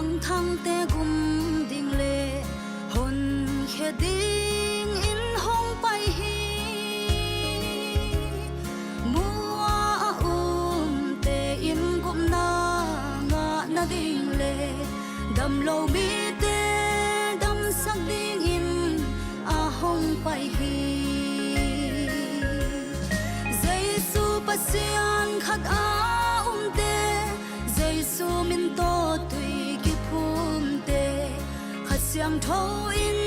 thang thang te gum ding le hon khe ding in hong pai hi mua te in gum na nga na ding le dam lo mi te dam sak ding in a hong pai hi Giêsu pasian khat a te Giêsu min to tui ki phum te khat siam tho in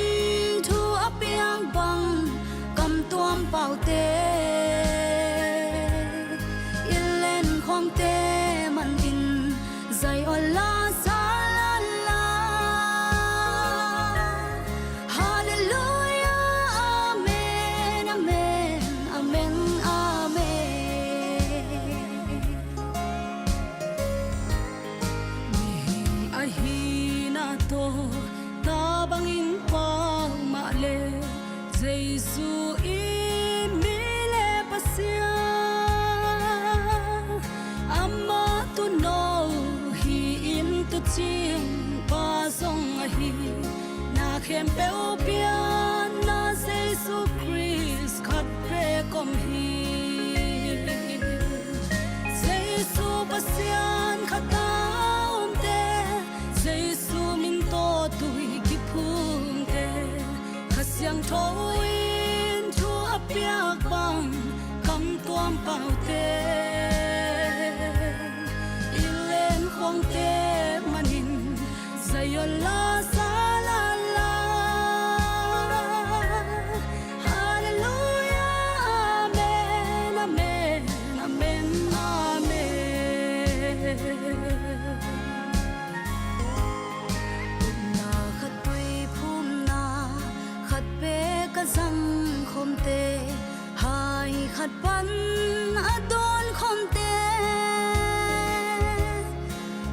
thu apiang bang kam tuam pau te ilen khom te man in zai ola sa la la hallelujah amen amen amen ta bangin pang male Giêsu imile pasia amma tu no hi im tu chim pa song hi na khem pe opia na Giêsu Christ khat pe kom hi Giêsu pasian khata te Giêsu min to tui ki phum te khasiang tho in thu apiak bang kam tuam pau te ilen khong te manin zayola sa la la hallelujah amen amen amen amen Sang khom te hai khat pan adon khom te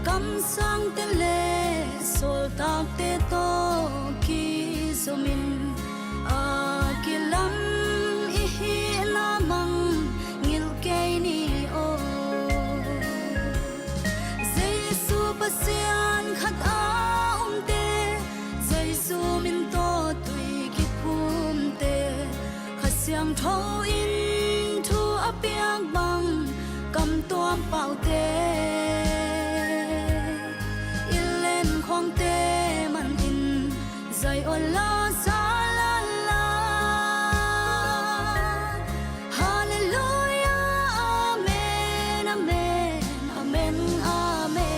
kam sang te le sol tak te to ki zomin a kilam I hi na mang ngil ke ni o Giêsu pasian khat a te Giêsu min to siam tho in thu apiang bang kam tuam pau te ilen khong te man in zai ola sa la la hallelujah amen amen amen amen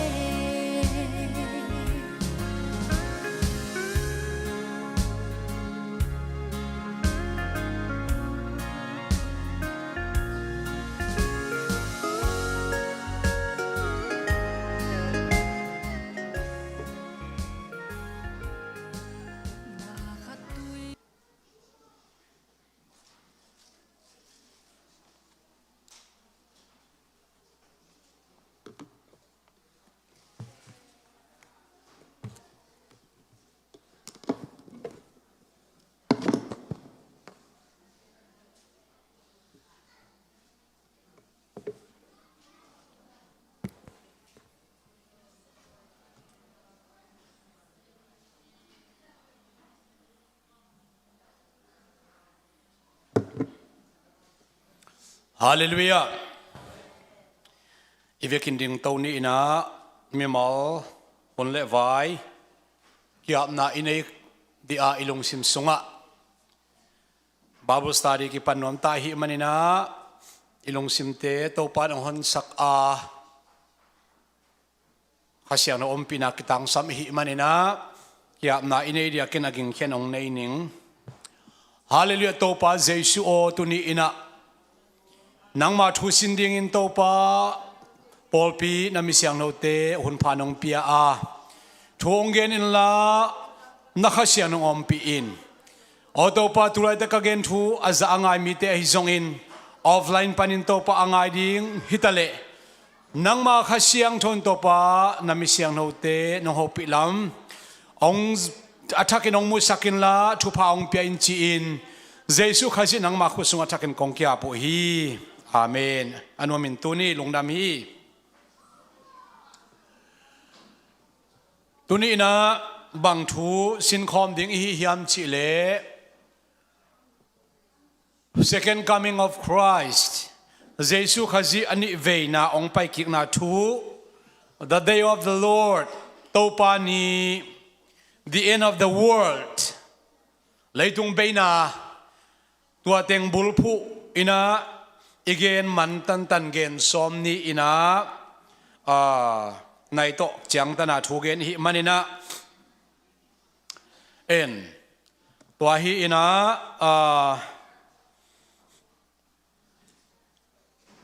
Hallelujah. Ivekin ding tawni ina mimal ponle vai kiap na inay di a ilong simsunga. Bible study ki panom tahi manina ilong simte topan ang honsak a kasyang na ompina kitang samhi manina kiap na inay di akin aging kianong naining. Hallelujah topa Jesu o tuni ina nang ma thu sin ding in to pa polpi na mi siang no te hun phanong pia a thong gen in la na kha siang no om pi in o to pa tulai ta ka gen thu aza angai mi te hi zong in offline panin to pa angai ding hitale nang ma kha siang thon to pa na mi siang no te no ho pi lam ong athakin ong mu sakin la thu pa ong pia in chi in Jesu khazi nang ma khu sunga thakin kong kya po hi Amen. Anu min tuni lungdam hi. ตุนี้นะบังทูสินคอมดิ้งฮิฮิมชิเล Second coming of Christ เยซูขจีอันนี้เวน่าองไปกิกนาทู The day of the Lord โตปานี The end of the world เลยตุงเบน่าตัวเต็งบุลผู้อินะอีเกนมันตันเกนสมนี้อินะในโตจังตนาทูเกนฮิมันอินะเอ็นตัวฮิอินะ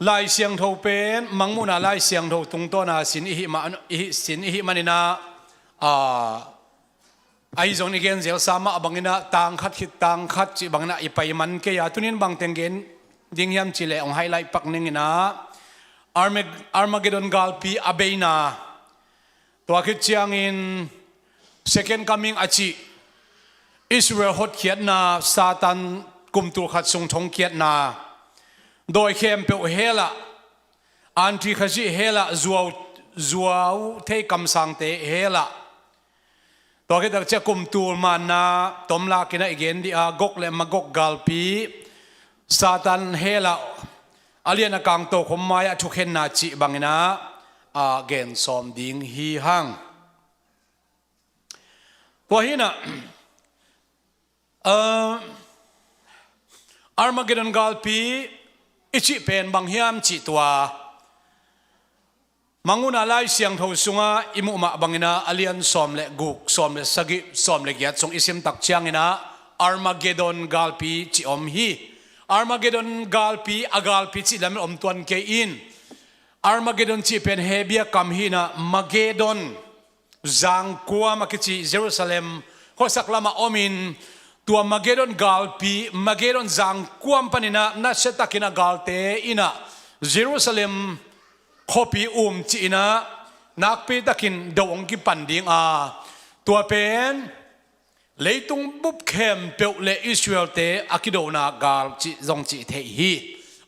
ลายเสียงเท่าเป็นมังมุนาลายเสียงเท่าตรงตัวนาสินอิหิมันอินะไอจงนี้เกนเซลสามาบังอินะต่างขัดขิดต่างขัดจีบังอินะอีไปมันเกียตุนินบังเตงเกนดิ้งยามจิเลองไฮไลท์ปักนิงอินะArmageddon galpi abeina ตัวคิดเชียงอิน second coming อาชีอิสราเอลหดเขียนนาซาตันกุมตุขัดทรงทงเขียนนาโดยเข้มเปลเฮละอันที่ขจิเฮละจัวเทคำสั่งเตเฮละตัวคิดจะกุมตูมันนาตมลากินะอีกเนดีอากกเลมากกกัลปีซาตันเฮละอาเลียนกังโตขมายทุกเห็นนาจิบังนะเกนสอมดิ้งฮีฮังตัวฮีนะArmageddon galpi ichi pen bang hiam chi tua manguna lai siang tho sunga imu ma bangina alian som le guk som le sagi som le gyat song isim tak chiangina Armageddon galpi chi om hi Armageddon galpi agalpi chi lam om tuan ke in Armageddon chi pen hebia kam hi na Magedon zang kwa makichi Jerusalem hosak lama ominตัวมาเกดอนกาลปีมาเกดอนจังควมปนินะนัชตะกินะกาลเตอินะเยรูซาเล็มขบีจีนะนักปีตะกินดวงกิปันดิงตัวเป็นเลยตุงบุบเข้มเปลเลอิสราเอลเตอากิโดนากาลจิจงจิเทฮี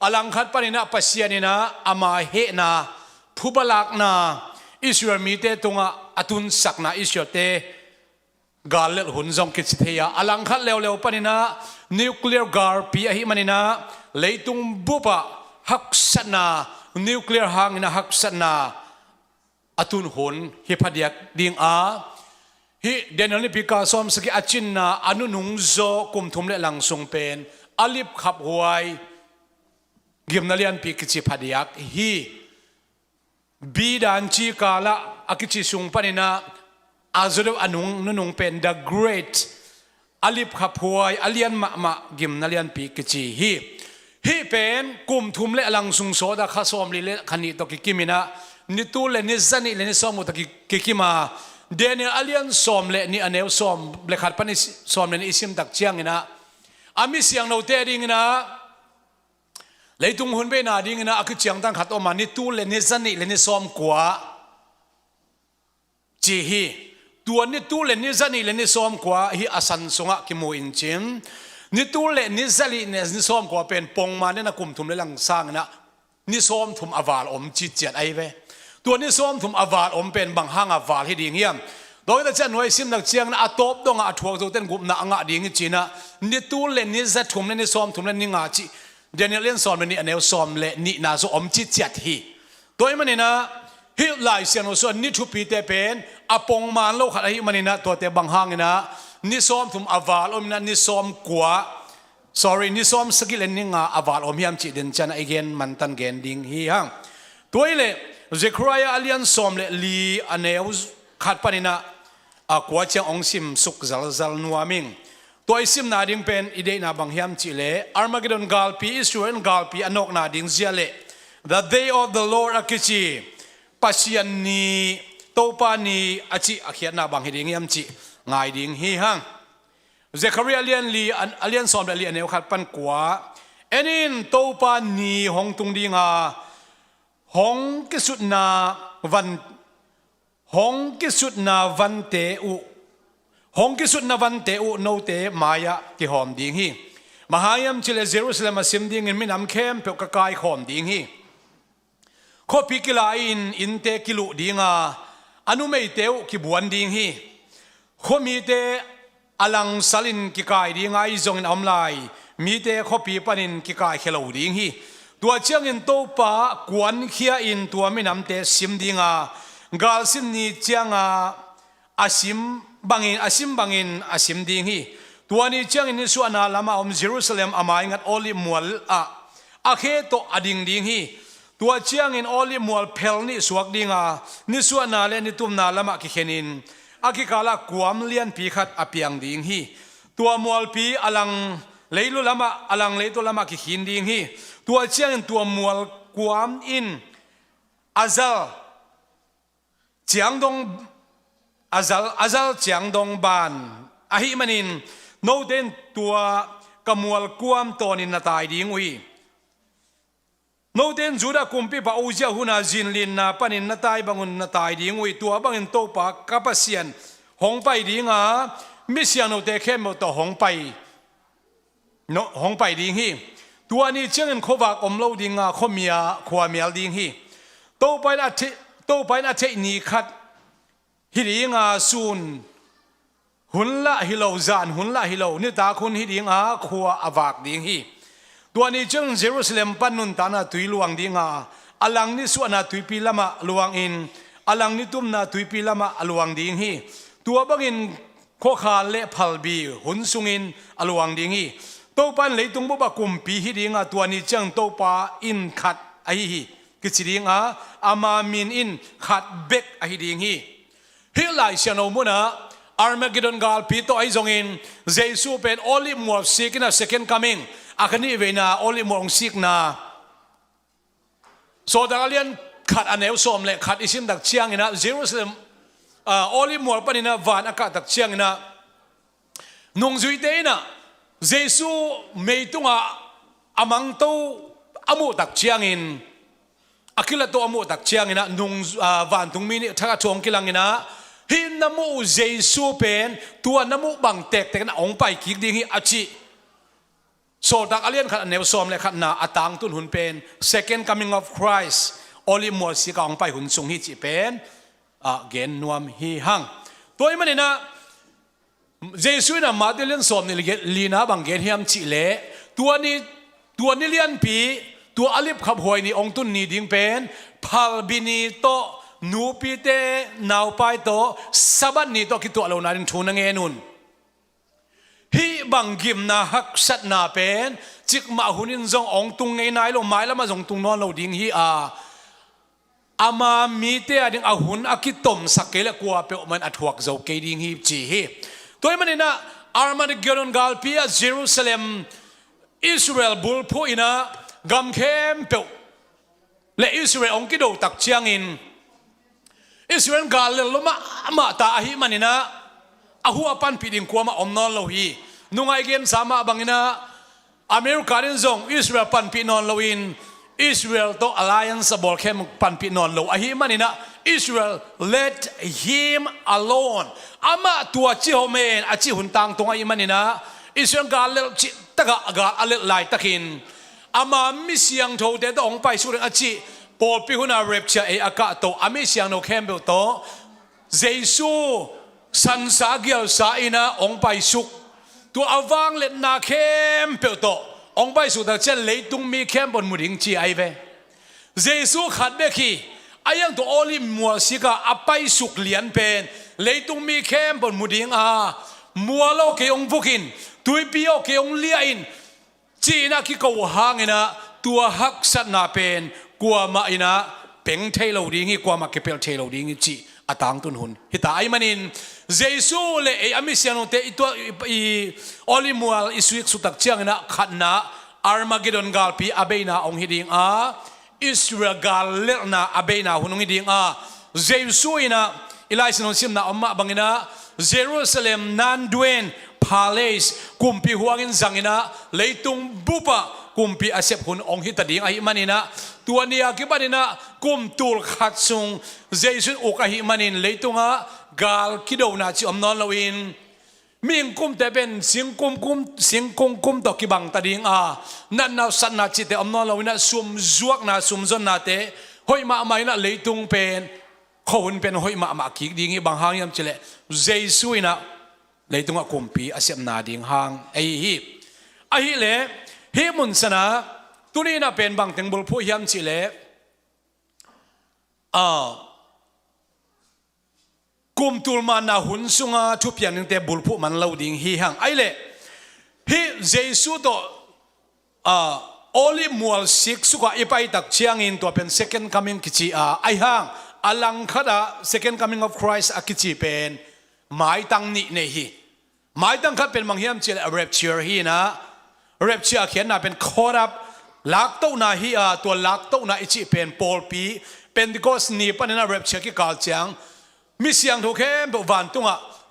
อลังคัดปนินะปัสยานินะอามาเฮนาผู้บลักนาอิสราเอลมีเตตุงอตุนสักนาอิสราเอลเตกาลเลหุ่นจงกิจเทียอลังคัดเลวๆปนินะนิวเคลียร์กาลปีอหิมันินะเลยตุงบุบะฮักษนานิวเคลียร์หางนะฮักษนาอตุนหุ่นฮิพัดยักดิงฮิเดนนิพิกาสอมสกิอาจินนาอนุนุงโซกุมทุมเลหลังทรงเป็นอลิบขับหวยกิมนาเลียนปีกิจิพัดยักฮิบีดันชีกาละอากิจิสุงปนินะอาจจะอนุนุงเป็น the great อลิบขับหวยอเลียนมากิมนาเลียนปีกิจิฮิเป็นกุมทุมเลหลังทรงโซดาข้าสอมลิเลขันนิตกิกิมินะนิตูเลนิซันิเลนิสอมุตกิกิมาเดนิอเลียนสอมเลนี่อันเอวสอมเลขัดปนิสอมเลนิอิสิมตักเชียงนะอามิเสียงเราเตดิงนะเลยตุงหุ่นเบนาดิงนะอาคือเชียงตั้งขัดออกมานิตูเลนิซันิเลนิสอมกว่าจีฮีตัวนิตูเลนิซันิเลนิสอมกว่าฮีอาสันสงะกิมูอินจิมนิตูเลนิซันิเลนิสอมกว่าเป็นปงมาเนี่ยนะกุมทุมเลหลังสร้างนะนิสอมทุมอวาลอมจิตเจตไอเวตัวนี้ซ้อมถุมอวาลอมเป็นบางห้างอวาลให้ดีเงียบโดยแต่เจ้าหน่วยซิมนักเชียงนะอัตบดงอัตวกตัวเต้นกุมนะงะดีงี้จีนะนี่ตู้เล่นนี่จะถุมเล่นนี่ซ้อมถุมเล่นนี่งาจีเดี๋ยวนี้เล่นซ้อมเล่นนี่อันนี้ซ้อมเล่นนี่น่าจะอมจิตเจตฮีตัวมันนี่นะฮิลไลเซียนส่วนนี่ทุปีเตเป็นอปงมานโลกอะไรมันนี่นะตัวเตบางห้างนี่นะนี่ซ้อมถุมอวาลอมนะนี่ซ้อมกว่า sorry นี่ซ้อมสกิลเล่นนี่งาอวาลอมยามจีเดินจันไอเกนมันตันเกนดิ้งฮีฮังตัวนี้เลยเจครายอาเลียนสอมเลลีอันเอวขัดปนินะกว่าจะองซิมสุกจัลนัวมิงตัวอิสิมนาดิงเป็นอีเดนาบางฮิมจิเลอาร์มาเกดอนกาลปีอิสราเอลกาลปีอันนกนาดิงเซียเล the day of the Lord อากิจิปัสยันนีโตปานีอาจิอาเขียนนาบางฮิดิงฮิมจิง่ายดิงฮีฮังเจครายอาเลียนลีอาเลียนสอมเลลีอันเอวขัดปันกว่าเอ็นินโตปานีหงตุงดิงหงกิสุนาวันเตอุหงกิสุนาวันเตอุโนเตมายะกิหอมดิงฮีมหายามจิเลเยรูซาเล็มมาซิมดิงอินมินำเข้มเปกกายหอมดิงฮีข้อพิกิลาอินเตกิลุดิง anu mei teu ki buan ding hi khomi te alang salin ki kai ding ai zong in amlai mi te khopi panin ki kai khelo ding hi tua chiang in to pa kwan khia in tua minam te sim dinga gal sim ni chianga asim bangin asim ding hi tua ni chiang in su ana lama om Jerusalem amai ngat oli mual a khe to ading ding hi tua chiang in oli mual phel ni suak dinga ni su ana le ni tum na lama ki khenin akikala kuam lian pi khat apiang ding hi tua mual pi alang leilu lama alang leitu lama ki hin ding hi tua chiang in tua mual kuam in azal chiang dong azal chiang dong ban ahi manin no den tua kamual kuam tonin na tai ding ui no den juda kumpi pa ujia huna jinlin na panin na tai bangun na tai ding ui tua bangin to pa kapasian hong pai dinga misiano te khem to hong pai no hong pai ding hi tua ni changin khowa omlo dinga khomia khwamial ding hi to pai na the ni khat hi dinga sun hunla hilo zan hunla hilo ni ta khun hi dinga khwa awak ding hi tua ni chang Jerusalem panun tana tui luang dinga alang ni suana tui pi lama luang in alang ni tumna tui pi lama aluang ding hi tua bangin kho kha le phalbi hun sungin aluang ding hi to pan leitung bo ba kumpi hi dinga tua ni chang to pa in khat ai hi kichidinga ama min in khat bek ai ding hi hi lai siano muna Armageddon gal pi to ai zongin Jesu pen oli more sick in a second coming akani vena oli more sick na so dalian khat aneu som le khat isim dak chiang ina Jerusalem oli more panina van aka dak chiang ina nong zui te na Jesu meitunga amang to amu dak chiang in akila to amu dak chiang ina nong van tung mini thaka chong kilang ina hin namu Jesu pen tua namu bang tek tek na ong pai ki ding hi achi so dak alian khat aneu som le khat na atang tun hun pen second coming of Christ oli mo si ka ong pai hun sung hi chi pen gen nuam hi hang toy manina Jesu na madelen som ni lina bang gen hiam chi le tua ni lian pi tua alip khap hoi ni ong tun ni ding pen phal bini to nu pi te nau pai to sabat ni to ki to lo na rin thuna nge nun hi bang gim na hak sat na pen chik ma hunin zong ong tung nge nai lo mai lama zong tung non lo ding hi ama mi te ading ahun akitom sakele kwa pe man athuak zo ke ding hi chi hi toy manina Armageddon gal pia Jerusalem Israel bul phu ina gam khem pe le Israel ong ki do tak chiang in Israel gal le loma ama ta hi manina ahu apan piding kwama omnon lo hi nungai gen sama bangina America rin zong Israel pan pi non lo in Israel to alliance abol khem pan pi non lo ahi manina Israel let him alone ama tua chi homen achi huntang tonga i manina Israel gal le chi taka aga ale lai takin ama misiang tho de to ong pai su achi Paul pi huna rapture e aka to ami siang no khem to Jesu san sa gyal sa ina ong pai suk tu awang let na khem pe to ong pai su da chen leitung mi khem bon muding chi ai ve Jesu khat be khi ayang to oli mual sika apai suk lian pen leitung mi khem bon muding mualo ke ong bukin tui pio ke ong lia in chi na ki ko hangina tua hak sat na pen kwa ma ina peng thailo ding hi kwa ma ke pel thailo ding chi atang tun hun hita ai manin Jesu le e amisiano te ito i oli mual isuik sutak chiang na khatna Armageddon gal pi abeina ong hiding Israel gal le na abeina hunung hiding Jesu ina ilaisin sim na amma bangina Jerusalem nan duen palace kumpi huangin zangina leitung bupa kumpi asep hun ong hitading ai manina tuania ki manina kum tul khatsung Jesu okahi manin leitunga gal kido na chi omnon lawin ming kum te ben sing kum to ki bang tading nan na san na chi te omnon lawina sum zuak na sum zon na te hoi ma mai na leitung pen คนเป็นหอยมากิกดิ้งบางหางยามเจเลเจสุยนะเลยตรงกุมปีอาเซียนนาดิ้งหางไอ้เล่เฮมุนสนะตัวนี้นะเป็นบางถึงบุลผู้ยามเจเลกุมตุลมานาหุนสุงาทุบยันนึงแต่บุลผู้มันเล่าดิ้งฮีหางไอ้เล่เฮเจสุโตโอลิมัวสิกสุกอีไปตักเชียงอินตัวเป็น second coming กิจิไอ้ห่างอลังคดา second coming of Christ กิจิเป็นหมายตั้งนี่เนฮีหมายตั้งคัดเป็นบางเฮียมเจล rapture ฮีนะ rapture เขียนน่ะเป็นคอรับลักโตนาฮีตัวลักโตนาอิจิเป็นปอลปีเป็นดิโกสนีปนนะ rapture กิกาลเจียงมิเสียงถูกเข้มแบบวันตุง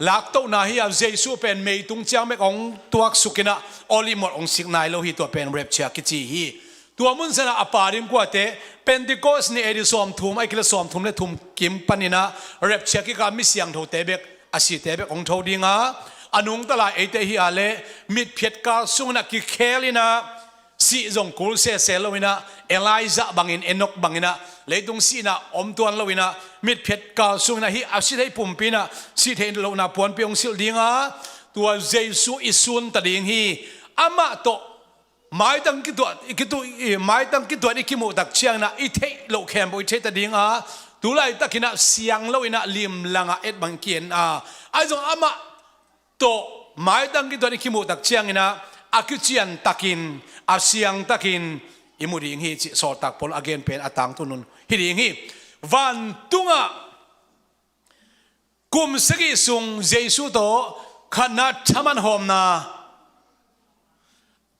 ลักโตนาฮีเจสุเป็นเมตุงเจียงเมของตัวสุกินะโอลิมอดองสิกนายโลหิตัวเป็น rapture กิจิฮีตัวมุนสนะอปาริมกว่าเตเป็นดิโกสนี่เอดิสอมทุมไอคิลสอมทุมเลทุมกิมปนินะเรปเชกิกามิเสียงถูเตเบกอาศิเตเบกองทูดิงาอนุงตลาเอเตฮิอาเลมิดเพียดกาสุงนักกิเคลินะสีจงกูลเซเซลวินะเอลไลซาบังอินเอนกบังอินะเลตุงสีนะอมตัวนลวินะมิดเพียดกาสุงนะฮิอาศิเทปุ่มปีนะสีเทนโลนะปวนเปียงสิลดิงาตัวเจสุอิสุนตดิงฮีอามาโตหมายตั้งกี่ตัวหมายตั้งกี่ตัวนี่ขี้โมตักเชียงนะอีเทโลแคมบุยเทตดิ้งตัวไรตะกินะเสียงโลวินะลิมลังเอ็ดบังเกียนไอ้จงอามาโตหมายตั้งกี่ตัวนี่ขี้โมตักเชียงนะอากิเชียนตะกินอาเสียงตะกินอิมุดิงฮีจิสอตักพลอเกนเป็นอัตังตุนุนฮิดิงฮีวันตุงกุมสกิสุงเจสุโตขนาดทมันหอมนา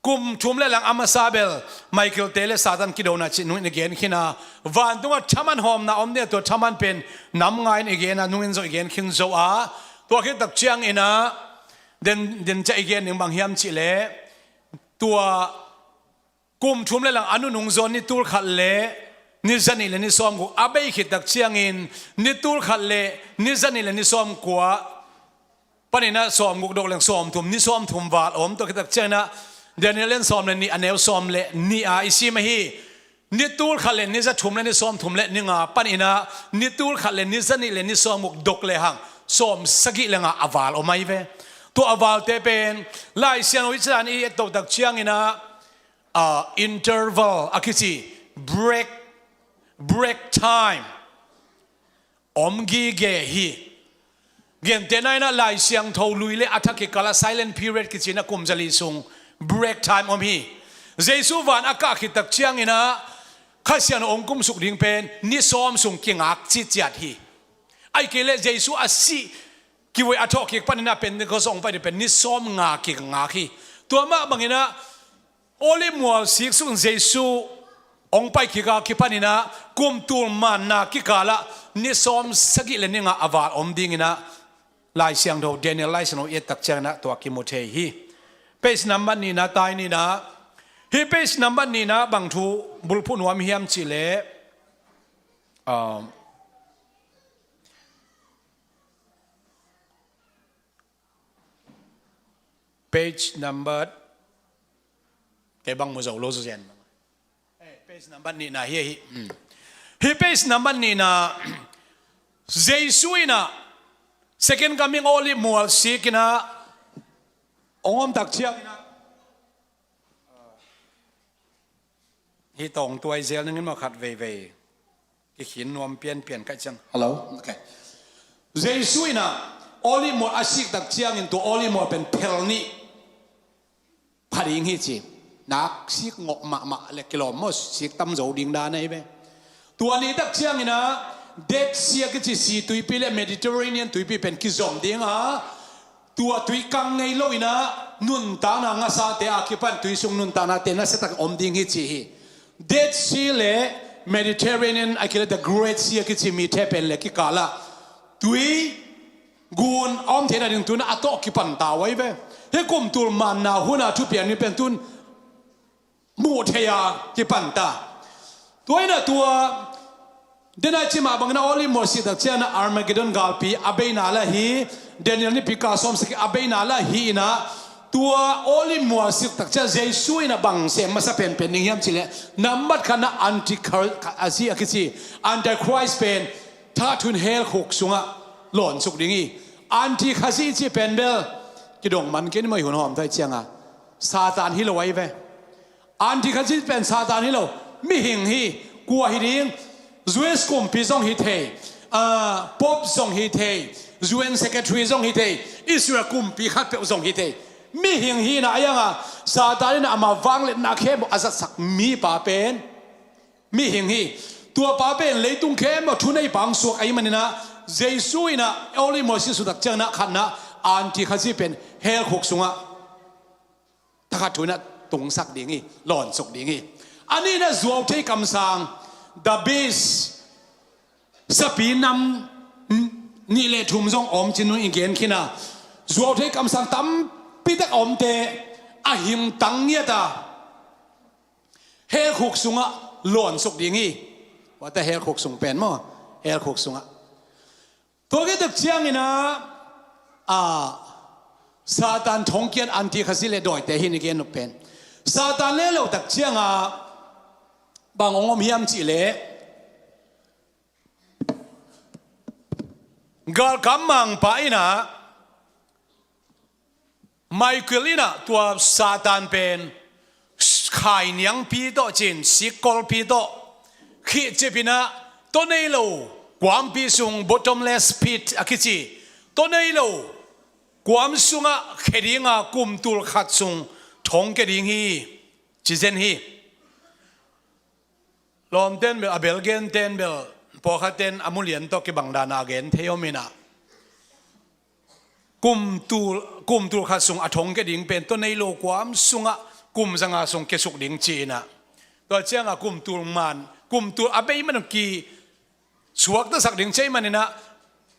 กุมชุมเลหลังอามาซาเบลไมเคิลเตเลซาตันกิโดนาชินุนเกนขินาวันตัวทามันหอมนะอมเนี่ยตัวทามันเป็นน้ำไงเอเกนะนุ่งอินโซเกนขินโซตัวคิดตักเชียงอินะเดินจะเกนหนึ่งบางเฮียมชิเลตัวกุมชุมเลหลังอนุนุงโซนิตูลขัดเลนิจันิเลนิซอมกูอาเบยคิดตักเชียงอินนิตูลขัดเลนิจันิเลนิซอมกูปนินะซอมกูดอกเลงซอมทุมนิซอมทุมวาดอมตัวคิดตักเชียงนะเดี๋ยวนี้เล่นซ้อมเลยนี่อันเนวซ้อมเลยนี่อิสิมาฮีนี่ตูลขัดเลยนี่จะทุ่มเลยนี่ซ้อมทุ่มเลยนี่งาปันอินะนี่ตูลขัดเลยนี่จะนี่เลยนี่ซ้อมมุกดกเลยหังซ้อมสกิเลยงาอวาลออกมาอีเวตัวอวาลเตเป็นไล่เสียงวิจารณ์อีตัวตักเชียงอินะinterval อะคิดสิ break time อมกีเกฮีเกี่ยนเตนัยนะไล่เสียงทลุยเลยอัฐกิกาล silent period คิดสินะกุมจะลีซุงbreak time อมฮีเจสุวานอากาศคิดตักเชียงอินะข้าเสียนองคุมสุขดิ่งเป็นนิสอมสุงกิงอักจิตจัดฮีไอเกเลเจสุอาศิกิวอัฐกิกปันนะเป็นก็ส่งไปเป็นนิสอมงากิงาฮีตัวมาบางอินะโอลิมัวสิกสุงเจสุองไปกิกากิปันนะกุมตูลมันนากิกาละนิสอมสกิเลนิงาอวาอมดิ่งอินะลายเสียงโดเดนิเอลไลสโนเอตักเชียงนะตัวกิโมเทฮีเพจนัมบันนี่นะตายนี่นะฮีเพจนัมบันนี่นะบางทูบุลพุนวามเฮียมชิเลpage number แกบังมือจะโลสุเซนpage number นี่นะฮีpage number นี่นะเจสุยนะ second coming only more sick นะองค์ตักเชียงนะฮีตองตัวไอเซลนึงมาขัดเวกิขินนวมเปลี่ยนกันจังฮัลโหลโอเคเจสุยนะอลิมออาศิกตักเชียงอินตัวอลิมอเป็นเพลนี่พัดิงฮีจีนักศิกงอกมาเล็กกิโลมอศิกตั้มโจดิงดานไอเบตัวนี้ตักเชียงอินะเด็กเสียกิจีตุยปีเลเมดิเตอร์เรเนียนตุยปีเป็นกิจอมดิงตัวตุยกังไงโลอินะนุนตานางาซาเตอาคิปันตุยซุงนุนตานาเตนะเสตักอมดิงฮิจิฮิเด็ดซีเลเมดิเตอร์เรเนียนไอคิเลเดอะเกรทซีกิจิมีเทเปนเลกิกาละตุยกูนอมเทนาดิงตุนอัตโตคิปันตาไว้เว้เฮกุมตุลมันนาหุนาทุเปียนนี่เป็นตุนมูเทียคิปันตาตัวนี้นะตัวเดนจิมาบังนาอลิมอสิตักเชนะอาร์มาเกดอนกาลปีอาเบนาละฮีเดนิเอลนี่พิกาซอมสกิอาเบนาละฮีนะตัวอลิมอสิตักเชเจสุยนะบังเซมาสเป็นนิยมชิเลนัมบัดขณะอันติคาอาซีอาคิซีอันติคริสเป็นเท ถ้าทุนเฮลขุกสุงะหล่นสุกดิ้งอีอันที่ข้าซี่จีเป็นเบลกิดงมันกินไม่หุ่นหอมได้เจียงอ่ะซาตานฮิโลไว้เว้อันที่ข้าซี่เป็นซาตานฮิโลไม่หิงฮีกลัวฮิดิ้งจูเอสกุมพิซงฮิเทป๊อบซงฮิเทจูเอ็นเซคเทรีซงฮิเทอิสรากุมพิขัดเปซงฮิเทมีหิงฮีนะยังอ่ะซาตานนี่นะมาฟังเล่นนักเข้มอาจจะสักมีป่าเป็นมีหิงฮีตัวป่าเป็นเลยตุ้งเข้มมาทุนในบางส่วนไอ้มันนี่นะเจสุยนะเอาเลยมอสิสุดักเจ้านะขันนะอันที่ข้าซี่เป็นเฮลขุกสุงะถ้าขัดทุนนะตรงสักดิ้งอีหล่อนสุกดิ้งอีอันนี้นะจวบที่คำสั่ง the base สปีนำนี่เลยทุ่มจงอมจินุนอีกเกณฑ์ขี้นะจวบที่คำสั่งตั้มปิดอมเตอหิมตังเนียตาเฮลขุกสุงะหล่อนสุกดิ้งอีว่าแต่เฮลขุกสุงเป็นมั้งเฮลขุกสุงะตัวก็ตึกเชียงนี่นะซาตานทงเกียนอันที่ข้าซี่เลยดอยแต่หินอีกเกณฑ์นุเป็นซาตานเล่เราตึกเชียงบางองค์มีอันจีเล่กาลกำมังไปนะไมเคิลนี่นะตัวซาตานเป็นขายเนียงปีโตจินสิกอลปีโตขี้เจ็บนะตัวนี้เราความพิสุง bottomless pit อากิจิตัวนี้เราความสุงะเขดิงะกุมตุลขัดสุงทงเขดิงฮีจิเซนฮีลอมเต้นเบลอเบลเกนเต้นเบลพอขัดเต้นอมุเลียนตกิบังดานาเกนเทยมินะกุมตุลขัดสุงอทงเขดิงเป็นตัวนี้เราความสุงะกุมสังอาสุงเกสุกดิงจีนะตัวเจ้ากุมตุลมันกุมตุลอเบยมันกีสวกตัวสักดิ่งใช่มันนี่นะ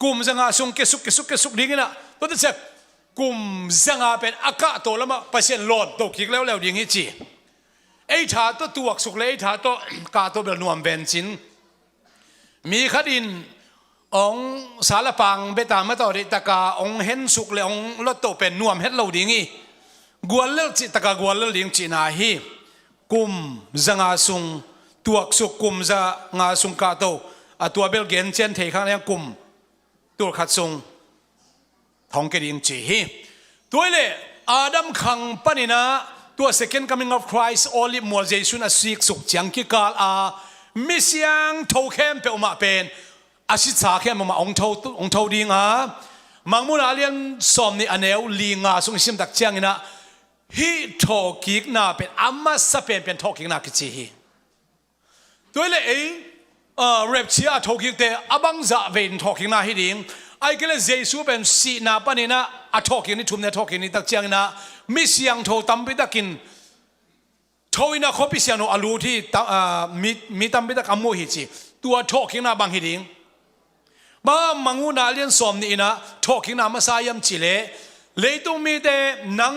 กุมสังอาสงเกสุกดิ่งนะตัวเจ้ากุมสังอาเป็นอากาศตัวละมาเปอร์เซ็นต์หลอดตกคิกแล้วดิ่งฮิจีไอ้ถาตัวตัวสุกเลยถาตัวกาตัวเบลนวมเบนจินมีขดินองสารปังเบตามมาต่อดิตะกาองเห็นสุกเลยองลอดตัวเป็นนวมเฮ็ดเราดิ่งฮีกวนเลือกจิตะกากวนเลือกดิ่งจีนาฮีกุมสังอาสงตัวสุกกุมสังอาสงกาตัวตัวเบลเกนเจนเทข้างนี้กุมตัวขัดทรงทองเกดิงจีฮีตัวเล่อาดัมขังปนินะตัว second coming of Christ อลิมัวเจสุนอาศิกสุกจังกิกาลมิเซียงโทเข้มเปอมาเป็นอาศิษาเข้มมาองเทาดิงมังมุนาเลียนสอมนี่อันเอวลีงาสงสิมตักเจียงนะฮิโทกิกนาเป็นอามาสเป็นโทกิกนากิจีฮีตัวเล่เร็บเชียทอกิกเตอบังจะเวนทอกิกนาฮิดิงไอ้ก็เลยเจสุเป็นสีนาปนินะทอกิกนี่ทุ่มเนี่ยทอกิกนี่ตักเจียงนะมิเสียงโทตั้มไปตักินทวินะเขาพิเศษโนอาลูที่มีตั้มไปตักอโมหิจิตัวทอกิกนาบางฮิดิงบ้ามังงูนาเลียนสอมนี่นะทอกิกนามาสายมจิเลเลยต้องมีแต่นัง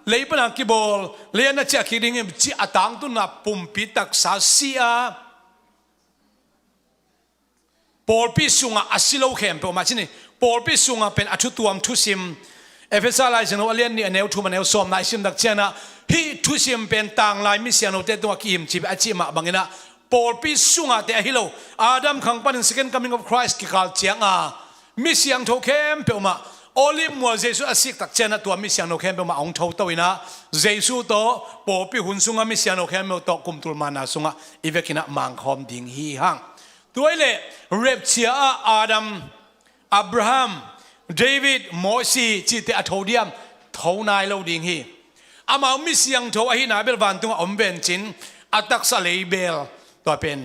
เลยเป็นนังกิบอลเลยนะเจ้าคิดิงจิอาตังตุนะปุ่มปิตักสาสีปอลปิสุงอาศิโลเข้มเปอมาชินี่ปอลปิสุงเป็นอัตุตัวมทุสิมเอเฟซัสไลน์โนเลียนนี่เนวทุมันเนวสอมนายชิมดักเจนะฮีทุสิมเป็นต่างลายมิเซียโนเตตัวกิมจิบอาจิมาบังเงินะปอลปิสุงเตอฮิโลอาดัมขังปัน second coming of Christ กิกาลเจียงมิเซียงโทเข้มเปอมาโอลิมัวเจสุอาศิกดักเจนะตัวมิเซียโนเข้มเปอมาองเทาตัวนะเจสุโตปอลปิหุนสุงมิเซียโนเข้มเปอตกุมตุลมานาสุงอีเวกินะมังคอมดิงฮีฮังตัวเล่เร็บเชียอาดัมอับราฮัมเดวิดโมซีจิตเตอโทเดียมเท่านายเราดิ่งฮีอามามิเสียงโทอหินาเบลวันตุงอมเบนจินอัตักซาเลเบลตัวเป็น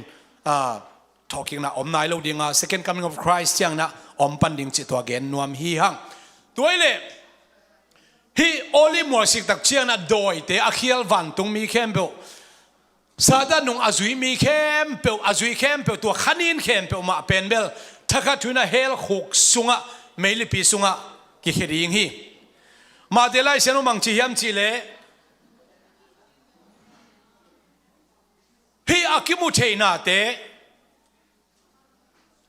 ทอกิงนะอมนายเราดิ่งsecond coming of Christ ยังนะอมปันดิ่งจิตตัวเกนนวมฮีฮังตัวเล่ฮีโอลิมัวสิกตักเชียงนะโดยเตอเคียลวันตุงมีเข้มเบลซาดานุงอาจุยมีเข้มเปลอาจุยเข้มเปลตัวขันินเข้มเปลมาเป็นเบลถ้าขัดทุนเฮลขุกสุงะไม่ลิปีสุงะกิเขดิงฮีมาเดลัยเซนุมังจียมจีเลฮีอากิมุเทนาเต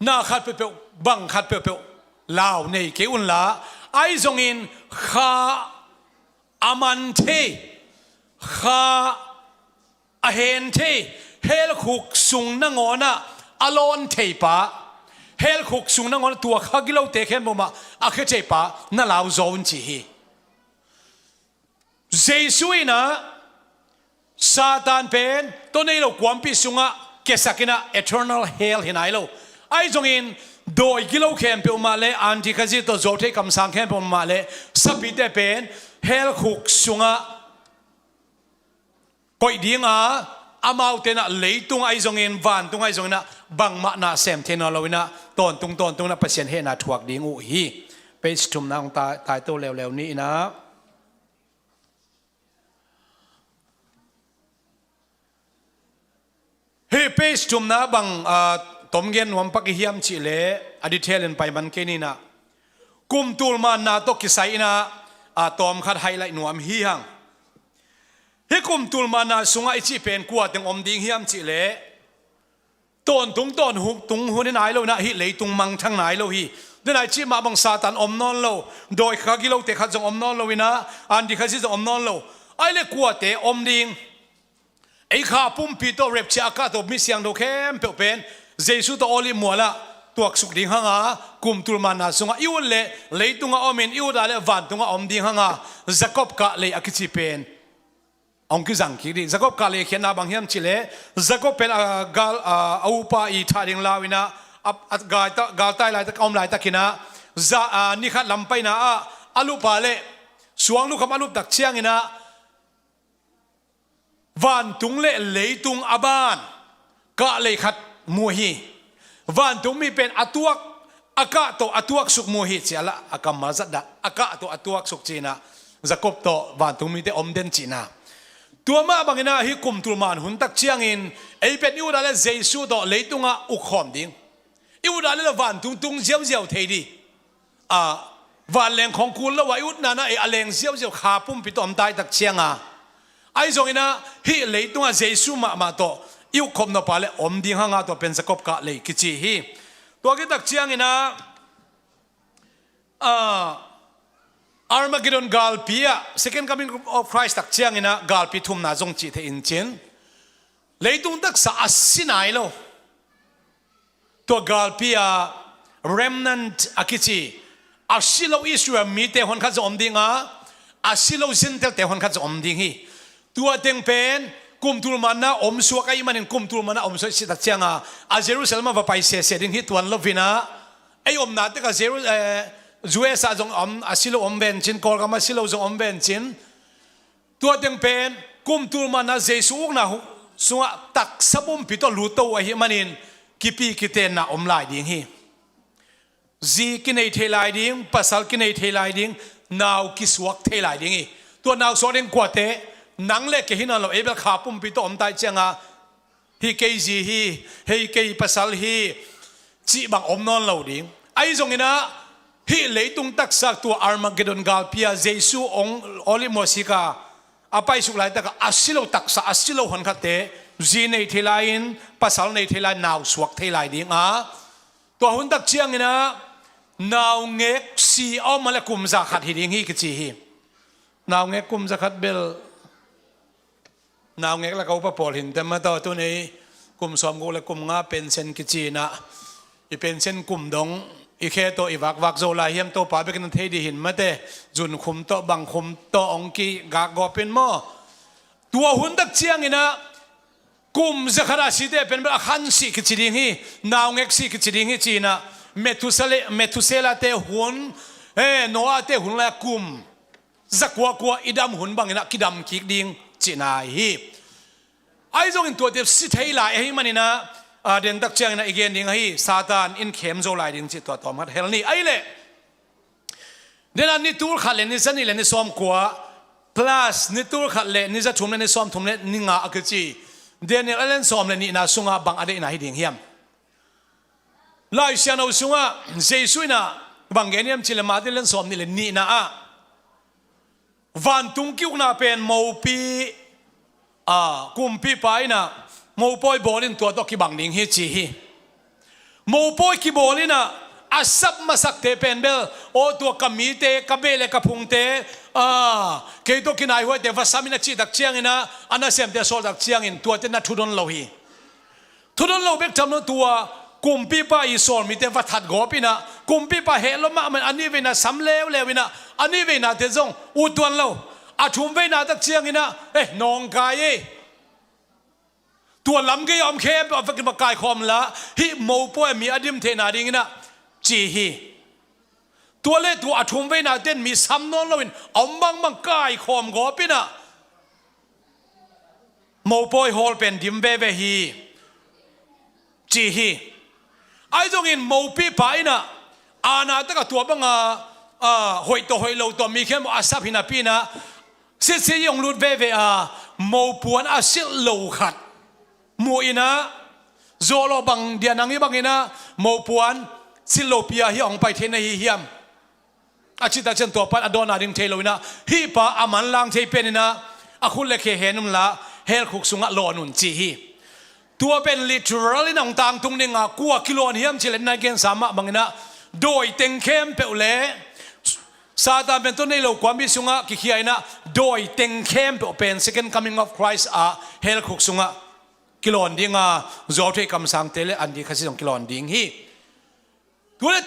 นาขัดเปลบังขัดเปลลาวในเกอุนลาไอซงอินข้าอามันเทข้าเห็นเทเฮลขุกสุงนงอนะอลอนเทปะ เฮลขุกสุงนั่งอนตัวข้ากิโลเตะเข้มบ่มาอาเคเจปะน่าลาวโจนจีฮีเจสุยนะซาตานเป็นตัวนี้เราความพิสุงะเกสักินะ eternal hell เห็นไหมเราไอ้จงอินโดยกิโลเข้มเปอมาเลอันที่ข้าจิตตัวโจเทคำสั่งเข้มเปอมาเลสับปิดเป็นเฮลขุกสุงะก็อีดีงะอามาเตนะเลยตุงไอ้จงอินวันตุงไอ้จงอินะบังมาหน้าเซมเทนอลวินะตอนตุงนะเปอร์เซ็นต์เฮน่าถวกดีงูฮีไปสตุมนะของตายตัวเร็วๆนี้นะเฮ้ไปสตุมนะบังตมเงินวันปักหิมชิเลอดีตเทเลนไปมันแค่นี้นะกุมตูลมานาตกิไซนะตอมขัดไฮไลท์หนวมฮีฮังเฮ้กุมตูลมานาสุงไอจีเป็นกวาดถึงอมดิ้งหิมชิเลตอนหุกตุงหุ่นไหนเรานะฮิเลยตุงมังทั้งไหนเราฮีเดินไอจีมาบังซาตันอมนอนเราโดยข้ากิโลเตะขัดจงอมนอนเราวินะอันที่ข้าจิจงอมนอนเราไอเล็กกวาดเตะอมดิ้งไอ้ข้าปุ่มปีโตเร็บเชียก้าตัวมิเสียงโดเข้มเปเป็นเจสุตัวอลิมัวละตัวสุกดิ้งหังอากุมตุลมานาสุงอิวเล่เลยตุงอมินอิวดาเลวันตุงอมดิ้งหังอาจักบกะเลยอากิจิเป็นองค์กิจังคิดดิจักบกะเลยเขียนนาบังเฮียมชิเลจักบเป็นกาลอุปาอีทาริงลาวินะกาลไตไลตะอมไลตะกินะนิขัดลำไปนะอาลุปาเลสวงลูกคำอาลุตักเชียงอินะวันตุงเล่เลยตุงอาบานกะเลยขัดมัวฮีวันตุงมีเป็นอตัวอากาโตอตัวสุกมัวฮีเสียละอากามาจัดดะอากาโตอตัวสุกจีนะจะกบโตวันตุงมีแต่อมเดนจีนะตัวมาบางนะฮิคุมตุลมานหุ่นตักเชียงอินไอเป็นอิวดาเลเจสุโตเลยตุงอาอุคอมดิ้งอิวดาเลวันตุงเจียวเทดีวันแรงของคุณแล้วว่าอิวนานะไออเลงเจียวขาปุ่มปิดอมตายตักเชียงไอ้จงอินะฮิเลยตุงอาเจสุมาโตอิวคมนปาเลอมดิ้งหางาตัวเป็นสกปกะเลยกิจิฮีตัวกิตักเชียงอินะอาร์มากิดอนกาลปีอะ second coming of Christ ตักเชียงอินะกาลปีทุ่มนาจงจีเทอินเจนเลยตุงตักสะอาสินายโลตัวกาลปีอะ remnant อากิจิอาศิโลอิสราเอลมีเตหอนขัดจะอมดิ้งอาศิโลซินเตลเตหอนขัดจะอมดิ้งฮีตัวเต็งเป็นกุมตุลมานะอมสวกไอ้มันกุมตุลมานะอมสวกสิตักเชียงเยรูซาเล็มว่าไปเสียดิ้งฮิตวันลวินะไอ้อมนาเตกับจูเอสจงอมอาศิโลอมเบนจินกอลกามาศิโลจงอมเบนจินตัวเต็งเป็นกุมตุลมานะเจสุกนะสุงตักสบุมปิโตลูโตไอ้มันอินกิปีกิเตนนะอมลายดิ้งฮีจีกินไอเทลายดิ้งภาษากินไอเทลายดิ้งนาวกิสวกเทลายดิ้งฮีตัวนาวสอนเองกว่าเตนังเล็กหินันเราเอเบลขาปุ่มปิโตอมตายเจียงฮีเกยจีฮีเฮเกยภาษาฮีจีบังอมนอนเราดิ้งไอ้จงอินะฮีเลยตุงตักสักตัวอาร์มาเกดอนกาลพิอาเจสุองอลิมอสิกาอาไปสุกไลตักอาศิโลตักษาอาศิโลหันขัดเตจีในเทลายินภาษาในเทลายนาวสวกเทลายดิ้งตัวหุ่นตักเจียงอินะนาวเงกซีเอามาเลกุมจักขัดฮีดิ้งฮีกิจีฮีนาวเงกกุมจักขัดเบลนาวเงกละเขาปะปอลหินแต่มาต่อตัวนี้กุมสอมกูละกุมงาเป็นเซนกิจีนะอีเป็นเซนกุมดงอีแค่ตัวอีวักโซลาเฮียมตัวป่าเป็นกันเทดีหินมาเตจุนคุมตัวบังคุมตัวองกีกากอเป็นหม้อตัวหุ่นตักเชียงนะกุมจะขราสิเตเป็นแบบขันสิกิจีดิ้งฮีนาวเงกสิกิจีดิ้งฮีจีนะเมทุเซลาเตหุ่นโนอาเตหุ่นละกุมจะกลัวอีดำหุ่นบังนะกิดำคิกดิ้งจีน่าฮีไอ้จงอินตัวเดียบสิเทยลายให้มันนี่นะเดินตักเชียงนะอีกอย่างหนึ่งให้ซาตานอินเข็มโจลายดิ้งจิตตัวตอมฮัดเฮลนี่ไอ้เล่เดี๋ยวนี้ตัวขัดเลนิสันนี่เลนิซ้อมกว่า plus นี่ตัวขัดเลนิจะทุ่มเลนิซ้อมทุ่มเลนิงาอักจีเดี๋ยวนี้เลนซ้อมเลนินาสุงาบังอะไรนะให้ดิ้งเฮียมลายเสียนเอาสุงาเจสุยนะบังเงียมจิเลมาเดเลนซ้อมนี่เลนี่นะวันตุงคิวนาเป็นโมปีกุมปีไปนะโมปอยบอลินตัวตอกิบังดิ้งฮิจีฮีโมปอยกิบอลินะอาซับมาสักเตเป็นเบลโอตัวกมีเตกเบเลกพุงเตเกยตัวกินายหัวเดวัสามินาจีตักเชียงอินะอันนั้นเสียมเตโซตักเชียงอินตัวเตนัทุดอนโลฮีทุดอนโลเบกจำนวนตัว กุมปีป้าอีสอนมีแต่วัดถัดกอปีนะกุมปีป้าเฮลมามันอันนี้เวนะสำเลวเลวินะอันนี้เวนะเทจงอุดวันเราอาชุมเวนะตักเชียงอินะนองกายตัวลำก็ยอมเข้มเอาฟักมากายคอมละฮิโมป่วยมีอดิมเทนาดิงนะจีฮีตัวเล็กตัวอาชุมเวนะเต้นมีซ้ำนอนเราอินเอามังกายคอมกอปีนะโมป่วยฮอลเป็นดิมเบเวฮีจีฮีไอ้ตรงอินโมปีไปนะอาณาตะตัวบังหอยตัวหอยโลตัวมีเข้มอาซาพินาปีนะเสียยงลุดเวเวโมปวนอาศิลโลขัดมูอินะโซโลบังเดียนังอีบังอินะโมปวนศิลโลปียฮิองไปเทนฮิยมอาชิตาเชนตัวปัดอดอนาดิงเทโลนะฮิปะอามันลังเทเป็นนะอาคุณเลเคเฮนุมละเฮลคุกสุงะโลนุนจีฮีตัวเป็น literal นองต่างตรงนี้งะกัวกิโลเฮียมเชลนายเกนสามะบังอินะโดยเต็งเข้มเปลซาตานเป็นต้นในโลกความมิสุงะกิขี้ไอนะโดยเต็งเข้มเป็น second coming of Christ เฮลคุกสุงะกิโลนดิ้งจอดให้คำสั่งเตเลอันดีข้าศึกกิโลนดิ้งฮี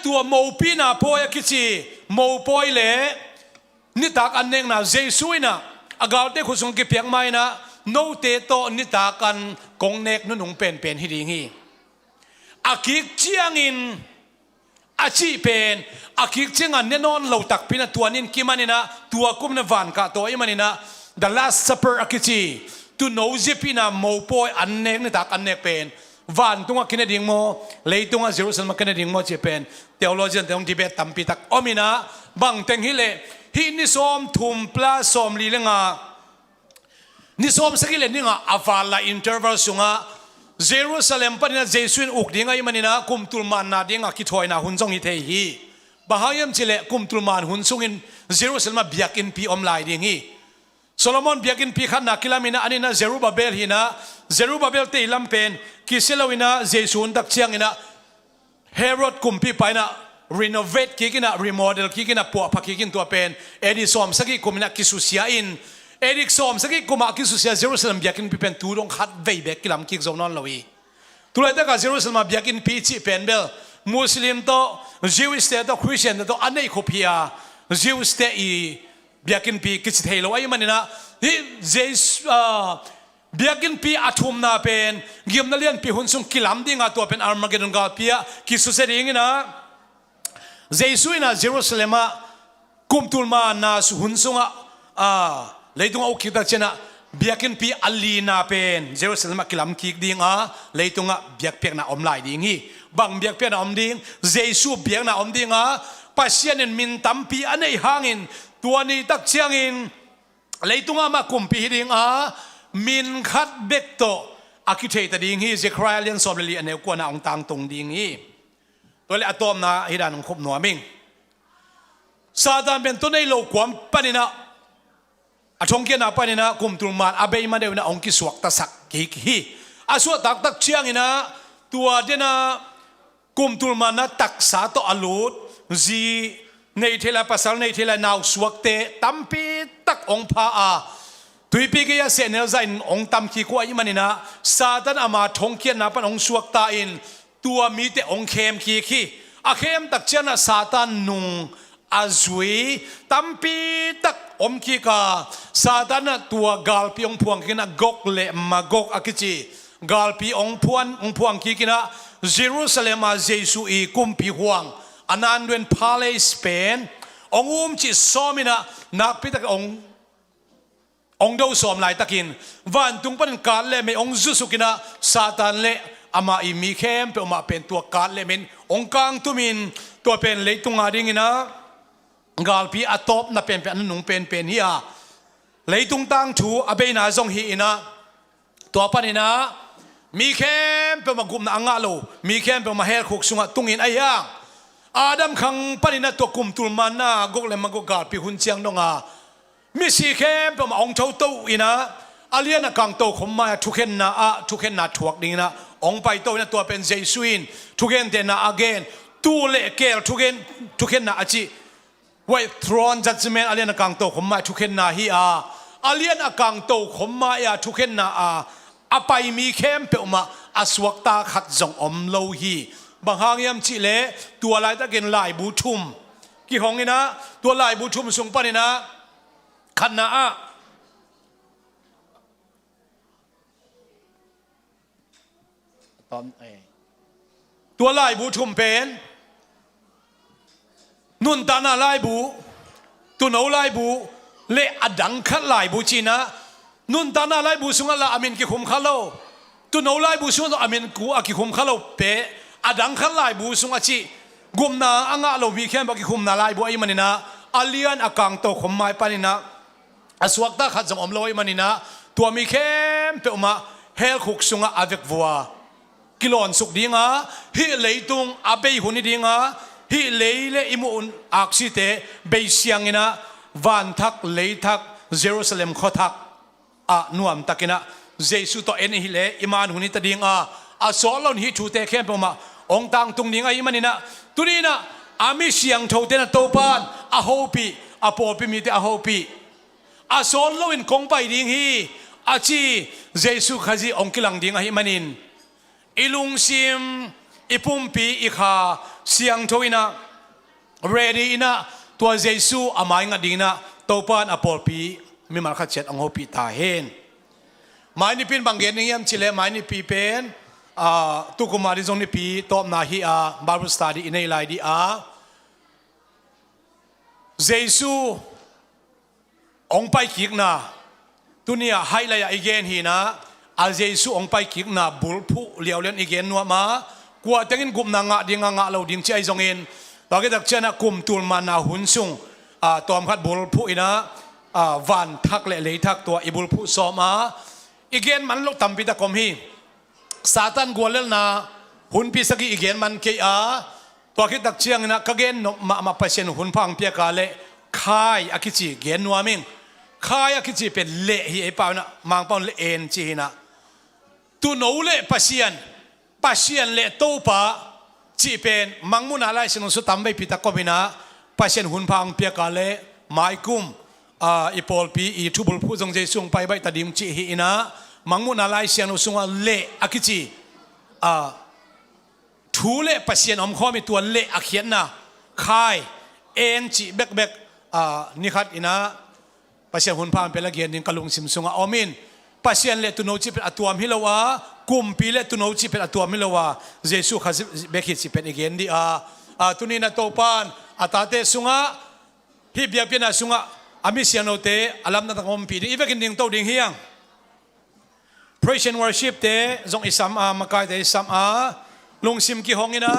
ตัวโมปีน่ะพอยกิจีโมปอยเล่นิตากันเองนะเจสุยนะอากาศเด็กขุสุงกิเพียงไม่นะโนเตโตนิตากันกงเนกนุ่งเป็นฮิดิ้งฮีอากิกเจียงอินอาชีเป็นอาคิกเชิงอันแน่นอนเราตักพินาตัวนินกิมันนะตัวกุมนวันกาตัวอิมันนะ the last supper อาคิจีตัวโนจิพินาโมปอยอันเนกนี่ตักอันเนกเป็นวันตัวกินดิ่งโมเลยตัวเยรูซาเล็มกินดิ่งโมจีเป็นเทโอโลจีนเทองดิเบตตัมปิตักอมินะบังเต็งฮิเลฮินิสอมทุมปลาสอมลีเลงานิสอมสกิเลนิงาอาวาลาอินเทอร์วัลสุงาเยรูซาเล็มปนินาเจสุนอุกดิ่งไอมันนะกุมตุลมานนาดิ่งกิถอยนาหุนจงฮิเทฮีบางอย่างเจเลกุมตุลมานหุนสุงินเยรูซาเล็มเบียกินพีอมไลดิ่งฮีโซโลมอนเบียกินพีขันนักกิลามินะอันนี้นะเยรูบาเบลฮีนะเยรูบาเบลเตอิลัมเป็นกิเซลวินะเยซูนดักเชียงอินะเฮโรดกุมพีไปนะrenovate กิกินะ remodel กิกินะปัวพักกิกินตัวเป็นเอดิสอมสกิกุมนะกิสุเซียอินเอดิกสอมสกิกุมากิสุเซียเยรูซาเล็มเบียกินพีเป็นตูดงขัดเวเบกกิลามกิกโซนอนลวีตุลาเตกาเยรูซาเล็มเบียกินพีจีเป็นเบลมุสลิมโตยิวสเตโตคริสเตียนโตอันนี้คุพีอายิวสเตอีเบียกินพีกิจเทโลไอ้มันนี่นะที่เจสเบียกินพีอัฐุมนาเป็นกิมนาเลียนพีหุนซุงกิลามดิ้งตัวเป็นอาร์มาเกดอนกาพีอากิสุเซริงนะเจสุยนะเยรูซาเล็มกุมตุลมานาสุหุนซุงเลยตรงเอาคิดดักเชนะเบียกินพีอัลลีนาเป็นเยรูซาเล็มกิลามคิกดิ้งเลยตรงเบียกเพียงนาอมไลดิ้งฮีบางเบียกเพียงนาอมดิ้งเจสุเบียกนาอมดิ้งปัสยานินมินตัมพีอันไหนห่างอินตัวนี้ตักเชียงอินเลยตรงมากุมพีดิ้งมินขัดเบกโตอาคิเทตดิ้งฮีเจครายเลียนสอบเลียนเนวกวนองตังตรงดิ้งฮีตัวเลอะตอมนะฮิดานคบหนัวมิงซาตานเป็นตัวในโลกความปนินะอาชงเกียนาปนินะกุมตุลมานอาเบยมาเดวนะองกิสวกตะสักกิฮีอาสวตักตักเชียงอินะตัวเดนะกุมตุลมานะตักสาโตอลูดจีในเทลาภาษาในเทลานาวสวกเตตัมปีตักองพาตุยปีกยาเสนเนลใจองตัมขีกว่าอิมันนะซาตานอามาชงเกียนาปนองสวกตาอินตัวมีแต่องเข้มขี้อาเข้มตักเจนะซาตานนุงอาจุยตัมปีตักอมขี้กาซาตานตัวกาลปีองพวงกินะกกเลมากกอากิจิกาลปีองพวงขี้กินะเยรูซาเล็มอาเจสุอีกุมปีห่วงอันนั้นเป็นพาเลสเปนองจิสอมินะนักพิทักษ์องดูสอมหลายตะกินวันตุงปันกาลเลไม่องจุสุกินะซาตานเลอามาอิมีเข้มเป็นมาเป็นตัวกาลเลมินองกางตุมินตัวเป็นเลยตุงอาดิงินะกาลปีอัตบนับเป็นอันนุ่งเป็นเฮียเลยตุงตังชูอเบยนาจงฮีนะตัวปันนะมีเข้มเป็นมากุมนะอังอาโลมีเข้มเป็นมาเฮลคุกสุงตุงอินไอ้ยังอาดัมขังปันนะตัวกุมตุลมานะกกเลมากกาลปีหุ่นเชียงนงมีสีเข้มเป็นมาองเจ้าโตอินะอาเลียนกังโตขมมาทุกเห็นนะถวกดิ้งนะองไปโตนะตัวเป็นเจสุอินทุกเห็นเดนะอเกนตูเลเกลทุกเห็นนะอาจิไว้ทรอนจัดเมนอาเลียนกังโตขมมาทุกเห็นนะฮีอาเลียนกังโตขมมาทุกเห็นนะอาไปมีเข้มเปอมาอสวกตาขัดจงอมโลฮี บางหางยามจิเลตัวลายตะเกนลายบูชุมกี่ห้องนี่นะตัวลายบูชุมสูงปะนี่นะขันนะตัวลายบูชุมเป็นนุ่นตานาลายบูตัวหนูลายบูเละอดังขัดลายบูจีนะนุ่นตานาลายบูสุงละอามินกิคุมขัดโลตัวหนูลายบูสุงละอามินกูอากิคุมขัดโลเปอดังขัดลายบูสุงอาชีกุมนาอ่างะโลวีแค่บักิคุมนาลายบูไอ้มันนี่นะอาเลียนอากางโตขมไม้ปานินะอสวกตาขัดจงอมโลไอ้มันนี่นะตัวมีเข้มเปอมาเฮลคุกสุงอาเวกวัวกิโลนสุกดีงาฮิเลยตุงอาเบยหุนดีงาฮิเลยเลอิมุนอักษิเตเบยเสียงนะวันทักเลยทักเยรูซาเล็มขอทักนวมตักินะเยซูตัวเอ็นฮิเลอิมานหุนิตดีงาสอนเราหิชูเตเข้มเปอมาองตังตุงดีงาอิมันนี่นะตุนีนะอามิเสียงโทเตนะโตปานอาโฮปีอาปอปิมีเตอาโฮปีสอนเราอินคงไปดีงฮีอาจีเยซูขจีองกิลังดีงาฮิมันนินอิลุงซิมอิปุ่มปีอิขาเสียงโทอินะเรดีอินะตัวเยซูอามายงดีนะโตปานอปอลปีมีมันขัดเช็ดองโฮปีตาเฮนหมายนี่เป็นบางเกณฑ์นี่ยามชิเลหมายนี่ปีเป็นตุกุมาริจงนี่ปีตอบนาฮีบาร์บูสตาดีอินเอไลดีเยซูองไปกิกนาตุเนียไฮไลท์อีเกนฮีนะเยซูองไปกิกนาบุลผู้เลี้ยวเล่นอีเกนนัวมากว่าแต่งินกุมนางะดิ่งงะเราดิ่งใจจงเงินตอนที่ตักเชนะกุมตุลมานาหุนซุงตอมขัดบุลผู้อินะวันทักเละทักตัวอิบุลผู้สอมาอีเกนมันลุกตั้มพิตาคมฮีซาตันกวนเลลนาหุนพิสกีอีเกนมันเกียตัวที่ตักเชียงนะกเกนมาเปเชนหุนพังเปียกาเลคายอากิจิเกนนัวมิงคายอากิจิเป็นเละฮีไอเปล่านะมังเปล่าเละเอ็นจีนะตัวโนเละปัสเซียนเละโตปะจีเป็นมังมุนาไลสินุสุตัมไปพิตาคมินะปัสเซียนหุนพังเปียกาเลไมกุมอีปอลปีอีทุบุลผู้จงใจส่งไปใบตัดดิมจีฮีนะมังมุนาไลเซียนุสุงเละอากิจิทูเละปัสเซียนอมข้อมีตัวเละอาเขียนนะคายเอ็นจีเบกนี่ขัดอินะปัสเซียนหุนพังเป็นละเกียนดินกะลุงซิมสุงอามินปัสเซียนเละตุโนจิเป็นตัวมิลวากุมปีเละตุโนจิเป็นตัวมิลวาเยซูขัดเบกิจิเป็นอีกเกนดีตุนีนาโตปานตาเตสุงะฮิบยาเปียนาสุงะอามิเซียนโอเตอลัมนาตะงอมปีดีอีเวกินดิงโตดิงเฮียง praise and worship เตจงอิสามมากายเตอิสามลุงซิมกีฮองอินะ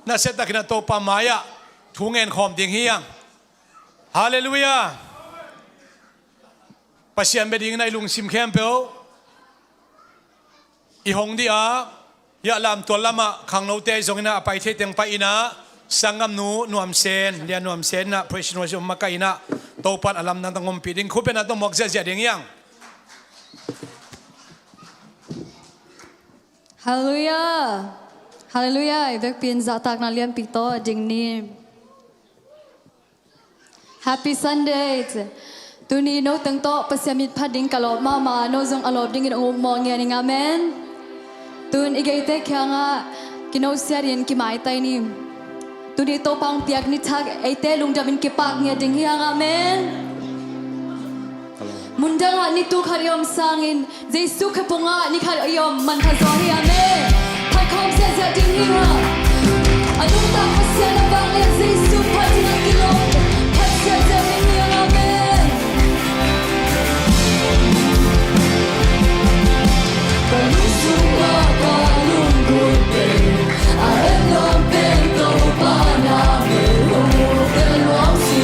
นาเซตตะกินาโตปามายะทุงเงินคอมดิงเฮียงฮาเลลูยาปัสยันเบดิงในลุงซิมแคมเปลอีหงดียะลามตัวละมะขังโนเตจงอินะไปเทติงไปอินะสังกัมนูนวมเซนเรียนนวมเซนนะ praise and worship มากายนะโตปันอลัมนันตงอมปีดิงคุเป็นนัตมอกเสียดิงยังฮาเลลูยาฮาเลลูยาเวกเปลี่ยนจากตากนาเลียนปิโตดิงนี้ Happy Sunday ตุนีโนตังโตปัสยามิดพัดดิ้งกะลอบมาโนจงอลอบดิ้งอินโอมองเงียนิงอาเมนตุนอีกไอเตแข็งกินโอเสียเรียนกิมาไอไตนิมตุนีโตปังเปียกนิทักไอเตลุงดามินกิปากเงียดิ้งเฮียงอาเมนมุนดังนิตุขารยอมสร้างอินเจสุขปงนิขารยอมมันทันซอฮีอาเมนพัดคอมเสียดิ้งเฮียอนุตาพัสยานาบังเลียเจสุพัดดิ้งกิโลพัสยาดิ้งเฮียอาเมนกะลุสุวากะลุงกุเตอาเอโนเปโตปานาเมโลเตลวงซิ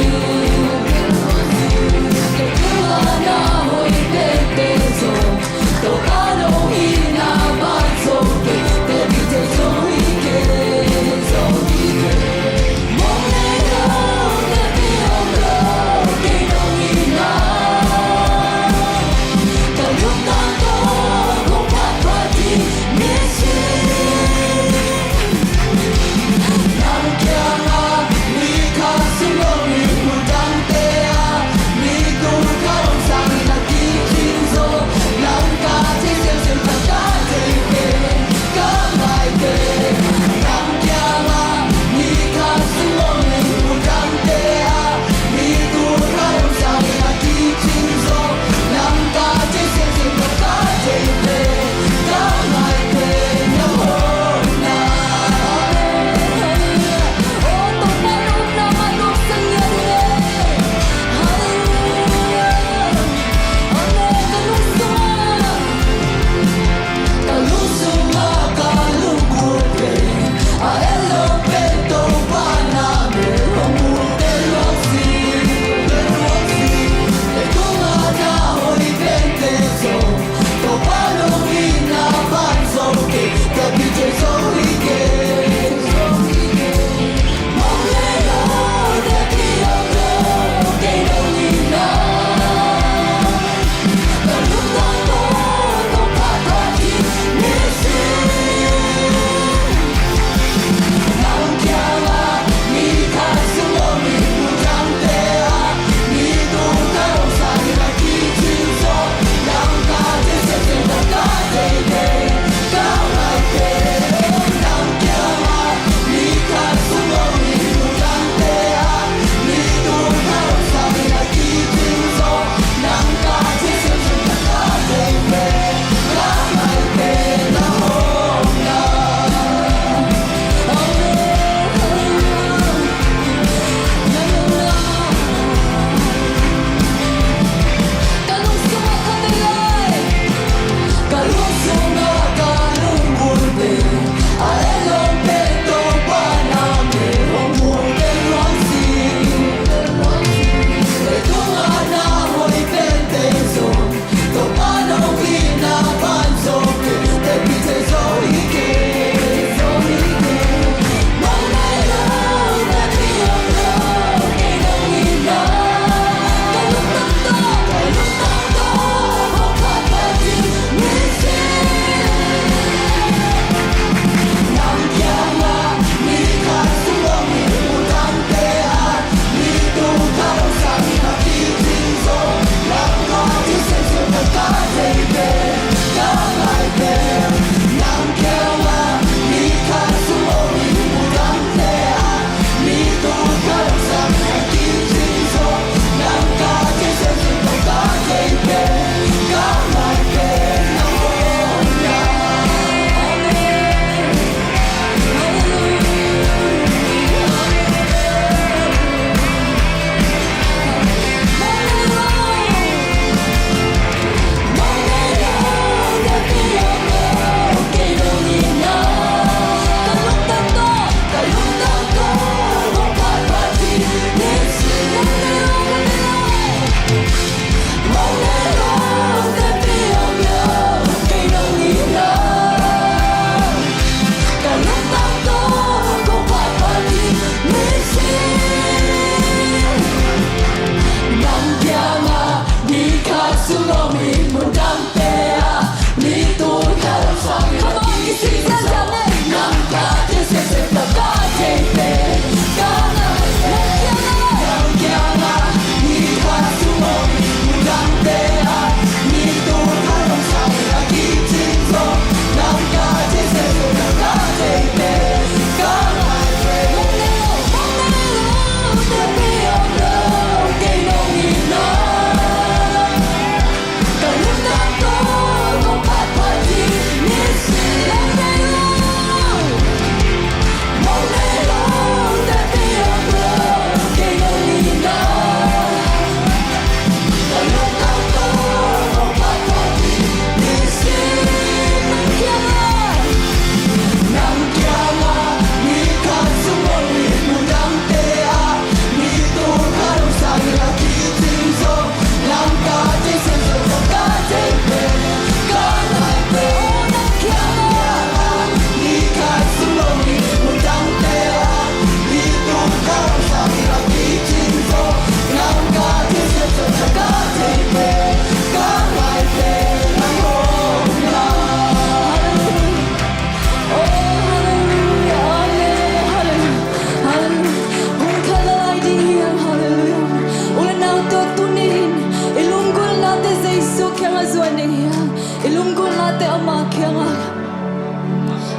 Giêsu khen a zuan ding hiang ilung kun la te ama khen a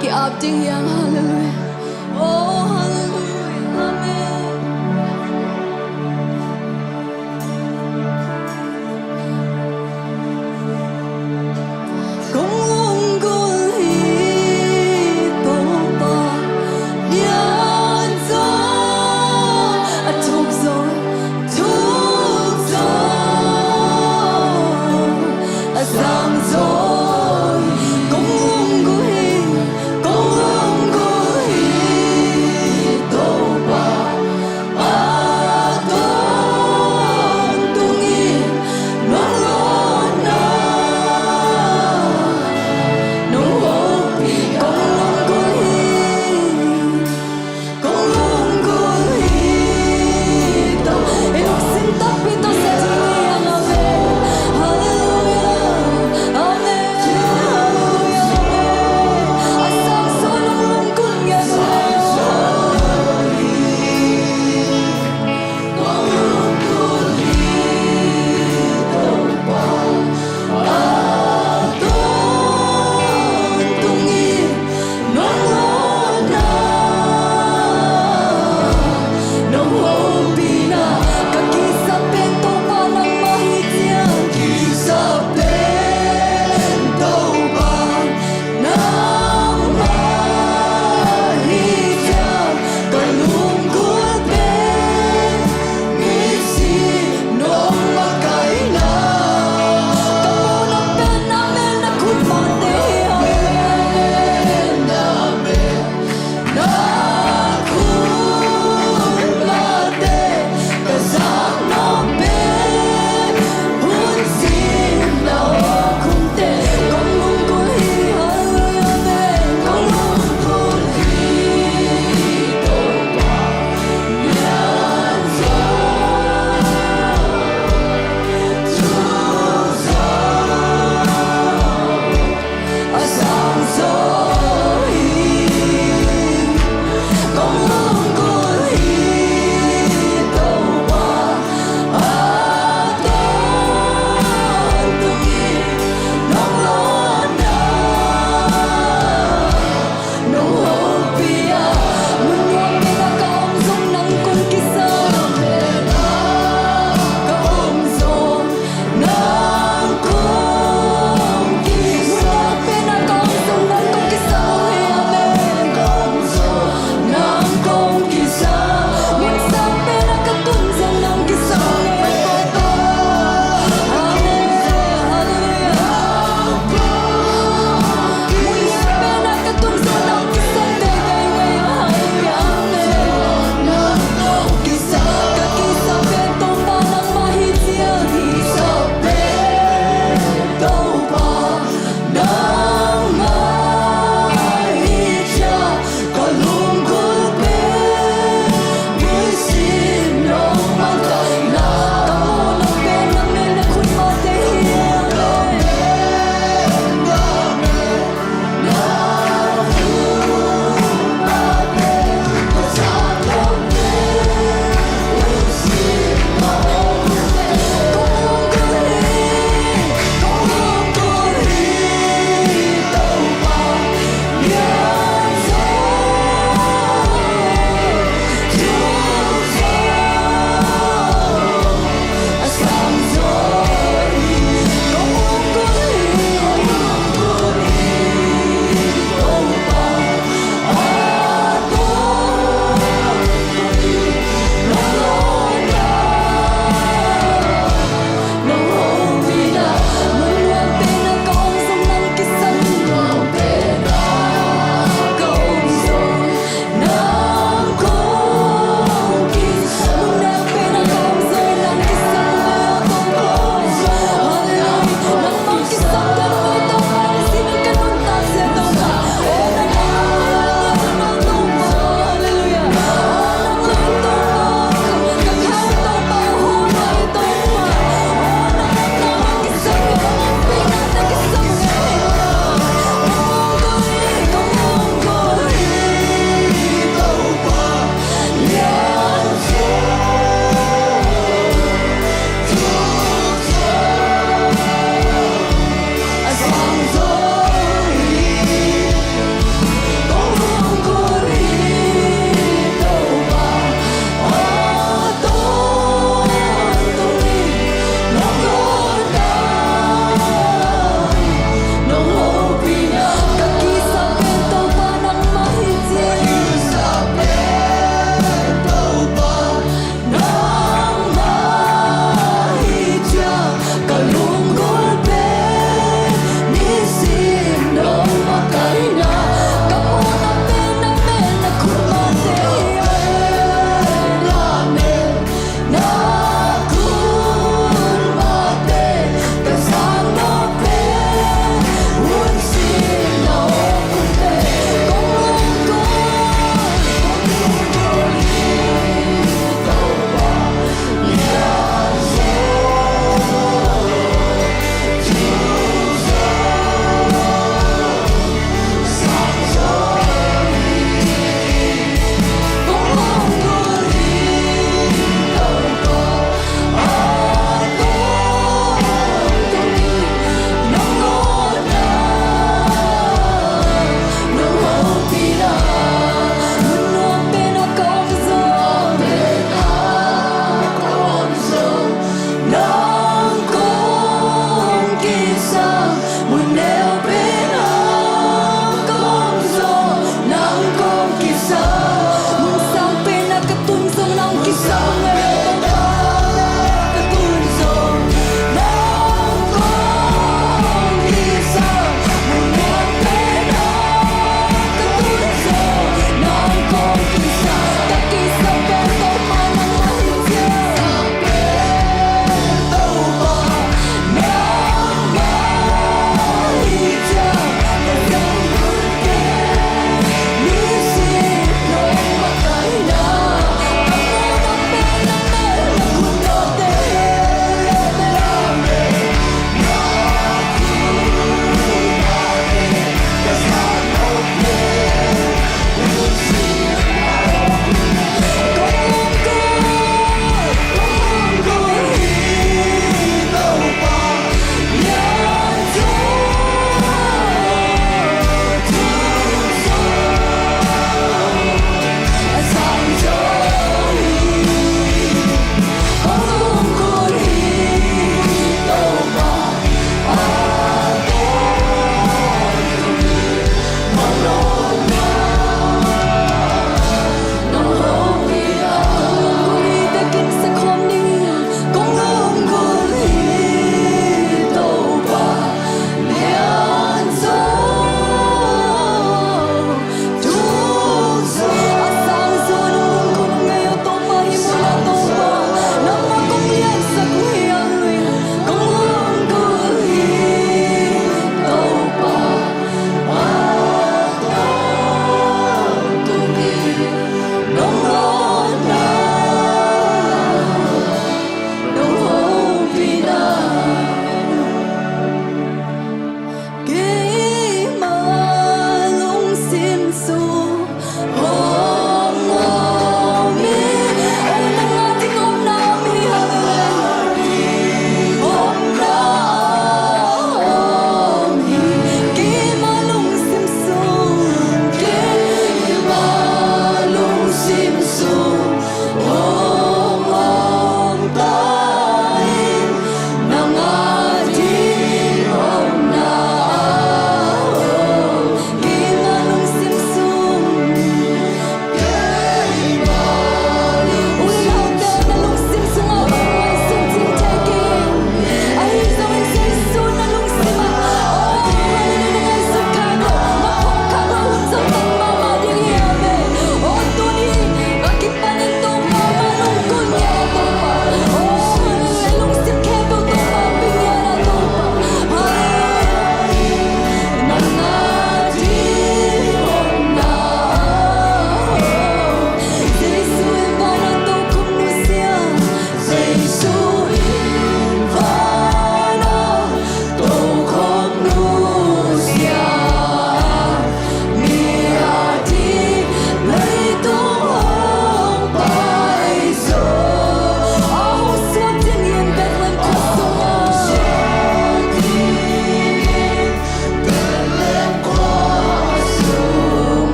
ki ap ding hiang hallelujah oh hallelujah amen công lung kun hi to pa nhân zo a thuk zo a sang zo công lung kun hi to pa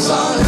Hey,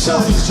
Hey,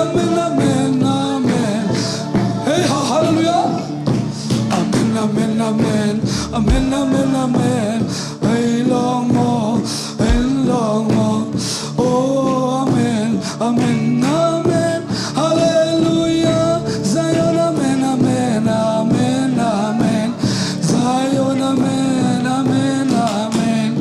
amen, amen, amen. Hey, hallelujah. Amen, amen, amen, amen, amen, amen. Hey, long more, hey, long more. Oh, amen, amen, amen. Hallelujah. Zion, amen, amen, amen, amen. Zion, amen, amen, amen.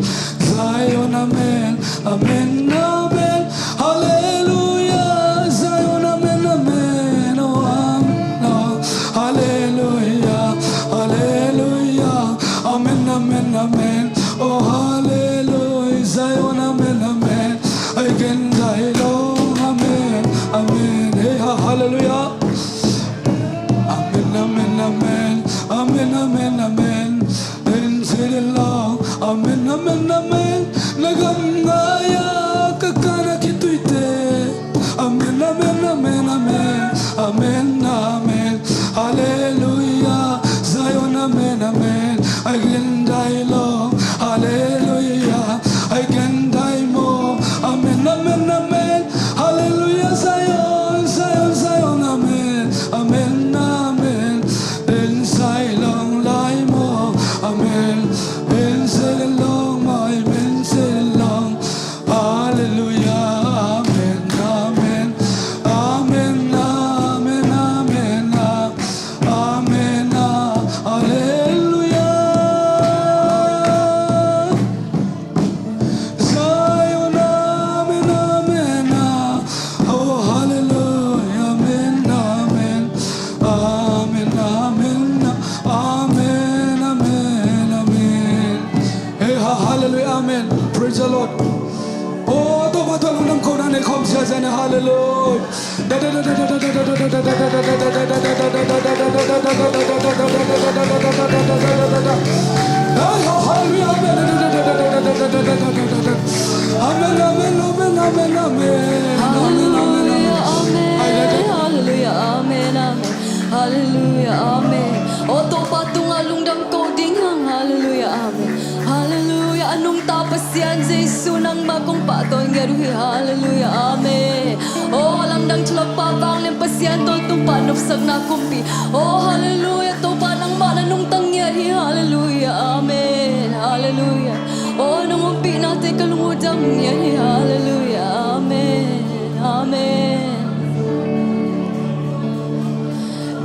Zion, amen, amen, amen. Hallelujah. Zion, amen, amen. Oh, amen. Oh, hallelujah. Hallelujah. Amen, amen, amen. Oh, hallelujah. Zion, amen, amen. I can die long. Amen, amen. Hey, hallelujah. Amen, amen, amen. Amen, amen, amen. And say the Lord. Amen, amen, amen. Nagangaya kakana kituite. Amen, amen, amen, amen. Amen, amen. Hallelujah. Zion, amen, amen. I can die long. Hallelujah. I can die more. Amen, amen, amen. Hallelujah. Zion, Zion, Zion, amen. Amen, amen. Then silent lie more. Amen. Then say long, my amen, say long. Hallelujah. Amen, amen. Amen, amen, amen. Amen. Hallelujah. Zion, amen, amen. Oh, hallelujah. Amen, amen. Amen, amen. Amen, amen, amen. Hey, hallelujah. Amen. Praise the Lord. Oh, to batulong ng kunan ni Komsya sa na hallelujah. Hallelujah. Amen, amen, amen, amen, amen. Hallelujah, amen. Hallelujah, amen, amen. Hallelujah, amen. O to patung alungdam ko dinghang. Hallelujah, amen. Hallelujah. Anong tapas yan sa Isu nang makong paton garuhi. Hallelujah, amen. O alamdang tulog papang lempasyan tol tumpan upsag na kumpi. O hallelujah. To pa nang mananong tangyari. Hallelujah, amen. Hallelujah. O nung umpi natin kalungudang niyari. Hallelujah, amen. Amen.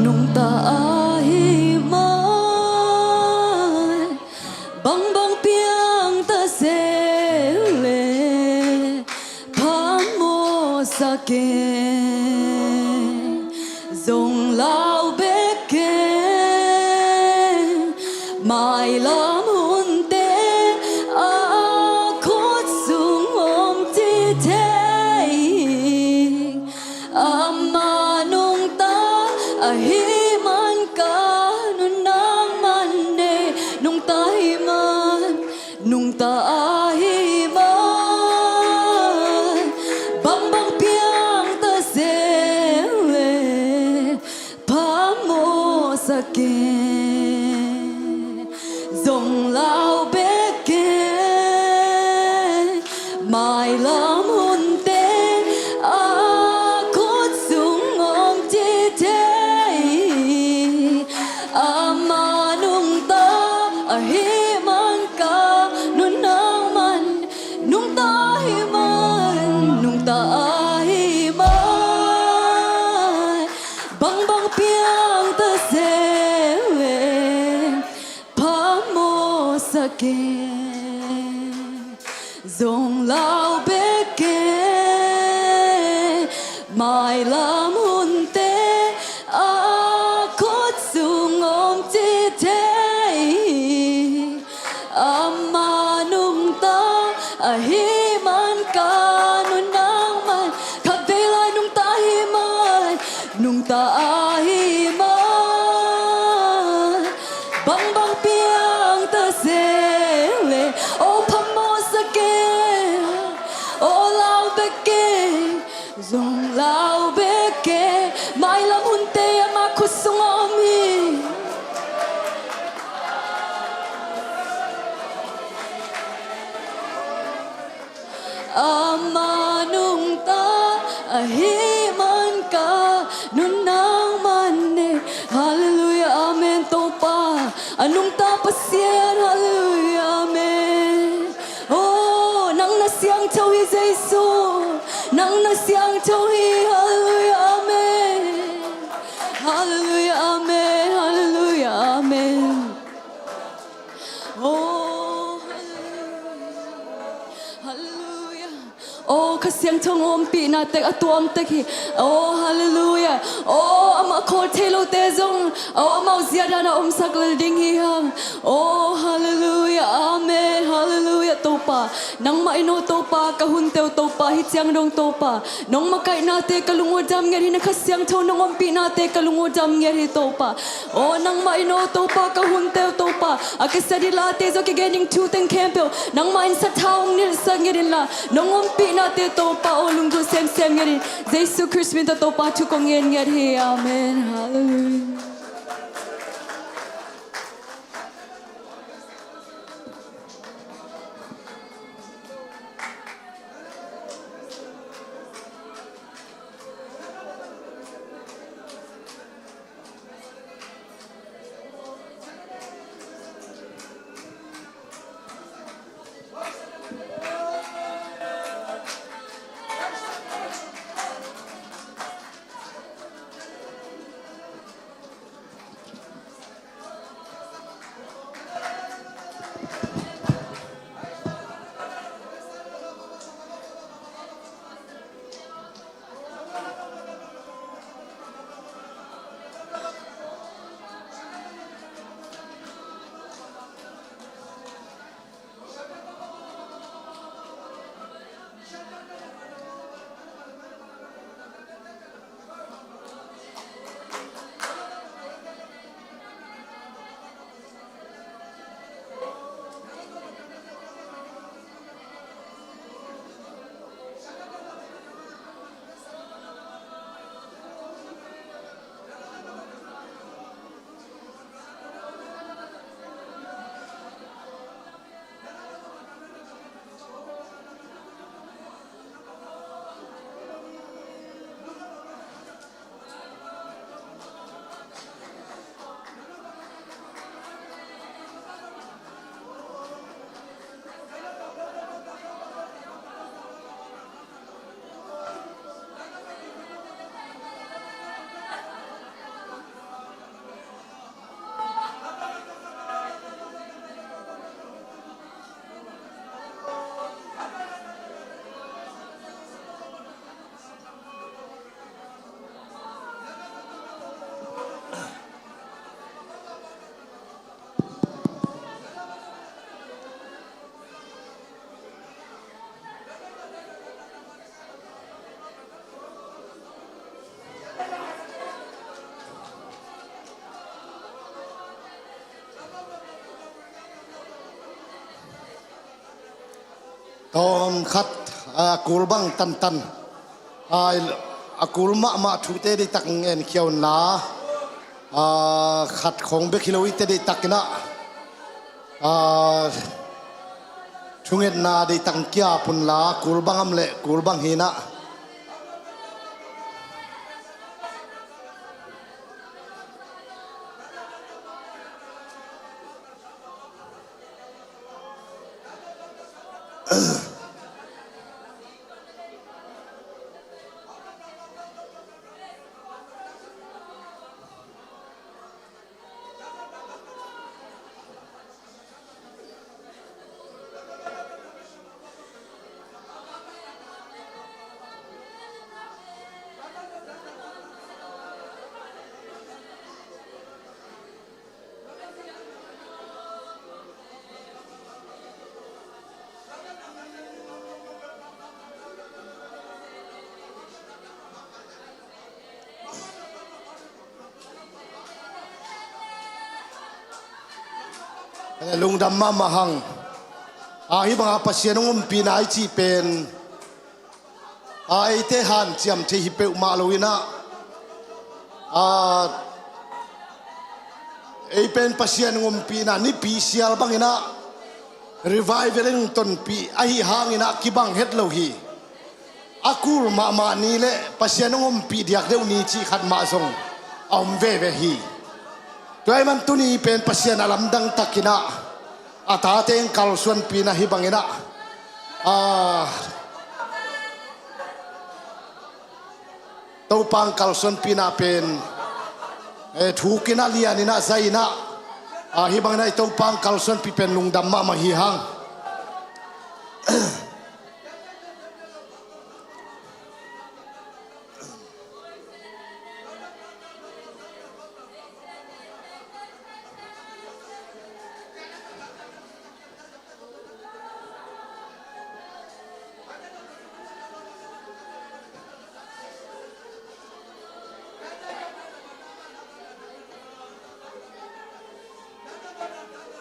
Nung taahi man bang bang piang tasele pamo sakin zong lao beke mai lam hunte akot sung om ti te amanong ta ahiman ka nunang mane nung tahiman nung taahiman bambang piang tasele pamo sakin zong lao beke mai lam hunte akot sung om ti te amanong ta ahiman ka nunang man nung tahiman nung taahiman bang bang piang tasele pamo sakin zong lao beke mai lam hunte akot sung om ti te amanong ta ahiman ka nunang man kabela nung tahiman nung taahiman bang bang piang tasele o pamosakin o lao beke zong lao beke mai lam hunte amakusung omi amanong ta ahiman ka สียงทงอมปีนาเตกอตัวอมเตกิโอ้ฮาเลลูยาโอ้อามาโคเทโลเตซงโอ้อามาเสียดานาอมสักลดิงฮิฮังโอ้ฮาเลลูยาอาเมนฮาเลลูยาโตปานังมาอิโนโตปากะหุนเตวโตปาฮิเจียงดงโตปาน้องมาไกนาเตกะลุงอจำเงรินะคัสเสียงทงน้องอมปีนาเตกะลุงอจำเงริโตปาโอ้นังมาอิโนโตปากะหุนเตวโตปาอากาศดีลาเตโซกิเกนิงทูเตงเคมเปลนังมาอินสัทธาองนิลสังเงรินลาน้องอมปีนาเตโตปาโอลุงกุเซมเซมเงรินเยซูคริสต์มินโตปาทุกองเงินเงริอาเมนฮาเลลูยาตอนขัดกูลบังตันกูลมาทุเตดิตักเงินเขียวนาขัดของเบคิโลอิเตดิตักนะชุงเงินนาดิตังเกียปุนลากูลบังอำเละกูลบังหินะลุงดำมาหังฮิบังอาปัสยานงมปีนายจีเป็นไอเทหันเจียมเทฮิเปอุมาลุยนะไอเป็นปัสยานงมปีนานี่ปีเสียลบังอินะ revival ต้นปีไอหางอินะกิบังเฮ็ดโลฮีอากูลมานี่แหละปัสยานงมปีเดียกเดียวนี้จีขัดมาส่งเอาเวฮีตัวไอ้มันตุนีเป็นปัสยานลำดังตักกินะอาตาเตงกัลส่วนปีนะฮิบังอินะตัวปังกัลส่วนปีนะเป็นถูกกินะเลียนินะใจนะฮิบังนะตัวปังกัลส่วนปีเป็นลุงดำมาฮิฮัง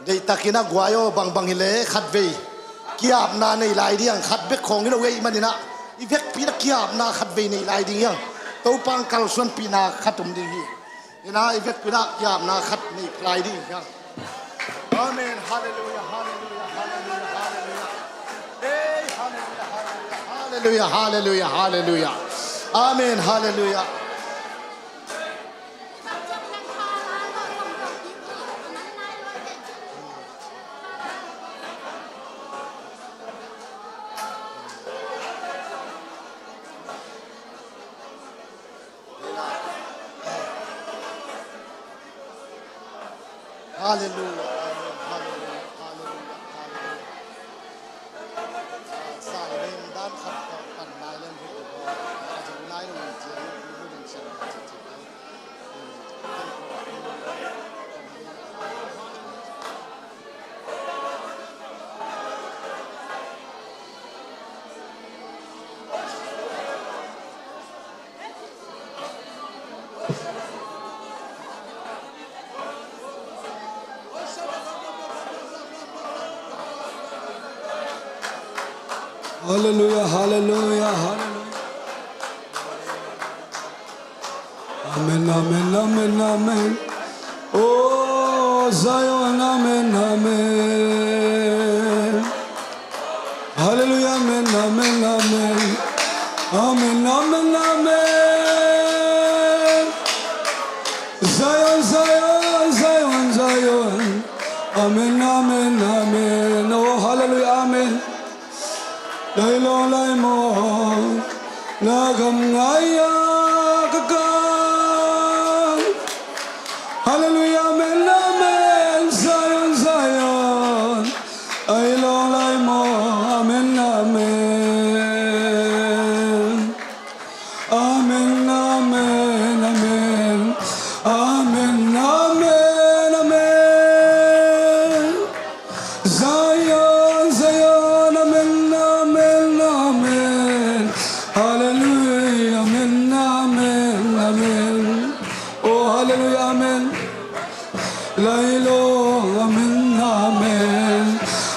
dei takina guayo bang hile khat ve kiap na nei lai diang khat be khong ina we manina i vek pi na kiap na khat ve nei lai ding yang to pang kal suan pi na khatum ding hi ina i vek pi na kiap na khat nei lai ding yang amen hallelujah hallelujah hallelujah hallelujah hey hallelujah hallelujah hallelujah amen hallelujah hallelujah hallelujah hallelujah sai len dan khat pan lai len hu a ju lai lo ji lu ding san Hallelujah, hallelujah, hallelujah. Amen, amen, amen, amen. Oh, Zion, amen, amen. Hallelujah, amen, amen, amen. Amen, amen, amen. Zion, Zion, Zion, Zion. Amen, amen, amen. Oh, hallelujah, amen. Lai lo lai mo la gam ngaya kakang hallelujah amen amen Zion Zion ai lo lai mo amen amen amen amen amen amen amen amen Zion Zion amen hallelujah amen amen amen oh hallelujah amen lai lo amen amen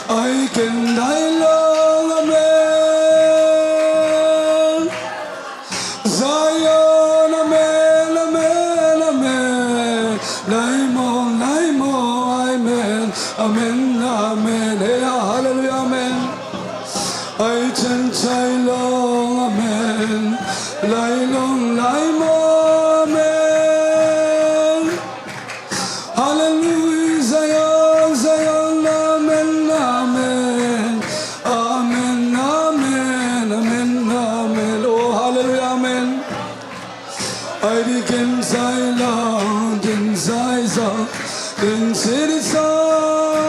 I can die long amen Zion amen amen amen lai mo amen amen amen hey hallelujah amen I chân chai long amen lai long lai mo amen hallelujah Zion Zion amen amen amen amen amen amen oh hallelujah amen I begin sai long din sai song din city song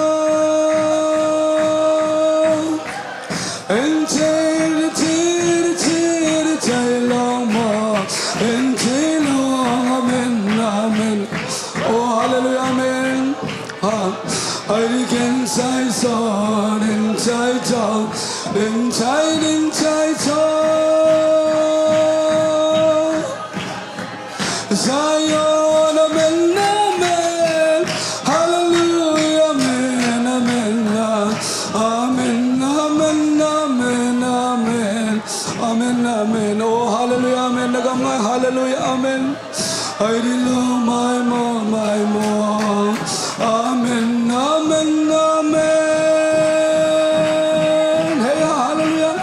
and long more and long amen amen oh hallelujah amen I can say so in chai chong in chai chong Zion amen amen hallelujah amen amen amen amen amen amen amen amen oh hallelujah amen nagamay hallelujah amen I love my mom amen amen amen hey hallelujah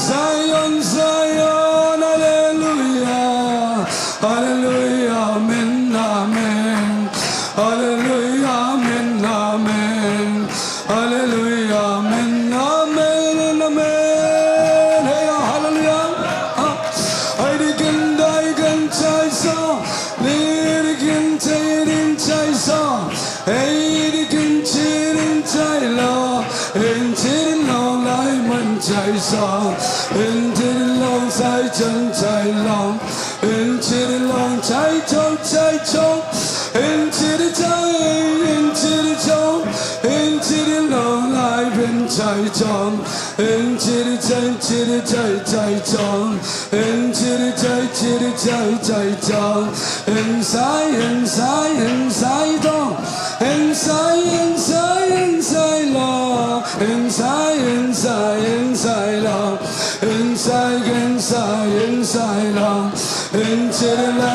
Zion Zion hallelujah hallelujah amen amen hallelujah amen amen hallelujah amen amen amen hey hallelujah I can chai so chai so hey chai lo lai man chai so long sai chân chai long chai chong chai chong long lai ben chai chong chai chong chai chong sai dong sai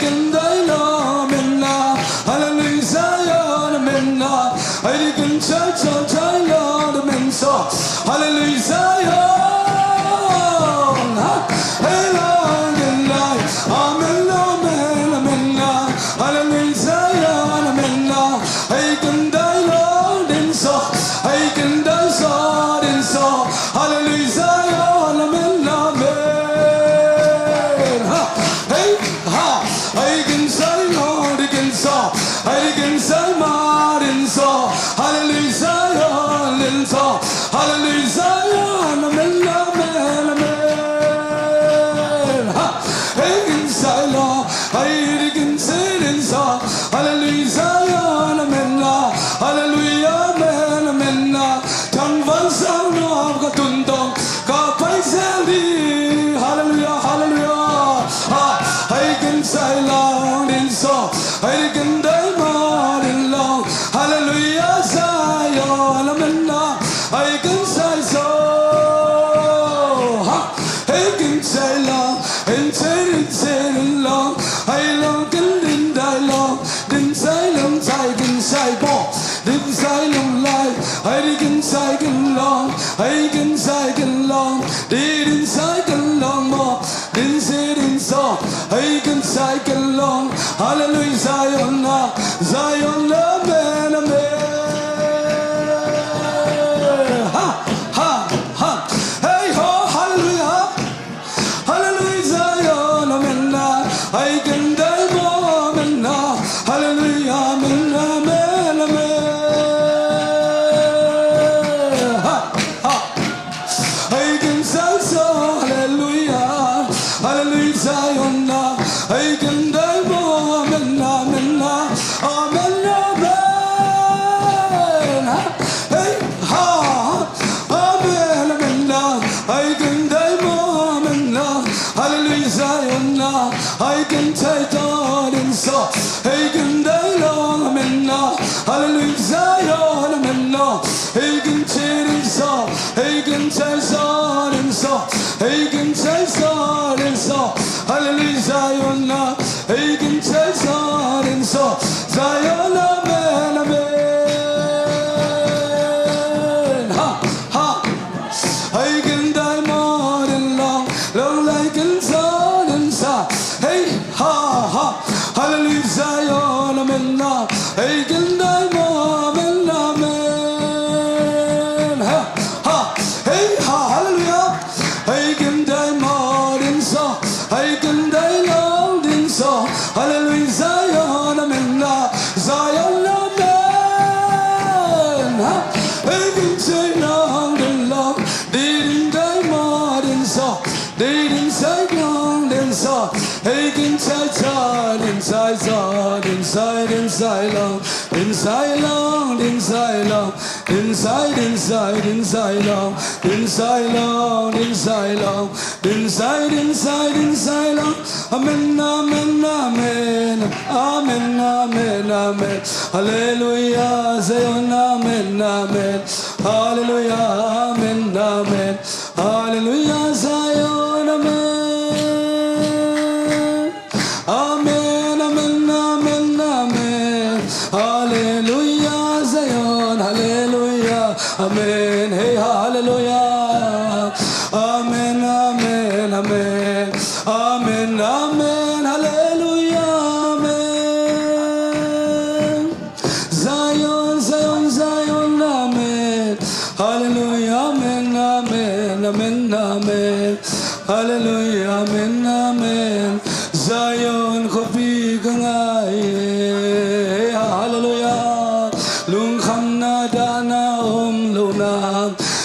can die long, amen, hallelujah, Zion, amen, I can church on time, Lord, amen, so, hallelujah, Zion, hey, Lord, in life, amen, amen, amen, hallelujah, Zion, amen, I can die, Lord, and so, I can die, so, and so, hallelujah, Zion, amen, amen, hey, I can say, Lord, I can so, I can say, Martin, so, hallelujah, Zion, and so, hallelujah, Zion, amen, amen, amen, I can say, Lord, I can say, and so, hallelujah, Zion, amen, hallelujah, amen, amen, tan văn sang nó có tuần tông có phải sẽ đi, hallelujah, hallelujah, I can say, Lord, and so, I can die more in long, hallelujah, Zion, amen, I can say so, I can say long, and say long, I long can din die long, din say long, I can say more, din say long life, I can say long, I can say long, din say long more, din say so, I can say long, hallelujah, Zion, Zion, amen, amen. Hey ho, hallelujah, hallelujah, Zion, amen, I can die more, amen, hallelujah, amen, amen, amen, I can say so, hallelujah, hallelujah, Zion, I can die more, amen, amen, amen, amen, hey, amen, amen, I can die more, amen, hallelujah, Zion, I can take on and so, I can die long, amen, hallelujah, Zion, amen, I can take and so, I can take on and so, I can take on and so, hallelujah, Zion, I can take on and so, Zion, amen, amen, I can die more than long like in sun and sun. Hey, hallelujah, Zion, amen, I can die more, amen, amen, hey, hallelujah, I can die more than so, I can die long than so, hallelujah, Zion, amen, Zion, amen, I can say long than long, didn't die more than so, didn't say long than so, I can say God inside long, inside long, inside long, inside long, inside long, inside long, inside long, inside long, amen, amen, amen, amen, amen, amen, hallelujah, Zion, amen, amen, hallelujah, amen, amen, hallelujah, Zion, amen. Amen, amen, amen, amen. Hallelujah, Zion, hallelujah, amen, hey, hallelujah, amen, amen, amen, amen, amen, hallelujah, amen. Zion, Zion, Zion, amen, hallelujah, amen, amen, amen, amen, hallelujah, amen, amen. Zion kopi kangai, hallelujah, lung kham na dana luna,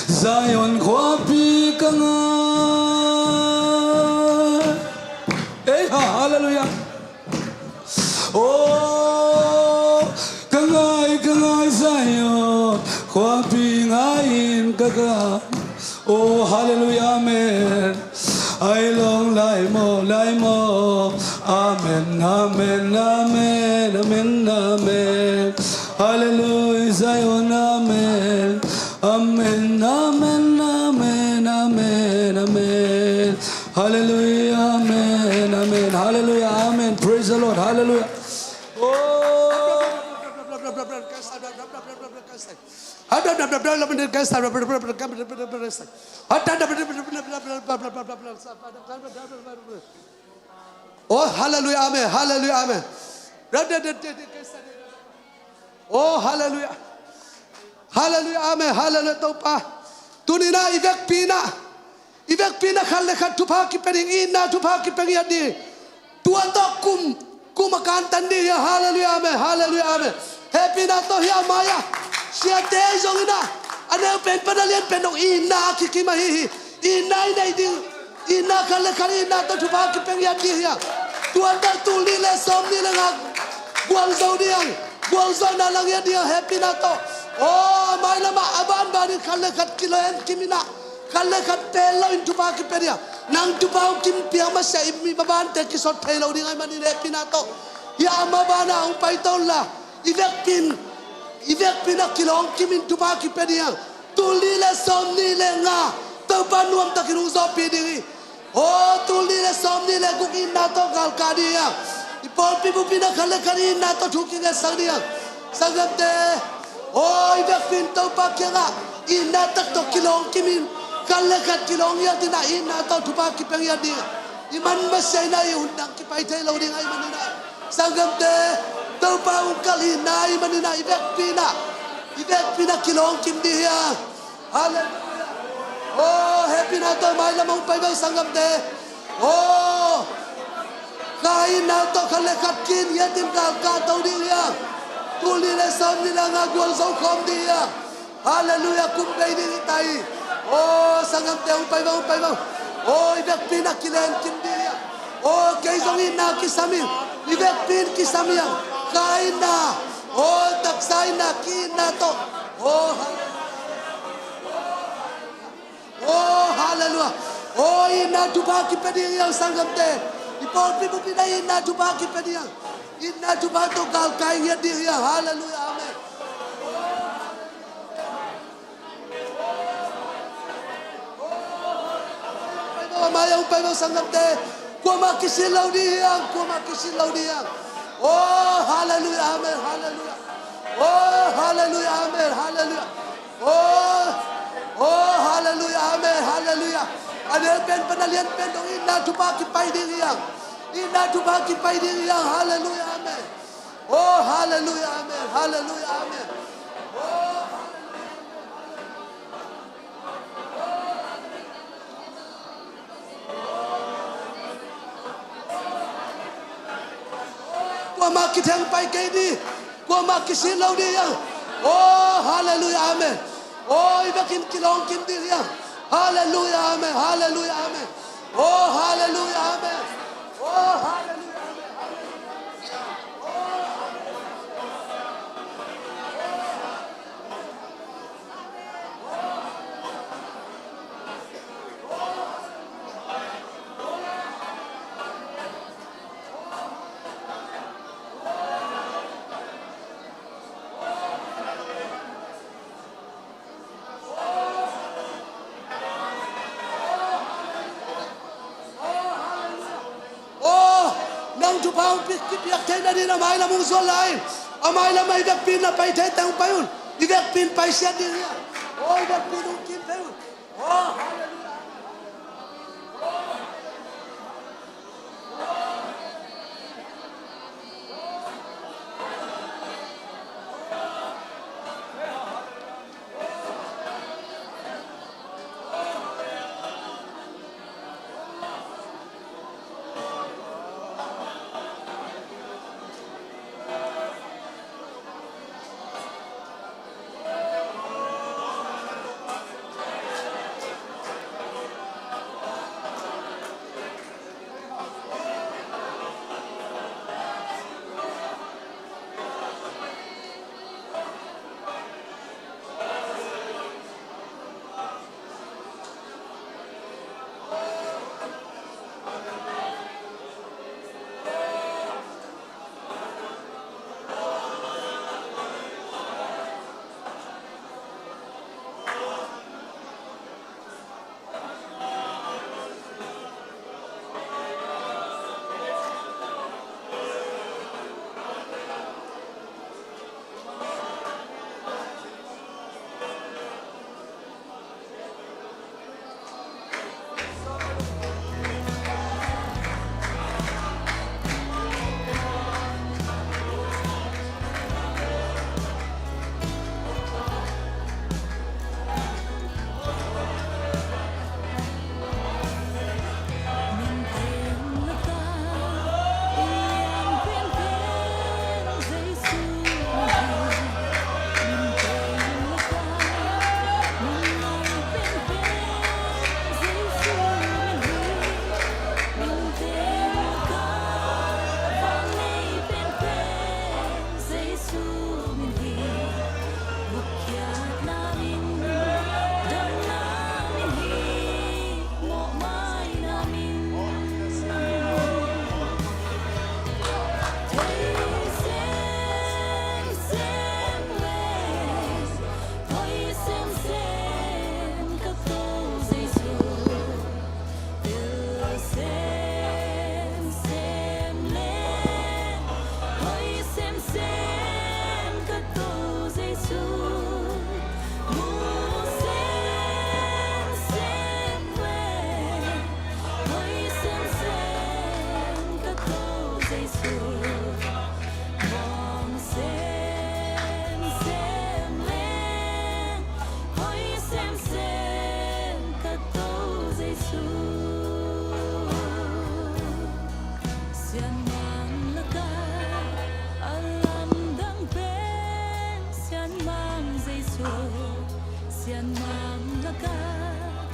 Zion kopi kangai, hey, hallelujah, oh, kangai Zion kopi ngain kaga, oh, hallelujah, amen. I long like more, amen, amen, amen, amen, amen, hallelujah, Zion, amen, amen, amen, amen, amen, amen, hallelujah, amen, amen, hallelujah, amen, praise the Lord. God. Hallelujah. Oh, hallelujah, amen, hallelujah, amen. Oh, hallelujah. Hallelujah, amen, hallelujah. Topa. Tunina ivek pina khalle khat tupa ki pering ina tupa ki peng yadi. Tuanto kumakan tandi ya, hallelujah, amen, hallelujah, amen. Happy na to hiya maya. Siya te zongina. Ano pen panalian penong ina kikimahi. Ina di. Ina khalle khat ina to tupa ki peng yadi ya. Tuanto tuli le som ni lang. Buang zau na lang yadi happy na to. Oh, mai lama aban bari khalle khat kiloen kimina. Khalle khat pelo in tupa ki peria. Nang tupa kim piang masya imi baban te kisot pelo di ngai mani happy na to. Ya mabana ang paitola. Ivek pin na kilong kimin tupa ki peria. Tuli le som ni le nga. Tupa nuam takirung so pidiri. Oh, tuli le som ni le kukin na to kalkadia. Ipol pipu pina khalle kari na to thuki le sangdia. Sangate. Oh, ivek pin tupa kya ina tak to kilong kimin. Kala kat kilong ya tina ina to tupa ki peng ya dia iman masay na undang ki pai thai lo ding ai manina sangam te tupa ungkal ina ai manina ivek pina kilong kim dia hallelujah. Oh, happy na to mai lamang pai bang sangam te. Oh, kain na to kala kat kin ya tim ka to dia tuli le sam ni la nga gol zo khom dia hallelujah kum dei ni tai. Oh, sangam te upay bang. Oh, ivek pin akilen kim dia. Oh, kaisong ina kisamil. Ivek pin kisamil. Kain na. Oh, taksay na kina to. Oh, hallelujah. Oh, ina tuba ki pedia sangam te. Ipol pipu pina ina tuba ki pedia. Ina tuba to kal kai dia. Hallelujah. Amen. Maya upay mo sangam te kuma kisilaw dia. Oh, hallelujah, amen, hallelujah. Oh, hallelujah, amen, hallelujah. Oh, hallelujah, amen, hallelujah. Ano pen panalian pen dong ina tubaki pay diriang hallelujah, amen. Oh, hallelujah, amen, hallelujah, amen. Makitang pai kay di ko makisilaw dia. Oh, hallelujah, amen. Oh, ibakin kilong kim dia. Hallelujah, amen, hallelujah, amen. Oh, hallelujah, amen. Oh, hallelujah, tupang piyak tay na din amay na mong solay. Amay na may ivek pin na pay tay tayong payon. Ivek pin pay siya din niya. Oh, ivek pin yung kim payon. Oh, hallelujah.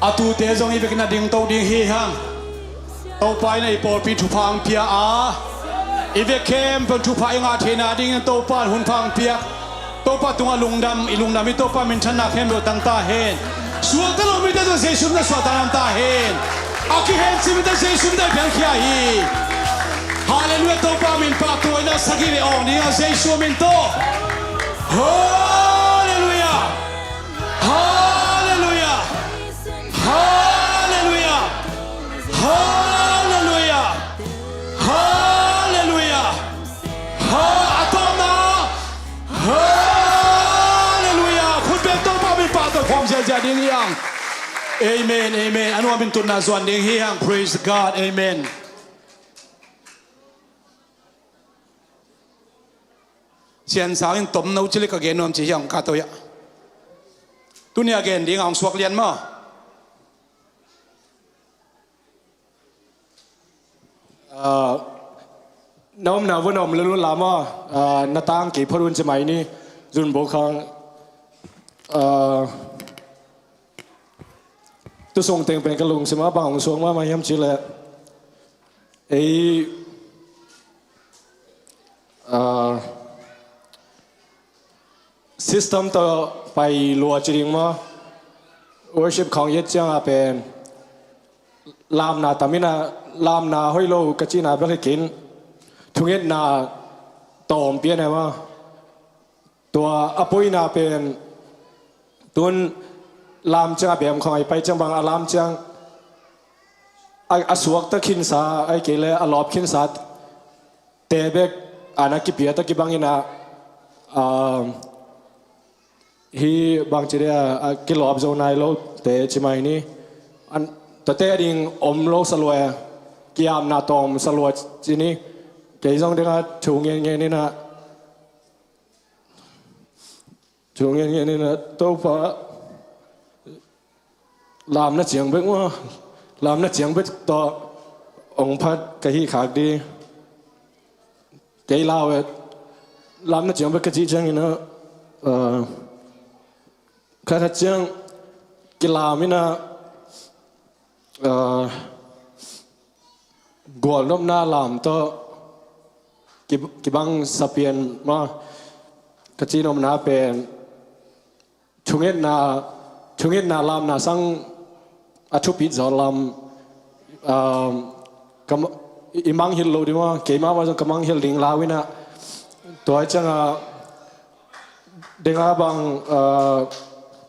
อาตูเตจงอีเบกนาดิ่งโตดิ่งเฮียงโตไปในปอปีทุพังเปียอาอีเวกเข้มเป็นทุพายงาเทนาดิ่งโตปานหุ่นพังเปียโตปาตุงลุงดำอีลุงดำอีโตปามินชนะเข้มโดตั้งตาเฮนสวดตลอดมิดาเจสุมนะสวดตามตาเฮนอาคิเฮนซิมิดาเจสุมได้เพียงแค่ฮีฮาเลลูยาโตปามินปาตัวอินาสกิเวอองดิ่งเจสุมินโตฮาเลลูยาฮาเลลูยาฮาเลลูยาฮาเลลูยาฮาเลลูยาฮาอัตมาฮาเลลูยาคุณเป็นตัวพ่อเป็นป่าตัวความเสียใจดิ้งยังเอเมนเอเมนอันว่าเป็นตุนนาส่วนดิ้งยัง praise God เอเมนเสียนสาวยังต้มน้ำจิลิกเกนนอมจียังกาตัวยะตุนี่เกนดิ้งangสวกเลียนมั้น้อมนาวนอมลุลามานาตังกี่พรุนสมัยนี้จุนโบคังตุส่งเต็งเป็นกระลุงสมาบางส่งมาย้ำชิเลไอซิสเต็มต่อไปลัวจริงมา worship ของยัดจังเป็นลามนาตามินาลามนาห้อยโลกจีนาเบลกินทุกเย็นนาตอมเปียนะว่าตัวอปุยนาเป็นตุนลามจังแบบของไอไปจังบางอลามจังอสวกตะขินสาไอเกลอลอบขินสาเตเบกอานักกิเปียตะกิบังอินาฮีบางจีเดียกิลอบโซนายโลเตจิมาอินี่อันแต่เตดิ่งอมโลสลวยกิยามนาตอมสลวยจีนี่เกี่ยงเด็กชูเงี้ยนี่นะชูเงี้ยนี่นะตัวพระลามนัดเสียงเบกว่าลามนัดเสียงเบกต่อองค์พระกะฮีขากดีเกี่ยลาวลามนัดเสียงเบกกะจีจังนี่นะข้าทัดเสียงกิลามินะกวลนบหน้าลามต่อกิบังสเปียนมากจีนอมนาเป็นชุงเอ็นนาลามนาสังอาชุปิดจอลามอิมังฮิลโลดีว่าเกี่ยมาว่าจะกำมังฮิลลิงลาวินะตัวจังเด็กบัง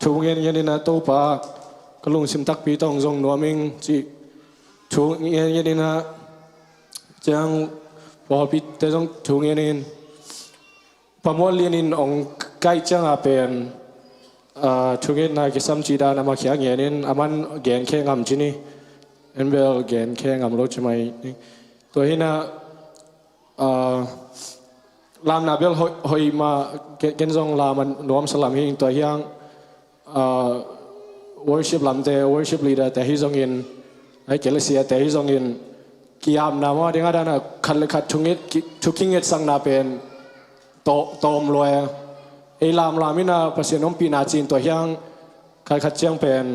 ชุงเอ็นยันนะตัวป้ากลุงสิมตักปีต้องทรงนัวมิงจีชุงเอ็นยันนะจังพอพิจารณาช่วงนี้พอมอลเลียนินองใกล้จังเป็นช่วงนี้นายกิสัมจีดานามาเขียงเงี้ยนินอามันเกณฑ์แข่งงำจีนี่เอ็นเบลเกณฑ์แข่งงำรถใช่ไหมตัวนี้นะลามนาเบลหอยมาเกณฑ์ทรงลามันรวมสลัมหิงตัวยังworship ลำเต worship leader แต่ฮิซงอินไอ้เกลเซียแต่ฮิซงอินกิยามนาว่าเรื่องนั้นขัดเลยขัดชุกิงเงสังนาเป็นโตมลอยไอ้ลามมินาภาษาโนมปีนาจีนตัวยังขัดเชียงเป็น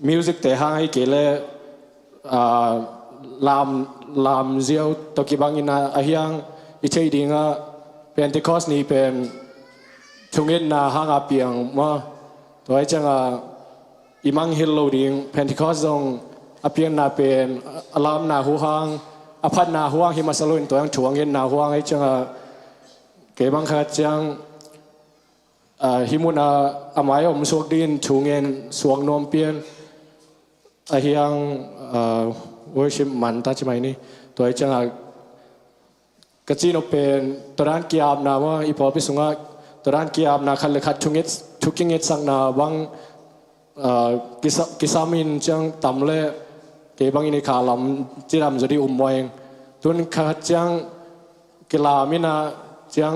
มิวสิกแต่ห้างไอ้เกลลามเจียวตัวกิบังอินาไอ้ยังอิเชยดิงะเป็นที่คอสนี่เป็นชุกิงนาห้างอาเปียงมาตัวไอ้จังอิมังฮิลโลดิงเป็นที่คอสตรงอภิญนาเป็นอลามนาหัวหางอภันนาหัวหิมาสลุนตัวยังช่วงเงินนาหัวไอ้จังเก็บังคัดจังหิมุนาอามายอมสวกดินช่วงเงินสวงนมเปียนไอ้ยังworship มันตัดใช่ไหมนี่ตัวไอ้จังกจีนเป็นตัวนั้นกียามนาว่าอีพอพิสุงะตัวนั้นกียามนาขัดเลยขัดชุกิงเงสังนาบังกิสามินจังตำเล่เก็บังอินิขาลำจีรำจะได้มวยจนขัดจังกิลามินาจัง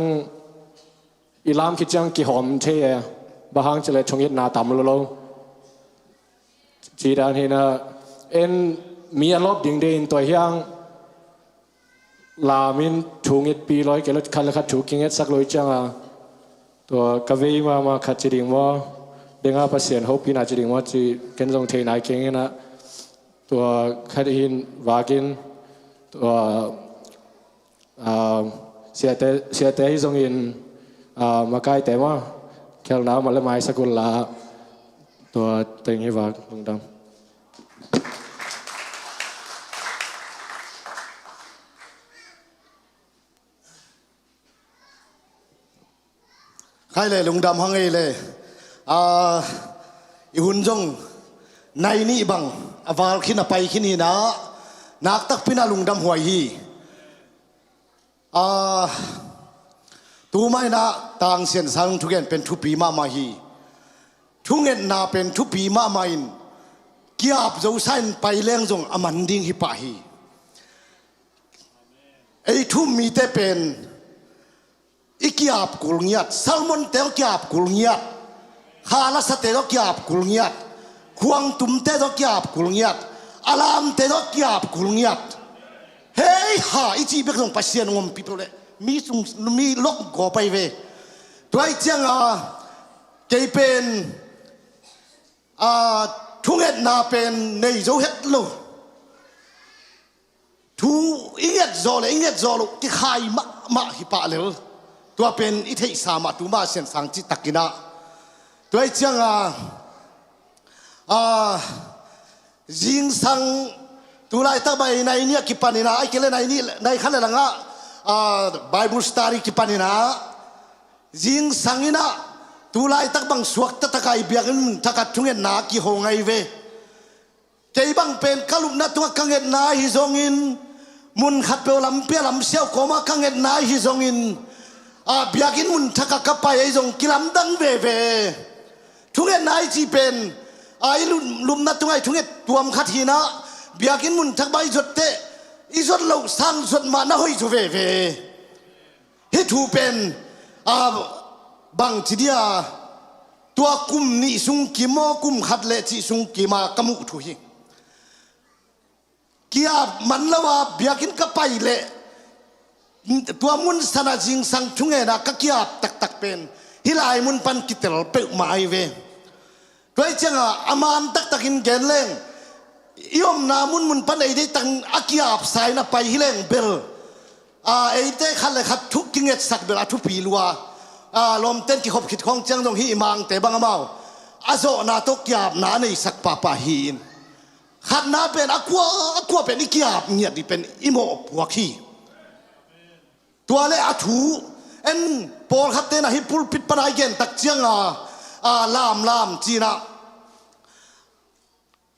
อิลามคิดจังกิหอมเทียบางจะเลยชงยิดนาตำโลจีดานเห็นเอ็นมีอารมณ์ดิ่งเดินตัวยังลามินชงยิดปีร้อยเกลคันละคัดชูกิงเอ็ดสักร้อยจังตัวกวีมาขัดจีดิ่งว่า dengar pasien hope pina jadi mo ci ken jong thei nai keng na tua khadin wagin tua siate hi jong in makai tema khel na ma le mai sakul la tua teng hi wag lungdam khai le lung dam hang ei le i hun jong nai ni bang awal khin a pai khin hi na nak tak pina lung dam huai hi tu mai na tang sian sang thu gen pen thu pi ma ma hi thu ngen na pen thu pi ma ma in kiap zo sain pai leng jong aman ding hi pa hi ei thu mi te pen ikiap kulngiat salmon teo kiap kulngiat khala sa teo kiap kulngiat khuang tum te do kiap kulngiat alam te do kiap kulngiat hey ha ichi bek long pasien ngom people mi sung mi lok go pai ve toy chang ke pen thunget na pen nei zo het lo thu inget zo lo ki khai ma hi pa leตัวเป็นอิทธิสามาตุมาเสียนสังจิตตะกินะตัวไอ้เจ้ายิงสังตัวไล่ตะใบในเนี่ยกิปานินะไอ้เกลในนี่ในขั้นอะไรล่ะไบเบิลสตารีกิปานินะยิงสังนี่นะตัวไล่ตะบังสวกตะตะไคเบียกันตะกัดทุ่งเงินนากิโฮงไงเวเกี่ยบังเป็นกลุมนะตัวกังเงินนาฮิซงอินมุนขัดเปลลำเปียลำเสียวโคมากังเงินนาฮิซงอินbiakin mun thaka kapai ai jong kilam dang ve thunge nai chi pen ai lum na tungai thunge tuam khat hi na biakin mun thak bai jot te izot lo sang jot ma na hoi ju ve hi thu pen bang chi dia tua kum ni sung ki mo kum khat le chi sung ki ma kamu thu hi kia man lawa biakin kapai leตัวมุนสนาจิงสังทุงเงนะก็กิบตักเป็นฮิลายมุนปันกิเตลเปมาไอเวด้วยจังอามันตักอินเกนเลงยอมนามุนปันไอได้ตั้งอากิบสายนะไปฮิเลงเบลไอเต้ขัดเลยขัดทุกกิงเงสักเบลทุกปีลัวลมเต้นกิขบขิดของจังตรงฮิมังแต่บางเมาอาโซนาตกกิบนาในสักป่าหินขัดนาเป็นอากวเป็นอิกิบเงียดเป็นอิโมปวกฮีตัวเล่อาถูเอ็นปอลขัดเตนะฮิปุลปิดปนายเกนตักเจียงลามจีน่ะ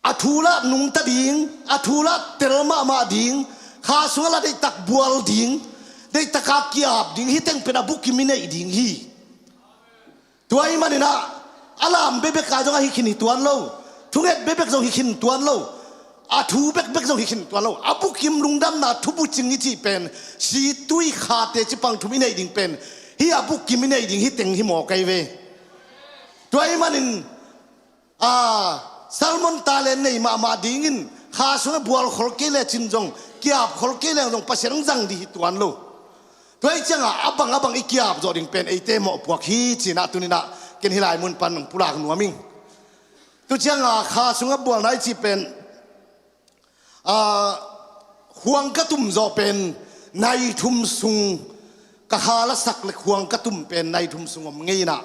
อาถูละนุ่งตะดิงอาถูละเตลมาดิงข้าสวละได้ตักบัวดิงได้ตักกียบดิงฮิเต็งเป็นบุกิมิเนดิงฮีตัวไอ้มันนี่นะอลามเบบกาจงฮิคินตัวนั้นโลทุกเอ็ดเบบกจงฮิคินตัวนั้นโลอาทูเบกจงฮิคินตัวเราอาบุกิมลุงดำนาทุบุจิงนี่จีเป็นสีตุยขาเตจิปังทุมินเอดิงเป็นฮีอาบุกิมินเอดิงฮิเต็งฮิหมอกไกเวตัวไอ้มันนี่ซัลมอนตาเลนในมาดิงินข้าสวงบัวขอลเกเลจินจงเกียบขอลเกเลจงปัสเซงจังดีฮิตัวนั้นโลตัวไอ้จังอับบังอีเกียบจอดิงเป็นไอเตหมอกพวกฮีจีน่าตุนินะเกณฑ์ฮิลายมุนปันปุรากนัวมิงตัวจังข้าสวงบัวไหนจีเป็นห่วงกระตุ้มจอเป็นในทุ่มซุงกะฮาละสักเล็กห่วงกระตุ้มเป็นในทุ่มซุงงงี้นะ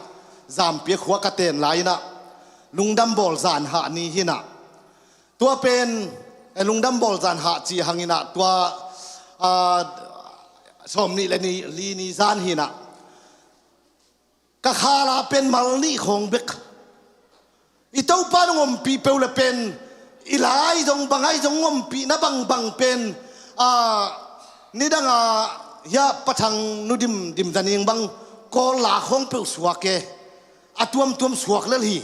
จามเปียขวากระเตนไหลนะลุงดำบอลจานหานี่ฮินะตัวเป็นลุงดำบอลจานหาจีหังฮินะตัวสมนี่และนี่ลีนี่จานฮินะกะฮาละเป็นมัลนี่ของเบกอีเต้าป้านงมปีเปลละเป็นอีหลายจงบังไอจงงมปีนะบังเป็นนี่ดังยาปะทังนุดิมจันยิงบังก็หลาของเปลสวกเกตัวมสวกเลยฮี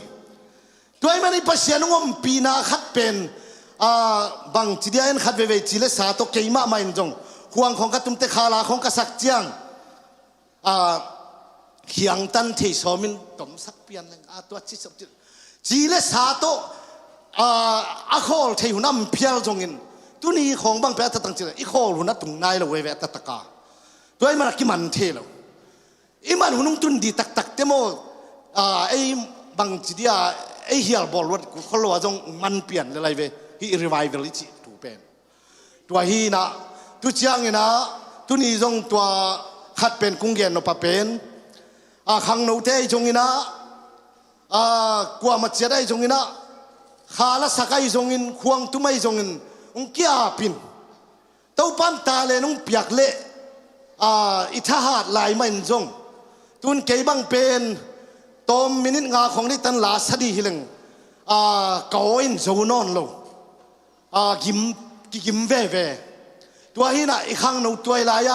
ตัวไอ้มันนี่ปัสยานงมปีนาขัดเป็นบังจีเดียนขัดเวจีเลสาตกเกยมาไม่จงห่วงของกระตุ้มเตคาลาของกษักเจียงเขียงตันเทสอมินตมสักเปียนเลยตัวจิตจีเลสาโตอาคอลเทหุนัมเพียลจงอินตัวนี้ของบางแปะตั้งใจอีคอลหุนัดตรงนายเราเวเวตตะกาตัวไอ้มันกิมันเทลอีมันหุนุ่งตุนดีตักเตโมไอ้ บางจีเดียไอเฮียลบอลวัดคนเราจงมันเปลี่ยนอะไรเว้ยฮีรีไวเวลลิจิถูกเป็นตัวฮีนะตัวเจียงนะตัวนี้จงตัวขัดเป็นกุ้งเย็นนปะเป็นขังโนเตจงนะกว่ามาเจได้จงนะขาละสักไอจงควงตุ้มไอจงองเกียปินเต้าปันตาเลนองเปียกเละอิทหาดลายมันจงตุนเกยบังเป็นตอมมินิงาของนี่ตันลาสดีฮิลงก่ออินโซนอนโลกิมเว่ตัวฮีน่ะอีกครั้งหนูตัวลาย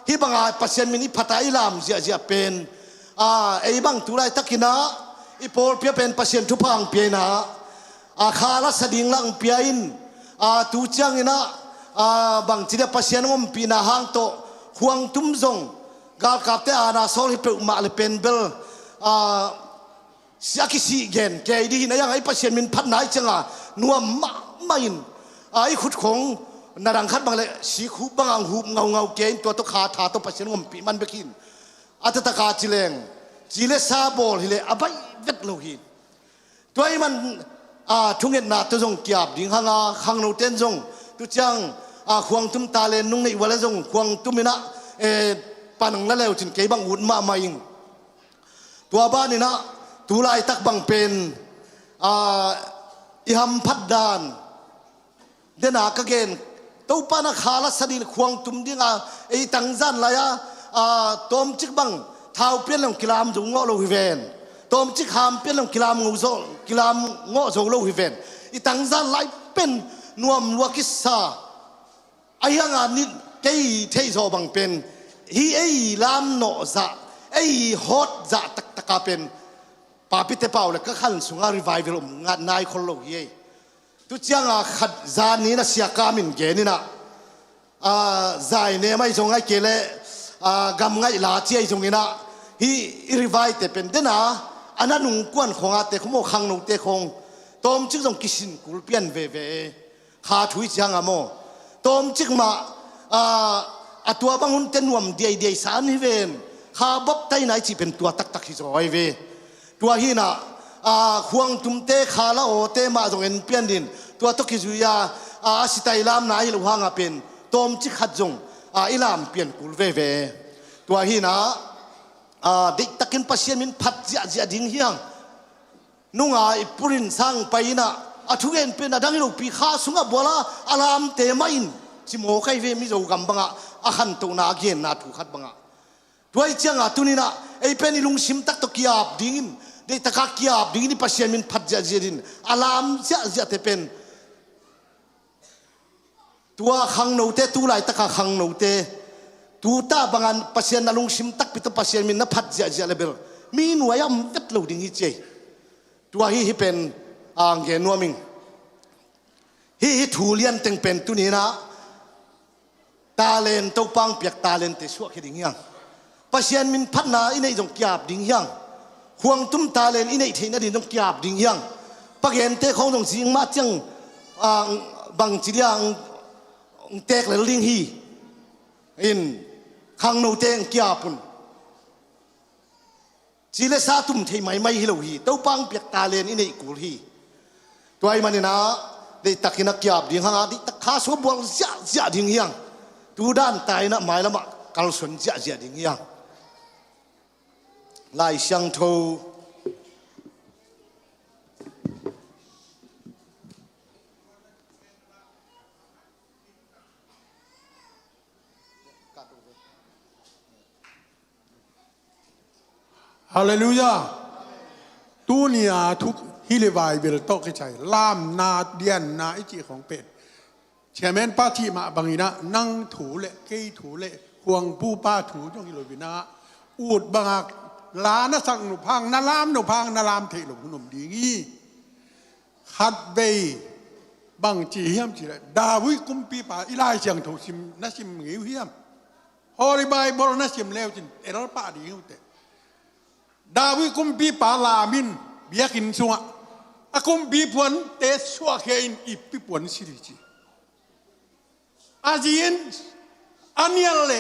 ฮีบังอาปัสยันมินิพัตไอลามเจียเป็นไอ้บังตัวไรตักกินะอีโพลเปียเป็นปัสยันทุพังเปียนะขาลสดิงลังเปียอินตูจังอินะบางทีเดียปัสยันงมปีนาหางโตห่วงตุ้มซงกาลกับเตอานาโซลิเปมาเลเป็นเบลเสียกิสิเกนแกดีนะยังไอ้ปัสยันมินพัดไหนจังนัวไม่อินไอ้ขุดของนาดังคัดบางเลยสีคูบางหูเงาเกนตัวตขาถาตัวปัสยันงมปีมันไปกินอัตตะกาจิเลงจิเลซาบอลฮิเลอบัยเวทโลหินตัวไอ้มันทุ่งเงินนาตัวจงเกียบดิ่งหางขังโนเต้นจงตัวจังควงตุ้มตาเลนนุ่งในวันละจงควงตุ้มมินะปันนั่นแล้วจินเกยบังหุ่นมาอิงตัวบ้านนี่นะตัวลายตักบังเป็นอิฮัมพัดดานเดนากเกนตัวปานะขาลสดิลควงตุ้มดิ่งไอ้ตังจันลายตอมจิกบังเท้าเปลี่ยนลงกิลามจงง้อโลหิเวนตอมจิกหามเปลี่ยนลงกิลามงูโซกิลามง้อโซโลหิเวนไอ้ตังจันลายเป็นนวมวัวกิสซาไอ้ยังนี่เกยเทยโซบังเป็นฮีไอ้ลามโนซะไอ้ฮอตซะตะกาเป็นปาปิเตเปาเลยก็ขันสุงารีไวเวลงานนายคนโลกยัยตุจังขัดจานี้นะเสียกามินเกนี่นะใจเนี่ยไม่จงไอ้เกลกำไงลาเจียจงนี่นะฮีรีไวเตเป็นเดนะอันนั้นนุ่งกวนของอาเตขโมขังนุ่งเตคงตอมจิกจงกิสินกุลเปียนเวขาถุยจังอะโมตอมจิกมาตัวบางคนเต้นวมเดียสานฮิเวนขาบ๊อบไตไหนจีเป็นตัวตักฮิจอยเวตัวฮีน่ะห่วงตุ้มเตขาละโอเตมาจงเอ็นเปียนดินตัวตกิจุยาสิตาอิลามนายลูกหางเป็นตอมจิกขัดจงอิลามเปลี่ยนกุลเวตัวฮีน่ะเด็กตะกินปัสยามินพัดเจียดิ่งเฮียงนุ่งปุรินสังไปน่ะทุกเอ็นเป็นดังฮิโลปีข้าสุงบัวละอารามเตมาอินจิโมใครเวมิโจกำบังขันตัวนาเกียนนาถูกขัดบังตัวไอ้เจ้าตัวนี้นะไอ้เป็นลุงชิมตักตะกี้อาบดิ่งเด็กตะกักกี้อาบดิ่งนี่ปัสยามินพัดเจียดินอารามเจียเตเป็นตัวขังโนเตตัวไหลตะกักขังโนเตตัวตาบางอันปัสยาลุงชิมตักปิตปัสยามินนับพัดเจียเลเบลมีหน่วยมเวทโลดิ่งฮิเจตัวฮีเป็นเกนัวมิงฮีทูเลียนเต็งเป็นตัวนี้นะตาเลนเต้าปังเปียกตาเลนเตชัวแค่ดิ่งยังปัสยันมินพัฒนาอินในจงกียบดิ่งยังห่วงตุ้มตาเลนอินในเทนดินจงกียบดิ่งยังปักเห็นเตของจงสิงมาจังบางจีเดียงเตกเลยลิงฮีอินขังโนเตงกียบุนจีเลซาตุ้มเทไม่ไม่ฮิโลฮีเต้าปังเปียกตาเลนอินในกูฮีตัวไอ้มันนี่นะได้ตักนักกียบดิ่งหางได้ตักข้าสวบวงเสียดิ่งยังตัวด้านตายนะหมายละมะกัลสนเจียดิ่งยังลายช่างโทฮาเลลูยาตัวนี้ทุกฮิเลวายเวลโตกใจลามนาเดียนนาอิจิของเป็ดเชมนป้าที่มาบางอีนะนั่งถูเละเกยถูเละห่วงผู้ป้าถูจงกิโลวินะอูดบางลานะสังหนุพังนาลามหนุพังนาลามเทหลงหนุ่มดีงี้ขัดเบย์บางจีเฮียมจีเลยดาวิกุมปีป่าอิไลเชียงถูชิมนัชิมงิวเฮียมฮอริบายบอลนัชิมเลวจินเอรัลป้าดีงี้เตดาวิกุมปีป่าลามินเบียกินสัวอากุมปีปวนเตสัวเคอินอีปีปวนสิริจีอาจีนอันนี้อะไร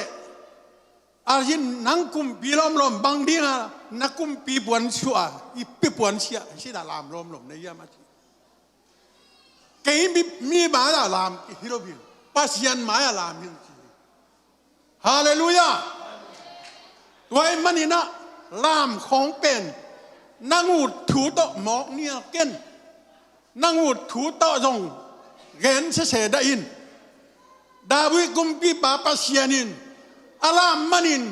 อาจีนนังคุมปีล้อมบางดีงา นักกุมปีปวนชัวอีปีปวนเชียสิดาลามลมลมในยามาจีเกย์มีมาดาลามฮิโรบินปัสยันมาลามฮิจีฮาเลลูยาตัวไอ้มันนี่นะลามของเป็นนางอูดถูโตหมอกเนี่ยเก่นนางอูดถูโตจงเงินเสดอินดาวิกุมปีปาปัสยันินอลามมันิน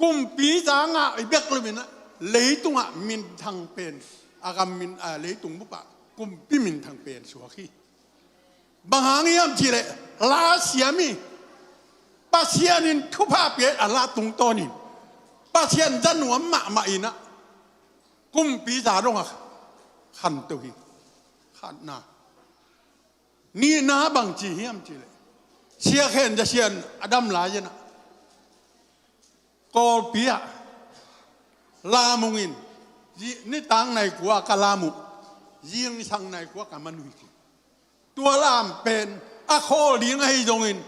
กุมปีจางะไอเบกลมินะเลยตุงะมินทางเป็นอากามินเลยตุงบุปะกุมปีมินทางเป็นสัวขี้บางหางยามจีเลลาเสียมีปัสยันินทุพาเปียอลาตุงโตนินปัสยันจันหัวมาอินะกุมปีจารงะขันตุฮีขันนานี่นาบางจียามจีเลเชียเข็นจะเชียนอดัมลายนะกอลปียลามุงินนี่ตังในกัวกะลามุยิงสังในกัวกะมนุษย์ตัวลามเป็นอะโคเลี้ยงให้จงอิน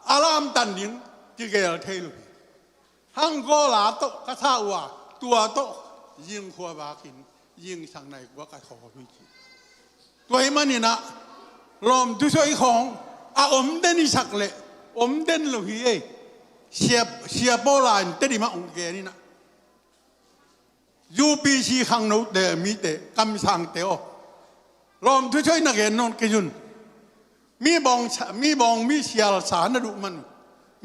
อารามตันเลี้ยงที่เกลเทลุหังก็ลาโตกะท่าว่าตัวโตยิงขัวบากินยิงสังในกัวกะขอวิจิตัวไอ้มันนี่นะลมทุช่วยของอมเดนิสักเละอมเดนโลฮีเชียโบราณเตดิมาองเกนี่นะยูปีชีขังโนเดมีเตกำสังเตอลมทุช่วยนักเรียนนนกิจุนมีบองมีเชียสารดุมัน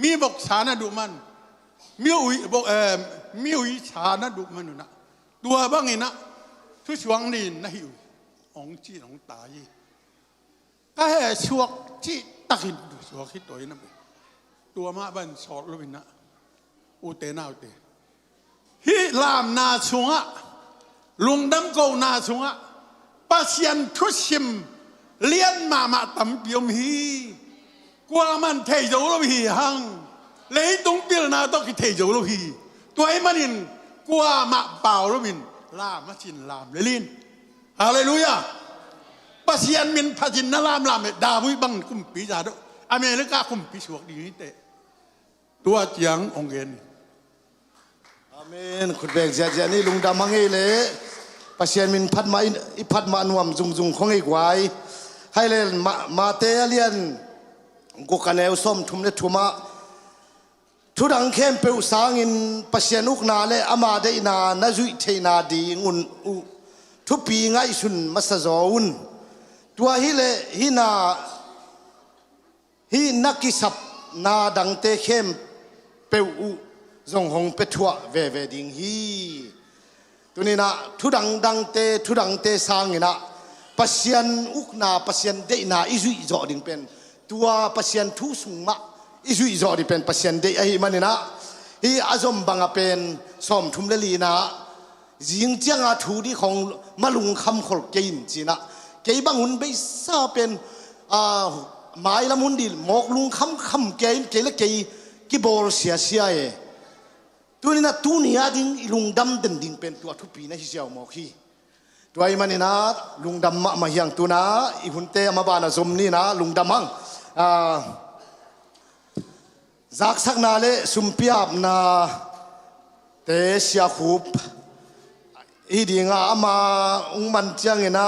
มีบอกสารดุมันมีอุยสารดุมันนะตัวบางนะทุช่วงนี้นะฮิวองจีองตายก็ให้ช่วงที่ตักหินช่วงที่ตัวนั้นตัวมาบันสอดลวินะอุเตนาอุเตฮิลามนาชงะลุงดำโกนาชงะปัสยันทุชิมเลียนมาตั้มเปียมฮีกว่ามันเทโจลฮีหังเลยตรงเปียนาต้องคิดเทโจลฮีตัวไอ้มันอินกว่ามาเปล่าลวินลามมาจินลามเลลินฮาเลลูยาปัสยันมินพัจินนลามดาวิบังคุมปีจาดอเมริกาคุมปีสวกดีนี่เตตัวเจียงองเกนอาเมนคุณเบกเจนี่ลุงดำมังเอเลปัสยันมินพัดมานวมจุงของไอ้ควายให้เล่นมาเตเลียนกุกันเอวส้มทุ่มเนทุมาทุดังเข้มเปอุสางินปัสยันุกนาเลอามาเดนานาจุยเทนาดีงุนทุปีง่ายสุนมัสจอุนตัวฮิเลฮินาฮินักกิสับนาดังเตเข้มเปอุจงหงเปทัวเวดิงฮีตัวนี้นะทุดังเตสางนะปัสยันอุกนาปัสยันเดนาอิจุยจอดิงเป็นตัวปัสยันทุสุงมะอิจุยจอดิเป็นปัสยันเดไอมันนะฮีอาจอมบังเป็นสอมทุมเลลีนะยิงเจียงอาทูดีของมาลุงคำขลเกินจีนะเกี่ยบังหุ่นไปซาเป็นหมายละมุนดิหมอกลุงคำเกี่ยละกี่บอลเสียเอตัวนี้นะตัวนี้ดิ้งลุงดำเด่นดิ้งเป็นตัวทุบปีนะที่เจ้าหมอกฮีตัวไอ้มันนี่นะลุงดำมาเฮียงตัวนะอีหุ่นเตะมาบ้านสมนี่นะลุงดำมั่งจากสักนาเลสุมพิอาบนาเตะเสียคูบอีดิ่งอามามันเจียงนะ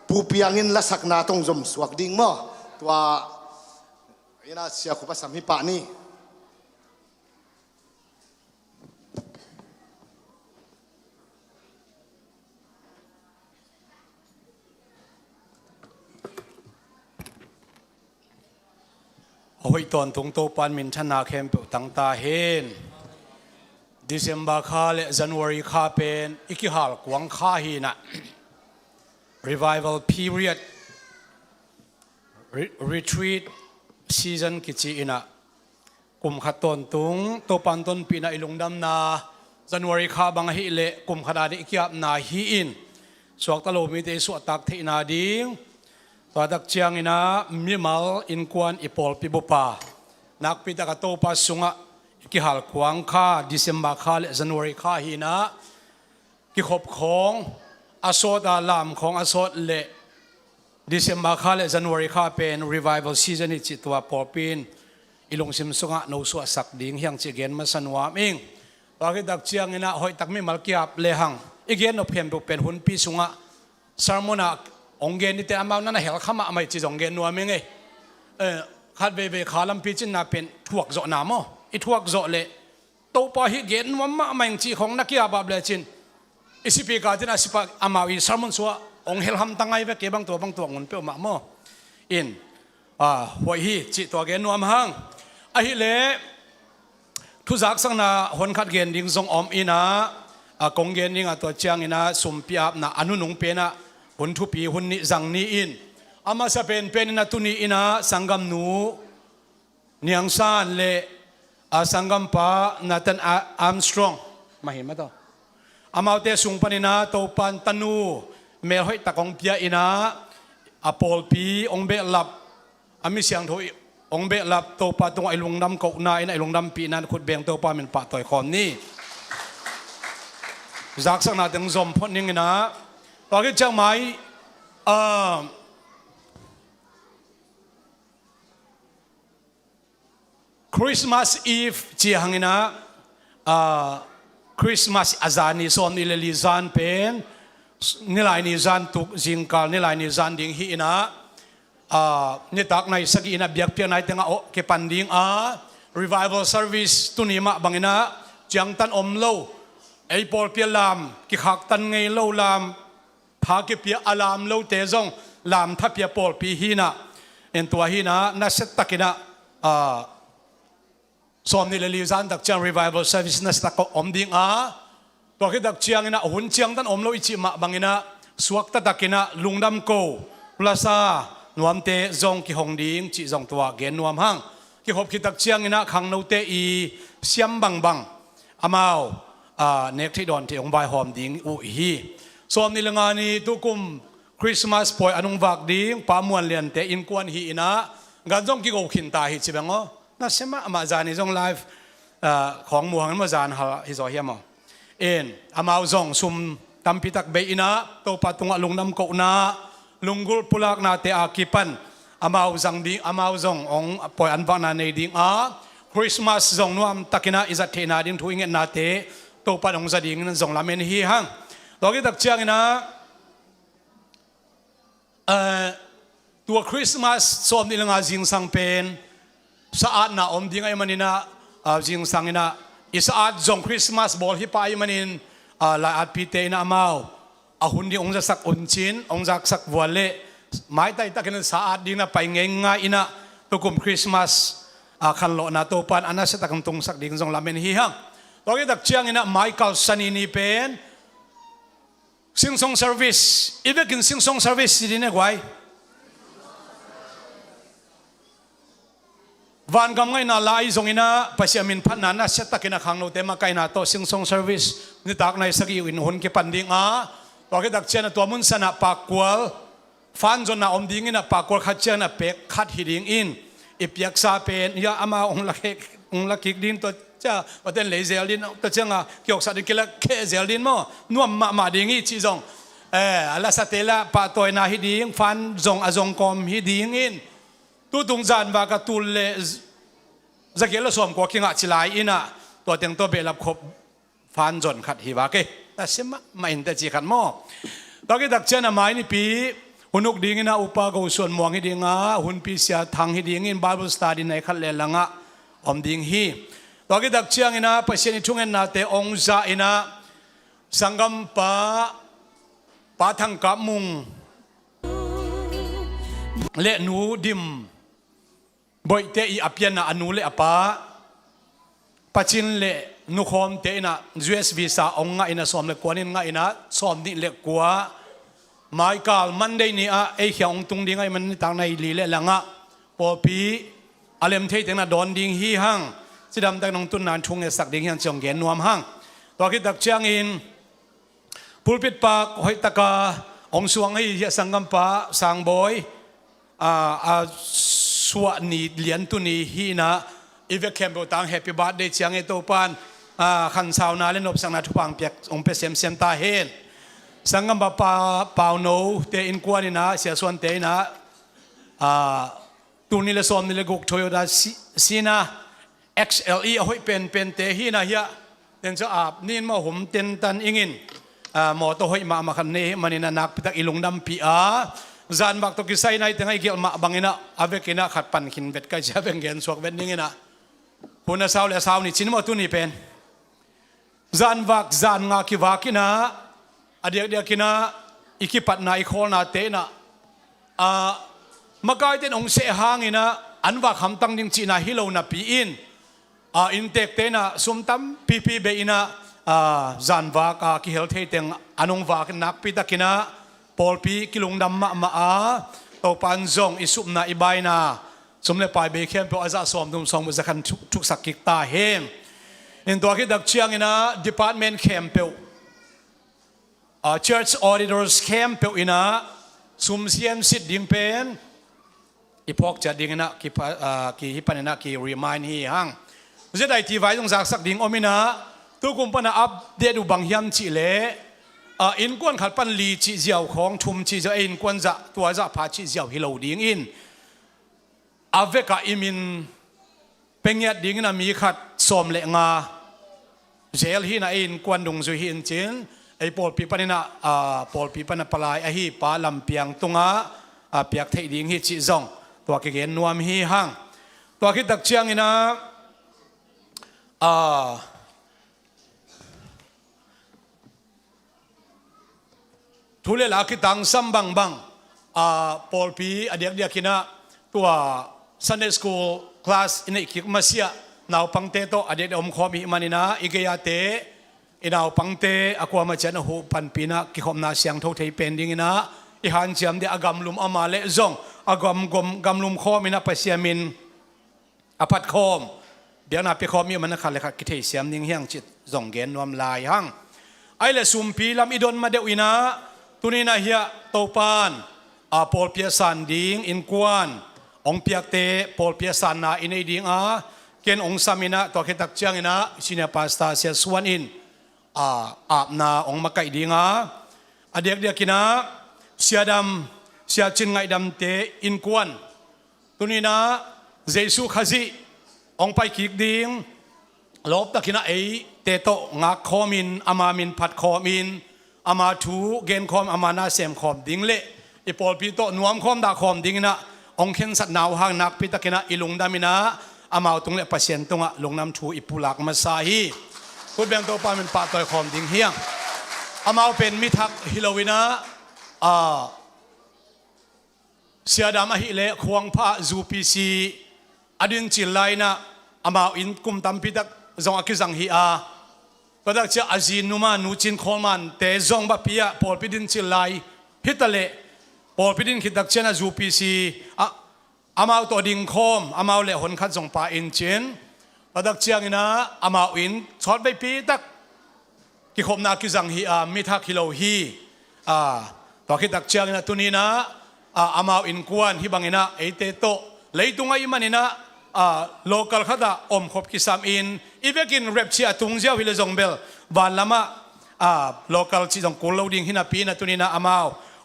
ปูเปียงินละสักนาตรงจมสวกดิ่งมั้งตัวอีน่าเสียคูบสามีป่านี่โอ้ยตอนตรงโตปันมินชนะเข้มเปตั้งตาเห็นเดือนบาคาเลจันวารีคาเป็นอิกิฮัลกวางคาฮีนะ revival period retreat season กิจอินะกุมขัดตอนตุงโตปันต้นปีนะอิลงดำนาจันวารีคาบังฮิเลกุมขัดาดิอิกิยับนาฮีอินสวกตะโลมิเตสวตักเทนาดิงตัวดักเชียงอินะมิมัลอินควันอิปอลปิบุปานักพิตากโตปัสสุงะกิฮัลกวางคาดิเซมบาคาเลจันวารีคาฮีนะกิขบของอาโซดาลามของอาโซดเลดิเซมบาคาเลจันวารีคาเป็น revival season นี่จิตตัวปอปินอิลงซิมสุงะโนสุสักดิ่งเฮียงจิเกนมาสนวามิง ตัวกิดักเชียงเงินหอยตักไม่มาเกียบเลหังอีกเย็นนบเพียนบุเป็นหุ่นปีสุงะสารมุนะองเกนนี่แต่อามานั่นเหรอข้ามาไม่จีองเกนนัวมั้งไงขัดเบขาลำปีจินน่าเป็นทวกโจนามออีทวกโจเลยตัวพอฮิเกนว่ามาไม่จีของนักกีฬาแบบเลจินอิสิปีกาจินอาสิปะอามาอีสารมุนสัวองเฮลฮัมตั้งไงเวกบางตัวเงินเปรี้ยวมามออินหัวฮีจีตัวเกนนัวมังไอ้เล่ทุจักสังนาหนขัดเกนดิ้งทรงอมอินะกงเกนดิ้งตัวเจียงอินะสุมพิอาบนะอนุนงเปนะหุ่นทุปีหุ่นนิจังนี้อินอามาสะเป็นนะตุนีอินะสังกัมนูเนียงซานเลสังกัมปานาตันอัมสตรองมาเห็นไหมต่ออามาเตสุงปนินะโตปันตันูเมลหอยตะกงเปียอินะอปอลปีองเบลับอามิเสียงถอยองเบลับโตปาตรงไอลงดำกกนายไอลงดำปีนั้นขุดเบงโตปาเป็นปะต่อยคอนนี่จากสักนาถึงสมพนิงนะตอนที่เจ้าไม้คริสต์มาสอีฟเจียงนะคริสต์มาสอาจารย์นี่ส่วนนี่เลยจานเป็นนี่ลายนี่จานตุกจิงกาลนี่ลายนี่จานดิ่งฮีนะนี่ตักในสกีนะเบียกเพียงในแต่งเอาเก็บปันดิ่งrevival service ตุนีมาบังนะจังตันอมโลไอปอลเปียลามกิขักตันไงโลลามทากิเปียอลามโลเตจงลามทับเปียปอลปีฮีนะเอ็นตัวฮีนะน่าเสตตักินะสอมนี่เลยลิซานดักจัง revival service น่าเสตตักอมดิ่งตัวที่ดักเชียงนะหุ่นเชียงตันอมโลอิจิมาบังนะสวกตัดกินะลุงดำโกพลาซานวมเตจงกิหงดิ่งจิจงตัวเกนนวมหังกิขบคิดดักเชียงนะขังโนเตอีเสียมบังอามาวเนกที่ดอนที่องค์ใบหอมดิ่งอุฮีสอมนิลงานีตุกุมคริสต์มาสปอยอนุวักดิ่งปามวนเลียนเตอินกวนฮีนะกันจงกิโกขินตาฮิจิบังอ๋อน่าเสมาอามาจานิจงไลฟ์ของมัวหันมาจานฮะฮิจอยามออามาวจงซุมตัมพิตักเบอินะโตปัตุงลุงน้ำโกนะลุงกุลปุลักนาเตอากิปันอามาวจังดิ่งอามาวจงองปอยอันวานาในดิ่งคริสต์มาสจงนวมตักินะอิจัดเทนาดิ่งทุยเงินนาเตโตปัดองจะดิ่งนั่นจงลาเมนฮีฮังตอนที่ตักเชียงนะตัวคริสต์มาสสมนิลงาจิงสังเป็นสะอาดนะอมดิ่งไอมันนี่นะจิงสังนะอิสอาดจงคริสต์มาสบอลฮิปไอมันนินลายอาดพิเตนะมาวหุ่นที่องจะสักอุ่นชินองจะสักวัวเล่หมายแต่ตักนั้นสะอาดดิ่งนะไปเงี้ยง่ายนะตุกุมคริสต์มาสขันโลนะโตปันอันนั้นจะตักตรงสักดิ่งจงลาเมนฮีฮังตอนที่ตักเชียงนะไมเคิลซันนี่เป็นซิงซองเซอร์วิสอีเวนต์กินซิงซองเซอร์วิสที่นี่ไงวันกำไงน่าไล่จงอินะภาษามินพันนั้นนะเสตกินะขังโนเตมาไกน่าโตซิงซองเซอร์วิสนี่ตักในสกีวินหุ่นเก็บปันดิ่งตอนที่ตักเชียงนะตัวมุนสนะปากกวลฟันจนน่ะอมดิ่งนะปากกวลขัดเชียงนะเป็กขัดหิดิ่งอินอีเปียกซาเป็นยาอามาองลักกิกดิ่งตัวจ้าว่าแต่เลยเซลดินตัวเจ้าเกี่ยวกับสิ่งที่ละแค่เซลดินมั้งนัวมาดิ่งอีจีจงอะไรสัตย์ละปะตัวน่าหิดิ่งฟันจงจงกอมหิดิ่งอินตัวตรงจานว่ากตุลเลจะเกี่ยวกับสมกว่าขิงอัจฉริยะอินะตัวเต็งตัวเบลับขบฟันจนขัดหิวาเกแต่เสมาอินแต่จีขันมั้งตอนที่ดักเจนมาอินปีหุ่นกดิ่งอินะอุปากส่วนมองหิดิ่งหุ่นปีเสียทางหิดิ่งอินบาบิลสตาดินในขัดเลลังอมดิ่งฮีตอนที่ดักเชียงอินะภาษาอิทุ่งเงินนาเตองจาอินะสังกัมปะทังกับมุงเละนูดิมบ่อยเตอีอภิญนะอนุเละปะปัจจินเละนุคอมเตนะยูเอสวีซ่าองงะอินะสอมเละกวนินงะอินะสอมนี่เละกัวไมค์กาลมันได้นี่เอเขียงตุงดิ่งไอมันต่างในลีเละละงะปอปีอเลมเทติงนะดอนดิ่งฮีฮังสิดำตักนองตุนนานชงเอสักดิ่งยังจงเกนนวมหังตัวคิดดักเชียงอินพูดปิดปากหอยตะกาองสวงให้สังกัมปะสังบอยสวนีเลียนตุนีฮีนะอีเวกเคมโบตังแฮปปี้บาร์เดย์เชียงเอโตปันขันสาวนาเล่นอบสังนาทุปังเปียกองเปเซมเซมตาเฮนสังกัมปะปาวโนเตอินกวานินะเสียส่วนเตนะตูนี่ละสอมนี่ละกุกโตโยต้าซีนาXLE ahoy pen pen te hi na hiya เต็นจะอาบนี่มาหุ่มเต็นตันอิงินหมอตัวหอยมาคันนี้มันนี่นักพิทักอิลุงดำปีจานบักตกิไซในแต่ไงเกี่ยวมาบังอินะอาเวกินะขัดปันขินเบ็ดไก่จะเป็นเงินสวกเบ็ดนี่นะคุณสาวและสาวนี่ชินมาตุนี่เป็นจานวักจานงาคิวากินะอเดียกกินะอิกิปัตนาอิโคนาเตนะมาไกเต็นองเสหางอินะอันว่าคำตั้งดิงจีน่าฮิโลนาปีอินอินเทคเตนะสุมตัมปีเบอินะจานวักกิเฮลเทเตงอันงวักนักพิทักกินะปอลปีกิลุงดำมาโตปันจงอิสุมนาอิบายนาสมเลปายเบเข้มเปออาจจะสอมดุมสองมุสกันทุกสักกิกตาเฮมอินตัวคิดดักเชียงอินะ department เข้มเปอchurch auditors เข้มเปออินะสุมเซียนสิทธิ์ดิ่งเป็นอีพอกจัดดิ่งนะกีฮิปันนะกี remind ฮีฮังจะได้ที่ไว้ตรงสักดิ่งอมินะทุกคนปนะอัปเดตอุบังยามจิเลอินกวนขัดปันลีจีเจียวของชุมจีเจียวอินกวนจะตัวจะพาจีเจียวฮิโลดิ่งอินอาเวกาอิมินเป็นยัดดิ่งนะมีขัดสมเลงาเจลฮีนะอินกวนดงจุฮินจินไอปอลปีปันนะปอลปีปันปลายไอฮีปาลำเปียงตุงะเปียกเทดิ่งฮิจิจงตัวเกณฑ์นวมฮีฮังตัวคิดตักเชียงอินะทุเลลาคิตังซัมบังปอลปีอเดียกินะตัว Sunday School class อินอีกมาเสียนาวปังเตโตอเดียอมขอมีมันนะอีกยาเตอินาวปังเตอความาเจนหูปันปีนะกิขมนาเสียงทุเทเป็นดิ่งนะอีหันเจียมเดอากำลุมอามาเลจงอากำกำลุมขอมีนะปัสยามินอภัดคอมเดี๋ยวนะไปขอมีมันนะขัดเลยขัดกิเทเสียมดิ่งเฮียงจิตจงเกนนวมลายหังไอเลสุมปีลำอิดอนมาเดวินะตุนีนะเฮียโตปานปอลเปียสันดิ่งอินกวนองเปียกเตปอลเปียสันนาอินไอดิ่งเกนองสามินะตัวคิดตักเจียงอินะชินาปาสตาเสียสวนอินอาบนาองมาไก่ดิ่งอเดียกินะเสียดำเสียจินไงดำเตอินกวนตุนีนะเจสุขจิองไปคิกดิ่งลบตักกินะเอเตโตงักคอมินอามามินพัดคอมินอามาทูเกนคอมอามานาเซมคอมดิ่งเละอีปอลปีโตนวมคอมดาคอมดิ่งนะองเข็นสัตนาวหางนักพิตากินะอิลุงดามินะอามาตุงเละปัสเซนตุงะลงน้ำทูอิปุลักมาซาฮีพูดเบียงโตปามินปาตอยคอมดิ่งเฮียงอามาเป็นมิทักฮิโลวินะเสียดามหิเลควงพระจูปีซีอดินจิไลนะอามาอินกุมตัมพิตักจงอากิจังฮีก็ดักจะอาจีนุมานูจินคอมันเตจงบะพิยาปอลพิดินจิไลฮิตเลปอลพิดินคิดดักเชนะจูปีซีอามาตัวดิ่งคอมอามาเลหนขัดจงปาอินจินก็ดักเชียงนะอามาอินชอดไปปีตักกิคมนากิจังฮีมิทักฮิโลฮีตัวคิดดักเชียงนะตุนีนะอามาอินกวนฮิบังอินะเอเตโตเลยตุงไอมันอินะlocal ขดาอมขบกิสามอินอีเวกินเรปเชียตุงเจ้าฮิเลจงเบลวันละมา local ที่จงกูเราดิ่งหินาปีนะตุนีนะอามา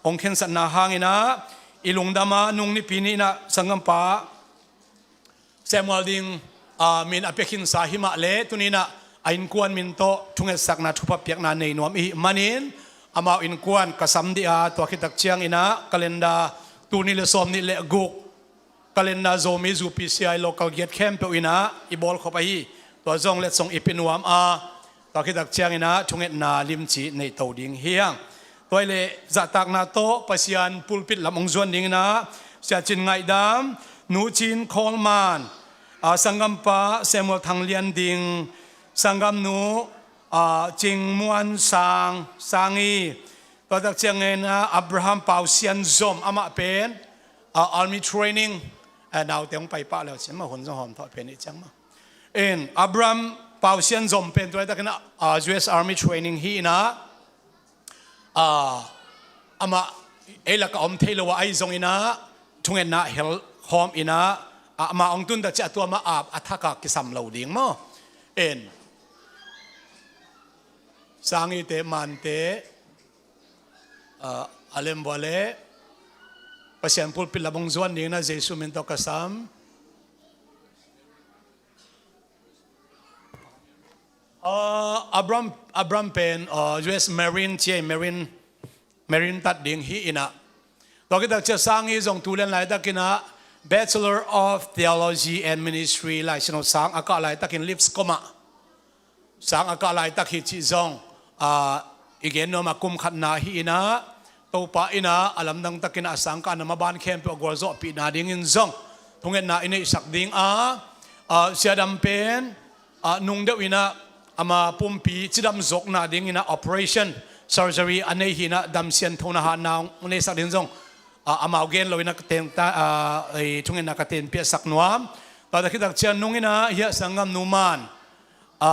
องเข็นสันนาหางอินะอิลุงดามานุงนิปีนี้นะสังกัมปาเซมวัลดิงมินอเปกินสาหิมาเลตุนีนะอินกวนมินโตทุงเอสักนาทุบเปียกนาในนวมอีมันินอามาอินกวนกัสัมดีตัวคิดตักเชียงอินะกาเลนดาตูนิเลสอมนิเลกุกกาเลนดาโซมิจูพีซีไอ local get camp อินะอีบอลเข้าไปตัวจงเล็ดส่งอีปินวมตัวคิดตักเชียงอินะทุงเอนาลิมจีในเตาดิ่งเฮียงตัวเลจัตตักนาโตปัสยานปุลปิดลำองจวนดิ่งนะเสียจินไงดามนูจินคอลมันสังกัมปะเซมวลทางเลียนดิ่งสังกัมนูจิงมวนสังอีตัวตักเชียงเงินอับราฮัมเปาเซียนซอมอามาเป็นarmy training ดาวเตียงไปป้าแล้วเสียมาหุ่นจะหอมทอดเป็นอีกจังมาอับราฮัมเปาเซียนซอมเป็นตัวตักนะUS army training ฮีนะอามาเอลักอมเทลวะไอซงอินะทุงเงินนะเฮลคอมอินะอามาองตุนตัดจะตัวมาอาบอัฐกะกิสัมเหลาดิ่งมั้งสังอิเตมันเตอเลมบอเลปัสยันพูดปิลบงจวนดิ่งนะเจสุมินตกัสัม Abramเป็นUS Marine เจีย Marine ตัดดิ่งฮีอินะตอนที่ตักจะสร้างอีจงทุเรียนหลายตักกินะ Bachelor of Theology and Ministry หลายชนสร้างอากาศหลายตักกิน Lips ก็มาสร้างอากาศหลายตักฮิจิจงอีกเห็นว่ามาคุมขัดนาฮีอินะตัวป้าอินะอลัมดังตักกินะสังกัดมาบ้านเข้มไปกวาดโซปีนาดิ่งอินจงทุกเงินนาอินี่สักดิ่งเสียดำเป็นนุ่งเดียวอินะอามาปุ่มปีจิดำจกนาดิ่งอินะ operation surgery อันนี้หินะดำเสียนทุนหานาวในสักดิ่งจงอามาเอาเกณฑ์เราอินะกเตนตาทุกเงินนักเตนเปียสักนัวตอนที่ตักเชียนนุ่งอินะเฮียสังกัมนุมานอ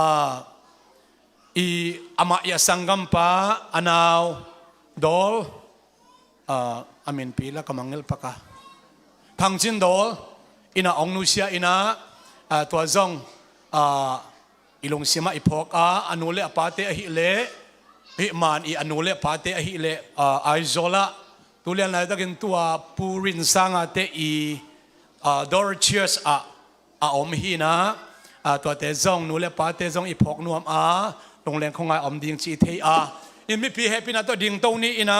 ามาเฮียสังกัมป้าอันเอาดอลอามินปีละกำมังเงลปะกะพังจินดอลอินะองนุเชียอินะตัวจงอีลงสิมาอีพอกอนุเลปาเตอหิเลหิมานอีอนุเลปาเตอหิเลไอโซล่าตุเรียนอะไรตะกินตัวปูรินสังอาเตอีดอร์เชียสอมหินะตัวเตจงนุเลปาเตจงอีพอกนวมโรงเรียนของไออมดิงจีเทีอินมิพีเฮปินะตัวดิงตัวนี้อินะ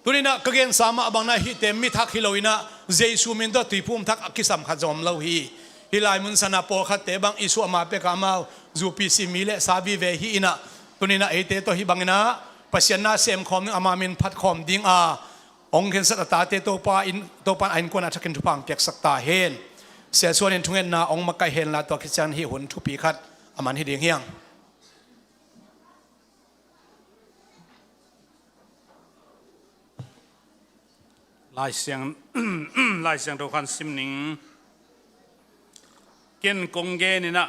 ตุนี้นะก็เกณฑ์สามารถบางนาฮิเตมิทักฮิโลอินะเจสุมินตัวตีพุ่มทักกิสัมขัดจอมเลวฮีฮิลายมุนสนาโปขัดเตบังอิสุอามาเปกามาจูปิซิมิเลซาบิเวฮีอินะตุนี้นะเอเตตัวฮิบังนะปัศยานาเซมคอมอามามินพัดคอมดิ้งองค์เห็นสัตตาเตตัวปานอินกวนอาชักินทุพังเปียกสักตาเฮนเสียส่วนเห็นทุเงินนาองค์มาไกเห็นละตัวคิดจันฮิหุนทุปีขัดอามันฮิดิ้งเฮียงลายเสียง ลายเสียงตัวคันซิมนิงเกณฑ์กงเกนี่นะ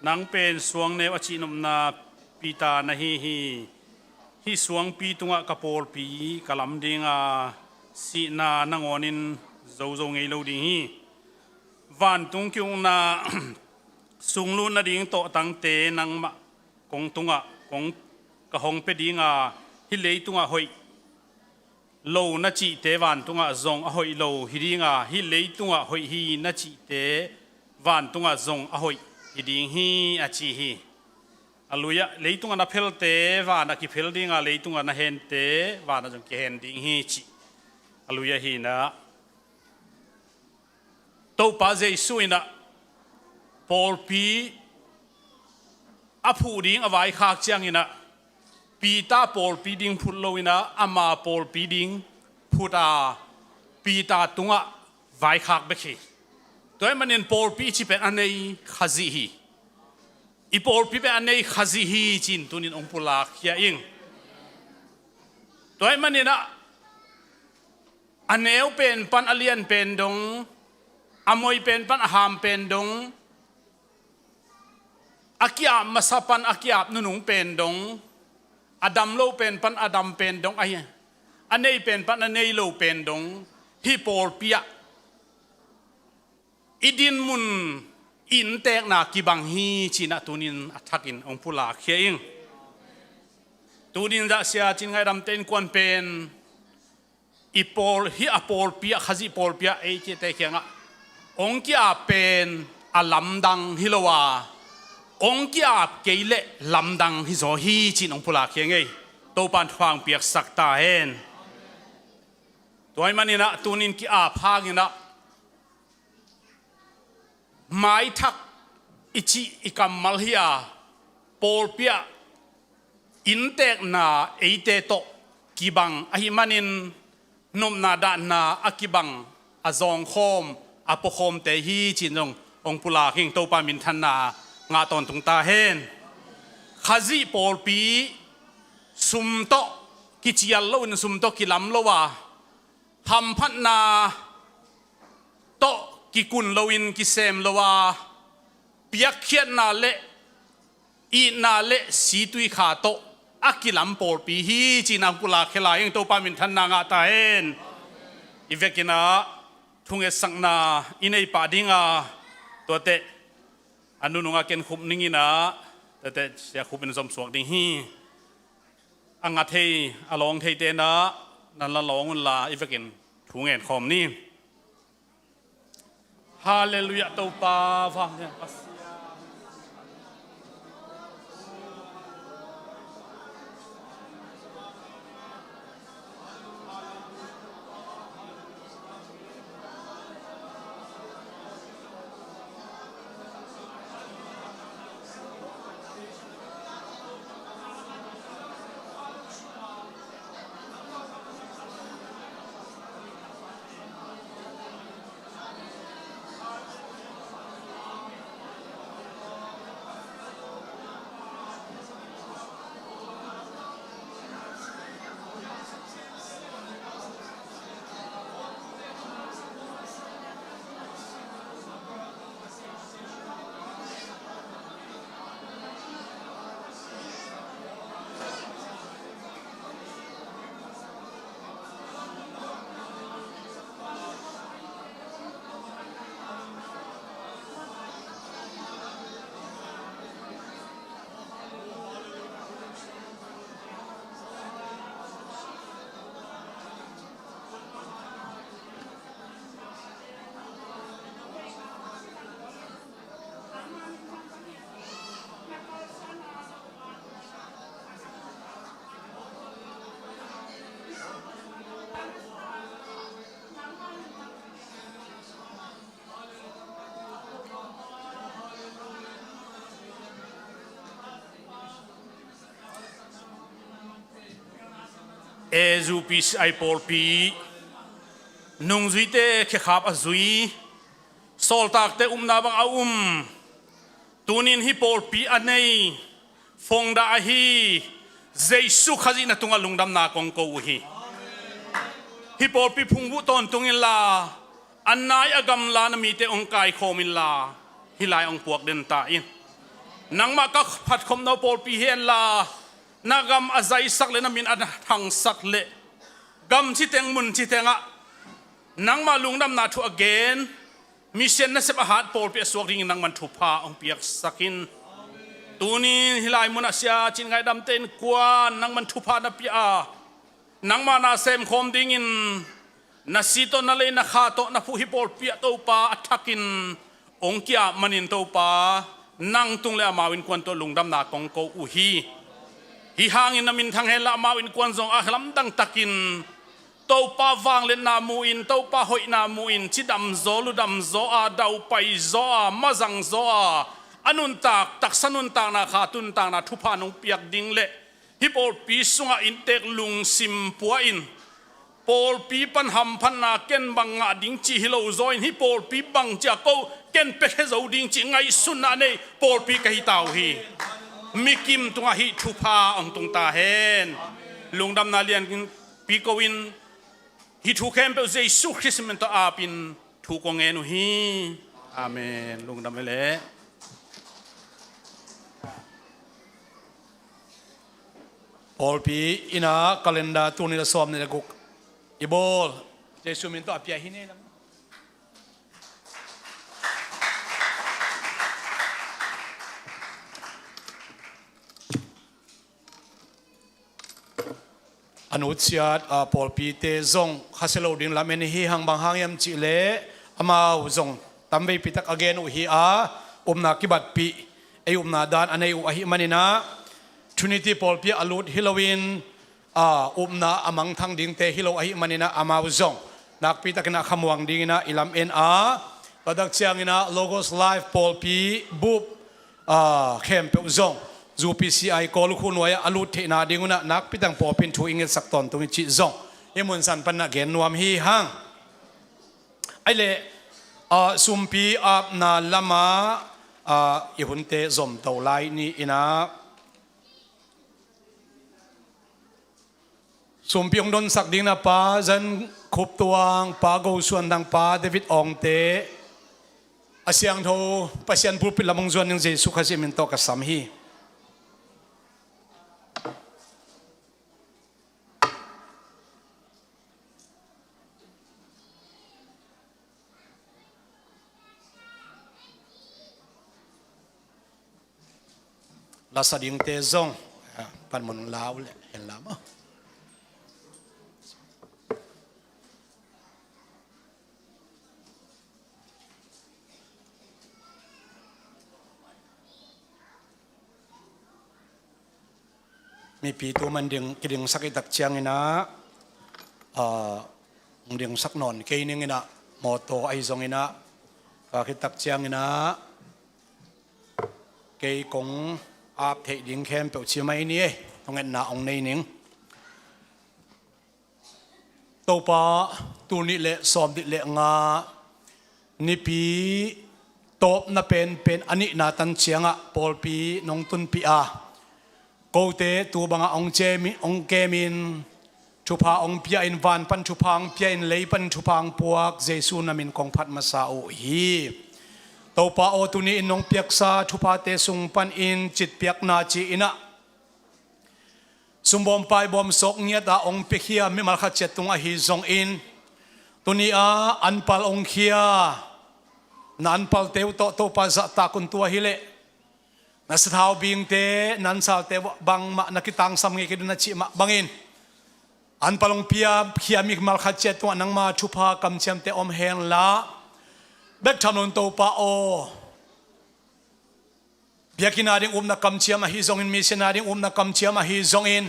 นังเป็นสวงในวัชินมนาปีตานะฮีสวงปีตุงะกะโปลปีกะลำดิงสีนานังอนินโจไงโลดิงฮีวันตุงกิวนา สุงลุนนะดิงโตตังเตนังมะกงตุงะกงกะหงเปดิงฮิเลตุงะหอยโลนัจิเตวันตุงะจงอหอยโลฮิดิงฮิเลตุงะหอยฮีนัจิเตวันตุงะจงอหอยฮิดิงฮีอาจิฮีอลุยะเลตุงะนับเพลเตวานักกิเพลดิงเลตุงะนัเฮนเตวานัจงกิเฮนดิงฮีจิอลุยะฮีนะโตปาเจสุยนะปอลปีอภูดิงอวัยขากเจียงอินะปีตาปอลปีดิงพุทโลอินะอามาปอลปีดิงพุทาปีตาตุงะไว้ขากเบคีตัวมันเห็นปอลปีที่เป็นอันในขจีฮีอีปอลปีเป็นอันในขจีฮีจินตัวนี้องปุลาเขียอิงตัวมันเห็นนะอันเนวเป็นปันอเลียนเป็นดงอมวยเป็นปันหามเป็นดงอากิอามาสับปันอากิอานุนุงเป็นดงอดัมโลเป็นปันอดัมเป็นดงไอ้อันนี้เป็นปันอันนี้โลเป็นดงฮิปโปลเปียอิดินมุนอินเตกนากิบังฮีจีน่าตุนินอัฐกินองพุลาเขียงตุนินจะเสียจิงไงดำเต็นควนเป็นอีโปลฮิอโปลเปียขจิโปลเปียไอ้เจเตเขียงองค์ที่อาเป็นอลัมดังฮิโลวาองค์ที่อาเกลลำดังฮิโซฮีจินองพุลาเขียงไงตัวปันฟังเปียกสักตาเห็นตัวมันนี่นะตัวนินที่อาพากินะไม้ทักอิจิอิกัมมัลฮิอาโปลเปียอินเตกนาเอเตโตกิบังอหิมันินนมนาดานาอากิบังอาจองโคมอาปโคมเตฮีจินองปุลาคิงโตปามินทันนางาตอนตุงตาเฮนขจีโปลปีสุมโตกิจยัลโลนสุมโตกิลัมโลวาทำพัฒนาโตกิกุนโลวินกิเซมโลวาเปียกเขียนนาเลอีนาเลสีตุยขาโตอากิลัมโปลปีฮีจินังปุลาเคลายังโตปามินทันนางาตาเฮนอีเวกินาทุงเอสังนาอินไอปาดิงตัวเตอันนู้นงาเกนคุบนิ่งนะแต่เสียคุบเป็นสมสวกดิ่งฮีอังอาเทอลองเทเตนะนั่นละลองมันละอีเวกินทุงเอ็นคอมนี่ฮาเลลูยาตัวปาฟังเนี่ย เอจูปีไอปอลปีนุ่งจุยเตะแค่ขับอจุยโซลตากเตะนาบังอาตูนินฮิปอลปีอันนี้ฟงดาฮีเจสุขจินตุงลุงดำนากงโกฮีฮิปอลปีพุงบุตอนตุงิลาอันนายอากำลานมีเตองกายโคมิลาฮิลายองพวกเดินตาอินนังมาก็พัดคมนาปอลปีเฮนลานากำอาศัยสักเลนมินอันทางสักเลกำชิเตงมุนชิเตงะนังมาลุงดำนาทุอเกนมิเชนนัสเบอาหารปอลปีสวกริงนังมันทุพาองเปียกสักินตูนี้ฮิลายมุนัสยาจินไงดำเต็นกวนนังมันทุพานับปีอานังมานาเซมคมดิ่งินนาซีโตนาเลนาคาโตนาผู้ฮิปอลปีโตปาอัทักินองเกียมันินโตปานังตุงเลอามาวินควนตัวลุงดำนากงโกอุฮีฮิหางอินนามินทางเฮลามาวินควนซองอาคลัมดังตักินโตปาวางเลนามูอินโตปาหอยนามูอินชิดำโซลุดำโซอาดาวไปโซอามาจังโซอาอนุนตากตักสนุนตากนาคาตุนตากนาทุพานงเปียกดิงเลฮิปอลปีสุงอินเตกลุงซิมปัวอินปอลปีปันหำพันนาเกนบังงาดิงจีฮิโลโซอินฮิปอลปีบังจากโกเกนเป็ดเฮโซดิงจีไงสุนนาเนปอลปีกะฮิตาวฮีมิกิมตุงฮิทุพาองตุงตาเฮนลุงดำนาเลียนปีกวินฮิทุเข้มเปเจสุคริสเมนต์อาปินทุกงเงนุฮีอาเมนลุงดำเลปอลปีอินาคัลเลนดาตัวนี้ละสวมนี่ละกุกอีโบลเจสุมินตัวอภิยาหินีละอนุชาตปอลปีเตซงข้าเซโลดิงลาเมนีฮีหังบางหางยามจิเลอามาซงตั้มไปปิตักอเกนอุฮีอานากิบัดปีไอนาดานอันไออุฮิมันินาTrinity Paul Pia Alut Halloween na amang thang ding te hilo ahi manina amawzong nakpita kina khamuang dingina ilam na padak chiang ina Logos Live Paul P bup khem pe zong zu PCI kol khunwaya alut the na dinguna nakpitang popin thu ingel sakton tungi chi zong emun san pan na gen nuam hi hang aile sumpi na lama ihunte zom tolai ni ina Sumpiong don sakding na pa zan khup tuang pa go suan dang pa David ong te asyang tho pasyan pulpit lamang zuan ng Jesus kasi minto kasam hi lasa ding te zong pan mon lao le hen lamaมีปีตัวมันดึงกระดิ่งสักตักเชียงเงินะดึงสักนอนเกยนึงเงินะมอโตไอซงเงินะกิตักเชียงเงินะเกยกงอาบเทดิงเข้มเปิดเชียงไม่นี่ตรงเงินนาองในนึงตัวป้าตัวนี้เละสอมดิเละงานี่ปีโตน่ะเป็นอันนี้นาตันเชียงอ่ะปอลปีน้องตุนปีอาโกเตตัวบางองเจมิองเกมินชุพาองเปียอินวันปันชุพังเปียอินเลยปันชุพังพวกเจสุนามินกองพัดมาซาโอฮีตัวป้าโอตุนีอินองเปียกซาชุพาเตสุงปันอินจิตเปียกนาจีอินะสุมบอมไปบอมสกเงียตาองเปียเฮียมิมาขัดเจตุงอหิซงอินตุนีอาอันปัลองเฮียนันปัลเตวโตโตปาจะตาคุนตัวฮิเลnasa tao bing te nan sal te bang ma nakitang sam ngi kiduna chi ma bangin an palong pia khiamik mal khache to nang ma thupa kam chem te om heng la bek thanon to pa o biakina ding na kam chiam a hi zong in missionary na kam chiam a hi zong in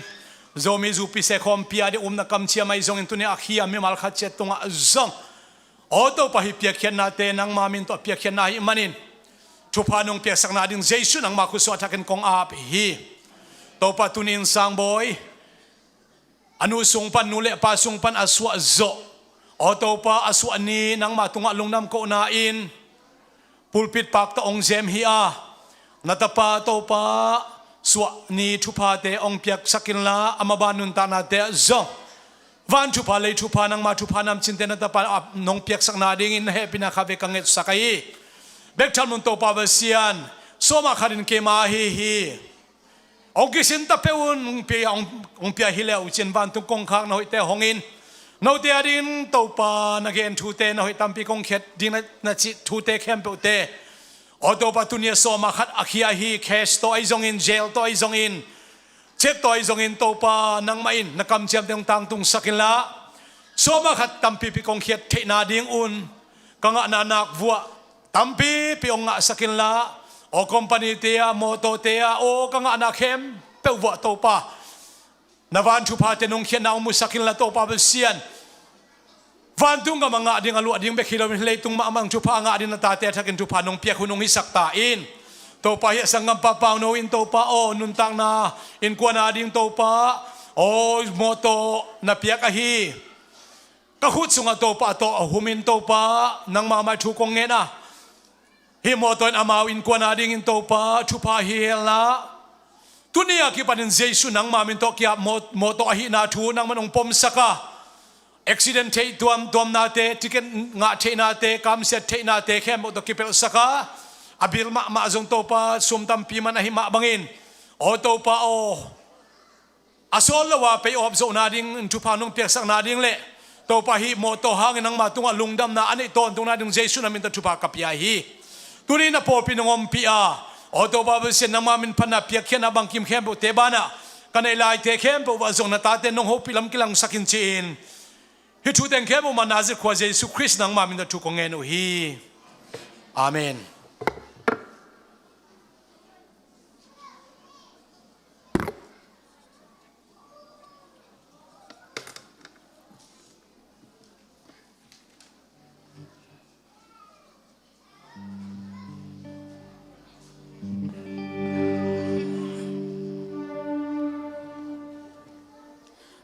zomi zu pi se khom pia de na kam chiam a hi zong in tuni akhia mi mal khache to nga zong o to pa hi pia khian na te nang ma min to pia khian na hi manin Chupanong piyasak na din Jesus ang makuswatakin kong ap hi. Topa tunin sang boy. anu sung pan nule pa sung pan aswa zo oto pa aswa ni nang matunga lungnam ko na in pulpit pak ta ong zem hi a natapa to pa swa ni thupa te ong piak sakin la amabanun ta na te zo van thupa le thupa nang ma thupa nam chin te natapa nong piak sak na ding in he pina kha ve kanget sakai bek chal mun to pa basian soma kharin ke ma hi ogisin ta peun pe ong pia hileu chen van tung kong khak noi te hongin no te adin to pa na gen thu te noi tampi kong khet ding na chi thu te khem pe te oto pa tunia so ma khat akhia hi cash to ai zong in jail to ai zong in check to ai zong in to pa nang main na kam chiam teng tang tung sakila so ma khat tampi pi kong khet the na ding un kanga na nak vua tampi pi ong nga sakila o company tia moto tia o kanga na khem pe vua to pa na van thu pa te nong khen na mu sakila to pa besian van tung ga manga ding alu ding be khilo le tung ma mang chu pa nga din ta te thakin chu pa nong pia khunong hi sakta in to pa hi sangam pa pa no in to pa o nun tang na in kwana ding to pa o moto na pia ka hi ka khut sunga to pa to humin to pa nang ma ma thu kong nge na hi moto in amau in kwana ding in to pa chu pa hi la tunia ki panin jesu nang ma min to kya moto hi na thu nang manong pom saka accident te tuam na te ticket nga te na te kam set te na te khem to kipel saka abil ma zong to pa sum tam pi man hi ma bangin o to pa o asol lawa pe ob zo na ding tu pa nong pek sak na ding le to pa hi mo to hang nang ma tunga lungdam na ani ton tung na ding jesu na min ta tu pa kapia hi tuni na po pinongom pia o to pa sen na ma min phana pia khen na bang kim khem bo te bana kanai lai te khem bo wa zong na ta te nong ho pilam kilang sakin chin hi thu teng khem ma nazir khwa jesu christ nang ma min ta tu ko nge no hi amen.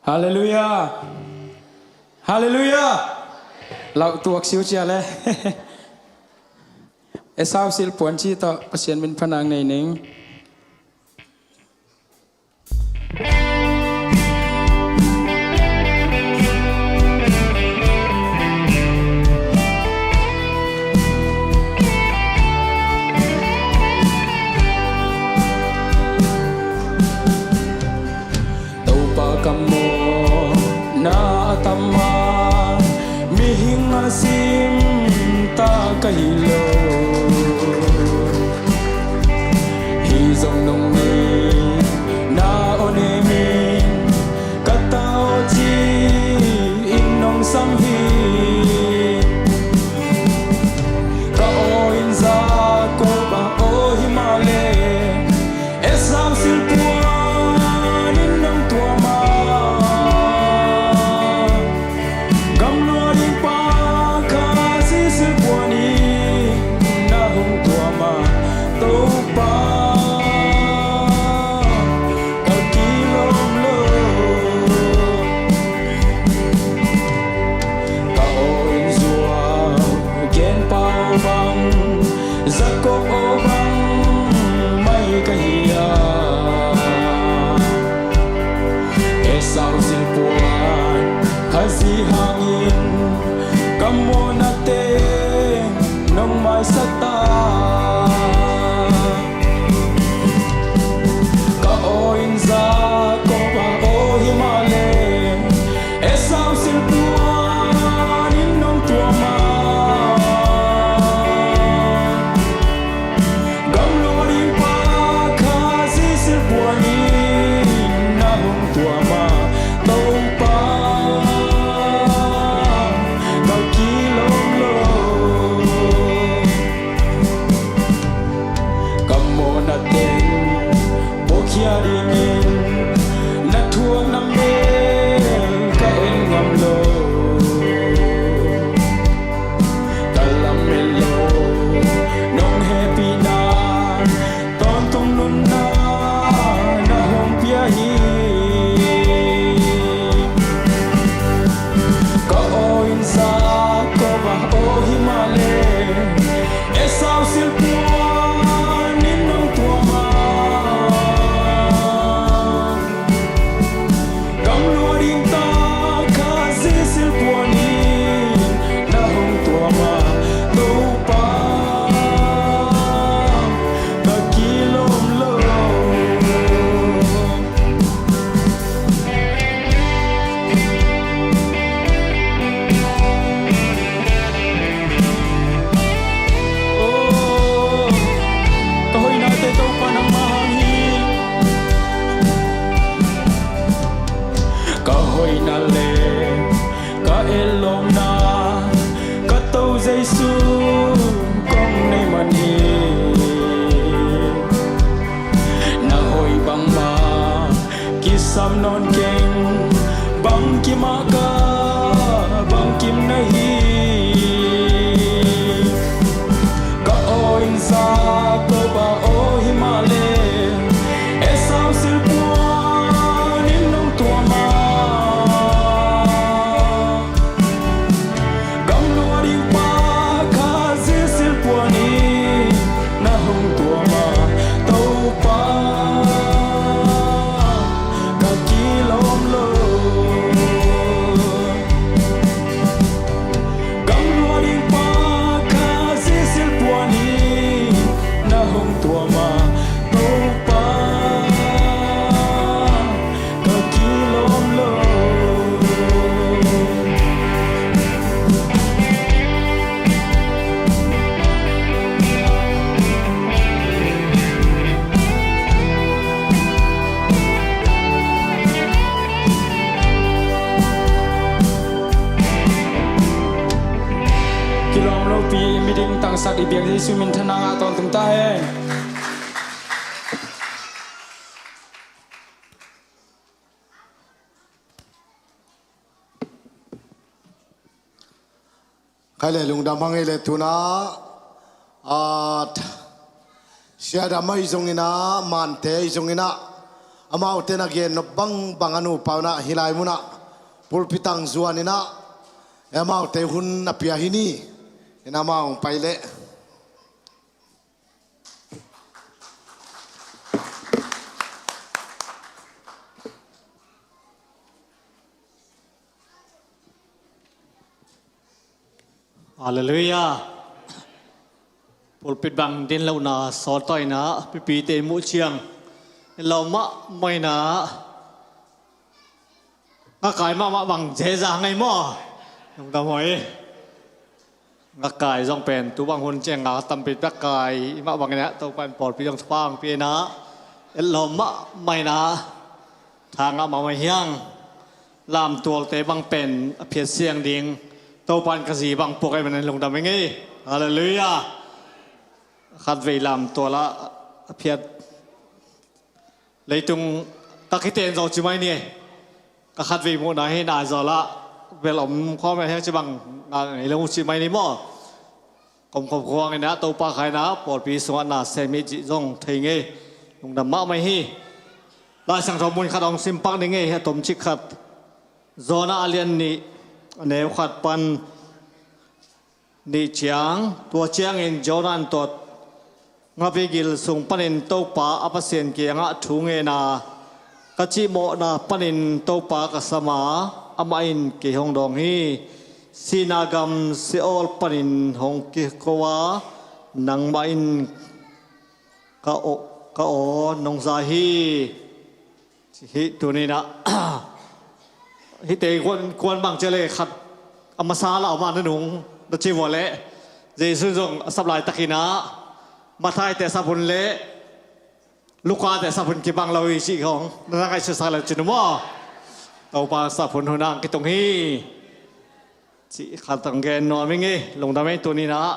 Hallelujah. Hallelujah. Lau tuak siu chia le. Esau sil puan chi to pasien min phanang nei ning. Tau pa kamo na tama mihing asim ta kahilo hi zong nong ni na onemin katao chi in nong sam hi ka o in za ko ba o himale esam sil puan in nong tua ma hoi na le ka elom na ka tau Giêsu kong nei mani na hoi bang ma ki sam non keng bang ki ma ka bang kim na hi ka o in sa ko ba o himale e sao sil puan in nong tua ma gam lo ri pa ka zi sil puan ni na hong tua ma tau pa ka kilom lo gam lo ri pa ka zi sil puan ni na hong tua ma tau pa ka kilom lo kilom lo pi mi ding tang sak i biang Giêsu min thana nga ton tung ta he khai le lung dam hang le tuna sia da mai zong ina man te zong ina amau te na gen no bang bang anu pauna hilai muna pulpitang zuan ina amau te hun na pia hini ina mau pai le Hallelujah. Pulpit bang din lau na so toy na pipi te mu chiang lau ma mai na nga kai ma bang je za ngai mo nong ta moi nga kai jong pen tu bang hun cheng nga tam pi ta kai ma bang na to pan por pi jong phang pi na lau ma mai na thang ma mai hiang lam tuol te bang pen a phiat siang ding tàu pan cái gì bằng buộc em nên lồng đầm anh ấy hallelujah khát về làm tổ la phiệt lấy tung các cái tiền rồi chứ mấy nè các khát về mua này hay rồi la về lòng kho mẹ hay chứ bằng này là một chứ mấy nè mò công công khoang này nè tàu pa khai nè bỏ pi xuống nè xe mi chỉ dùng thấy nghe lồng đầm mạo mấy hi lại sang trong môn khát ông sim pak này nghe hay tôm chích khát do na alien nè nếu khát pan ni chiang tua chiang in Jordan tot ngapi gil sung panin to pa apasen ki anga thunge na kachi mo na panin to pa kasama amain ki hong dong hi sinagam seol panin hong ki kowa nang main ka o nong za hi tunina hi te quan bằng chơi lệ khát amasa là mà nó đúng nó chơi võ lệ Giêsu dùng sắp lại takina Mathai te sabun lệ Luca te sabun ki bang lawi chi không nó đang cái sự sai là chuyện đúng không tàu pa sabun hồi nang cái tông hi chị khát tăng gen nói với nghe lồng đam mê tu ni na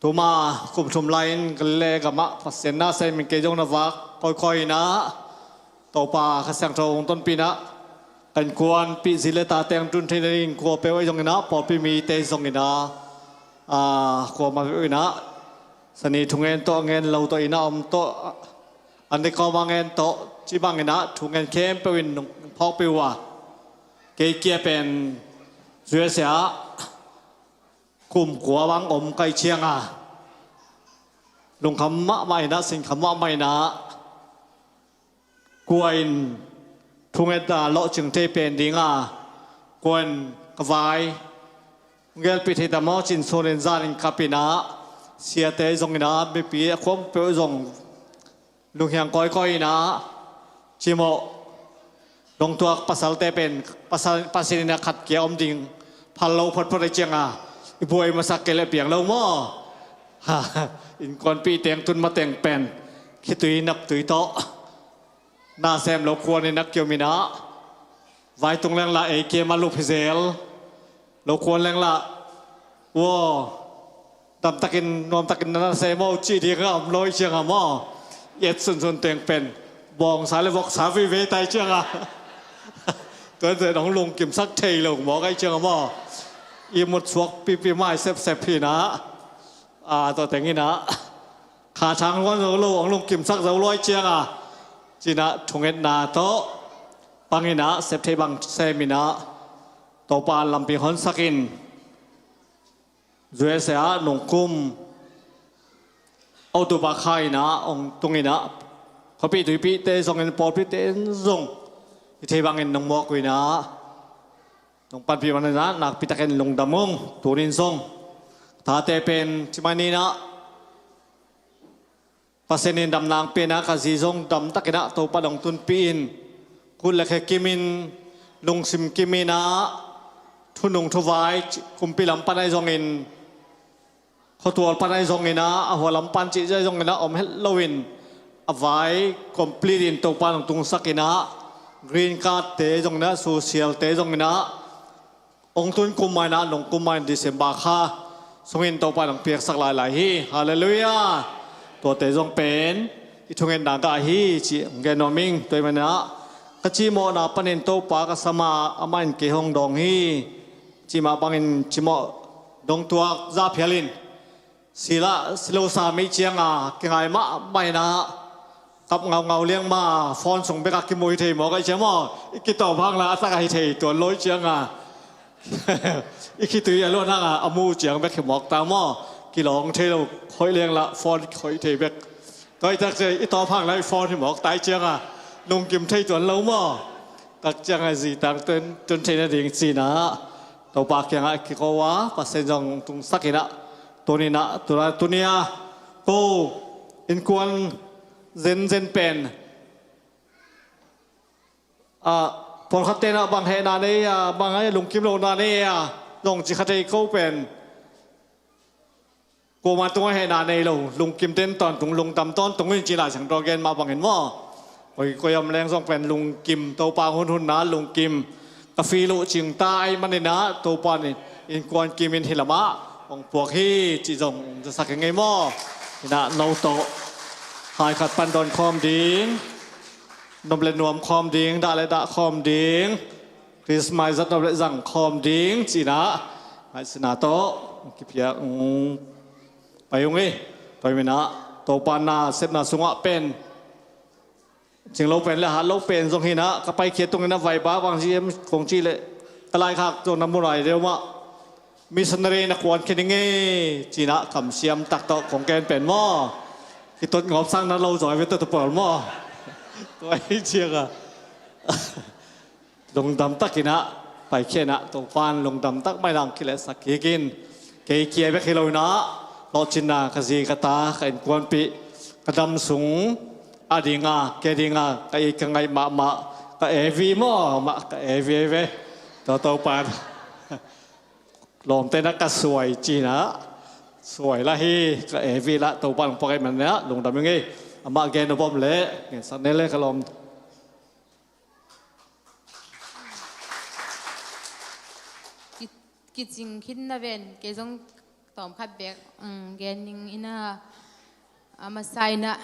tu ma cùng chum line cái lệ cái mạ phát sinh na xem mình cái giống nó vác coi na tàu pa khát sang trâuต้นปีนะกันกวนปีศิลตาเตียงจุนเทนิงกัวเปไว้ตรงนี้นะปอปีมีเตตรงนี้นะกัวมาไว้นะสนิทุงเงินโตเงินเราตัวอินาอมโตอันนี้ก็มาเงินโตจีบังเงินนะทุงเงินเข้มไปวินพอกไปว่าเกี่ยเป็นเสือเสียกลุ่มกัวบังอมไก่เชียงลงคำมะไม่นะสิ่งคำมะไม่นะกวนทุงเงินตาเลาะจึงเทเป็นดิ้งกวนกวายเงินปิดเหตุมอจินโซเลนซาลินคาปินะเสียเตยงนะไม่ปีควบเปยงลุงเฮียงก้อยนะชิโมลงตัวภาษาเตเป็นภาษาเนี่ยขัดเกี่ยวอมดิ่งพันเราพัดพัดเจียงอีบวยมาสักเกลเปียงเราหม้ออินก่อนปีเตียงตุนมาเตียงเป็นคิดตุยนับตุยโต นาแซมเราควรในนักเกียวมินะไว้ตรงแรงละเอเกมาลูกพิเศษเราควรแรงละว้าดำตะกินนอมตะกินนาแซมเอาจีดีก็อมลอยเชียงอ่ะมั่วเย็ดส่วนเตียงเป็นบองสายเลยบอกสาวิเวไตเชียงอ่ะตัวเด็กน้องลุงกิมซักเทลงบอกไอ้เชียงอ่ะมั่วอีหมดสวกปีไม้เซฟพี่นะตัวแต่งนี้นะขาช้างวันเราลูกของลุงกิมซักเราลอยเชียงอ่ะจีน่ะทงเอ็ดนาโตปังอินะเซฟเทบังเซมินะโตปานลำปีฮอนสักินจวยเสียหนงคุมเอาตัวบาคายนะองตรงนี้นะเขาปีตุยปีเตส่งเงินปอดปีเตส่งเทบังเงินนงบอกวินะนงปันปีวันนั้นนักปีตะเกินลงดำมงตัวนินส่งถ้าเตเป็นที่มันนี่นะปัสเซนินดำนางเป็นนะคาซีส่งดำตะเกนะตัวปะดงตุนปีนคุณเล็กกิมินลงซิมกิมินะทุนงทวายคุมปีลำปันไอส่งเงินเขาตัวปันไอส่งเงินนะหัวลำปันจีใจส่งเงินนะอมเฮลโลวินเอาไว้คอมพลีตินตัวปันตุงสักนะกรีนการ์ดเตะส่งนะโซเชียลเตะส่งนะองตุนกุมมานะลงกุมมาดิเซมบาค่าส่งเงินตัวปันเปียกสักหลายฮีฮาเลลูยาตัวเตะส่งเป็นอีทุงเงินนางกาฮีจีเงินนอมิงตัวมันนะกจีโมนาปนินโตปากสมาอามันเกฮงดองฮีจีมาบังอินจีโมดงตัวซาเพียลินศิลาสิโลสามีเชียงอ่ะเก่งไงมาไม่นะกับเงาเลี้ยงมาฟอนส่งไปกับกิมวยเทหมอกไอเชียงมออีกต่อพังละสักไอเทตัวลอยเชียงอ่ะอีกตัวอย่าล้วนนั่งอ่ะอามูเชียงไปขมอกตามอกี่หลงเทเราคอยเลี้ยงละฟอนคอยเทไปตัวอีกตัวอีต่อพังละฟอนที่หมอกตายเชียงอ่ะลงกิมเทตัวเล้ามอตักเชียงไอสีต่างจนเทนั่นเองสีนะตัวปากยังไงกี่เขาว่าปัสเซนจงตรงสักกี่นะตัวนี้นะตัวนี้โก้อินควนเซนเป็นพอขัดเตนะบางเฮนาเนี่ยบางไอ้ลุงกิมโลนาเนี่ยลงจิขัดเตเขาเป็นกูมาตัวเฮนาเนี่ยลุงกิมเต้นตอนตรงลุงตำต้นตรงนี้จีน่าฉันรอเกนมาบางเห็นว่าโอ้ยก็ยำแรงส่งเป็นลุงกิมตัวปางหุ่นนะลุงกิมกาฟีลุจิงใต้มันเนี่ยนะตัวปานอินควนกิมอินฮิลามะองพวกที่จีจงจะสักยังไงมั่วนะโนโตหายขัดปันดอนคอมดิ้งนมเลนวมคอมดิ้งดาเลดาคอมดิ้งคริสไมซ์นมเลจังคอมดิ้งจีนะไอสนาโตกิพยาไปยงเอไปไม่นะโตปานาเซฟนาสุงะเป็นจึงเราเป็นแล้วหาเราเป็นตรงนี้นะก็ไปเขียนตรงนี้นะไวบ้าบางทีคงจีเลยกลายขาดตัวน้ำมันไหลเร็วมากมิสนารีนักวนคิดยังไงจีน่ะคำเสียมตักตอกของแกนเป็นหม้อที่ต้นงอบสร้างนั้นเราสอยไว้ตัวเปิดหม้อตัวไอ้เชียงอะลงดำตักกินะไปเขียนะตัวฟานลงดำตักไม่ดังกิเลสสักกินเกี่ยเกี่ยไปขี้เรานะรอจินนาคซีกตาเข็นกวนปีกระดำสูงอดีงาเกดีงาไอ้กังไงมาก็เอวีหม้อมาก็เอวีเวตัวปานลมเต้นนักสวยจีนะสวยละฮีก็เอวีละตัวปังปอยมันเนี้ยลงดำยังไงอามาแกนบอมเละเนี่ยสันเนเล่ก็ลมกิจริงคิดนะเวนเกจงตอมขัดแบกแกนิงอินะอามาไซนะ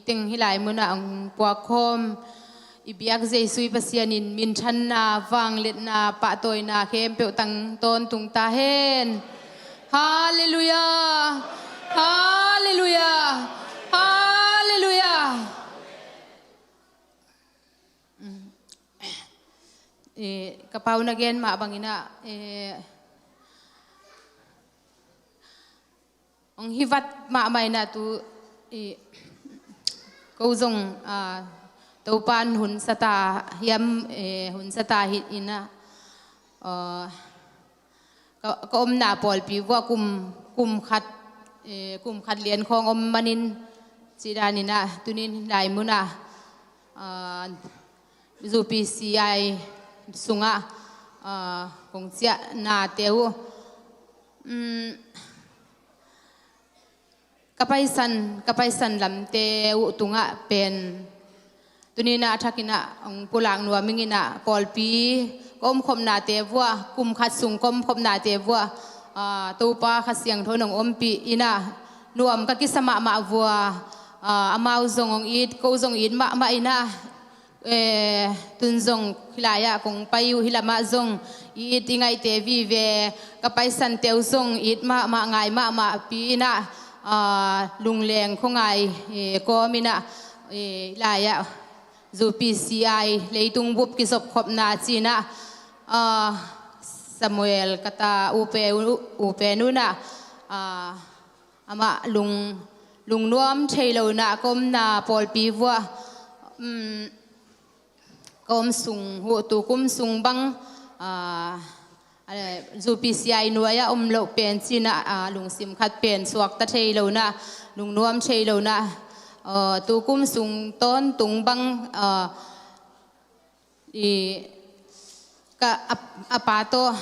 ติงฮิลายมุนะองปัวคมอีเบียกเจสุยปัสยานินมินชันนาฟังเล็ดนาปะตอยนาเข้มเปียวตังต้นตุงตาเฮนฮาเลลูยาฮาเลลูยาฮาเลลูยากระเป๋านักเรียนมาบางอินะองฮิวัตมาไม่นะตูกูจงตัวปานหุ่นสตาเยี่ยมหุ่นสตาหิอินะก็อมหน้าปอลปีว่ากุมขัดเลียนของอมมันินจีดานินะตุนินลายมุนะจูปีซีไอสุงะคงเสียนาเตียวก kapaisan lamte u tunga pen tunina thakina ong pulang nuwa mingina polpi kom khom na te vua kum khat sung kom khom na te vua topa khasiang thonong ompi ina nuam ka kisama ma vua amau zong ong it ko zong it ma ina tun zong hilaya kong payu hilama zong it ingai te vi ve kapaisan teu zong it ma ngai ma pi ina lung leng khongai ko mina laya zu PCI leitung bup kisop khop na china Samuel kata upe nuna ama lung nuam thailo na kom na pol pi vua kom sung hu tu kum sung bang zu PCI nuaya lo pen china lung sim khat pen suak ta thailo na lung nuam thailo na tu kum sung ton tung bang ka apato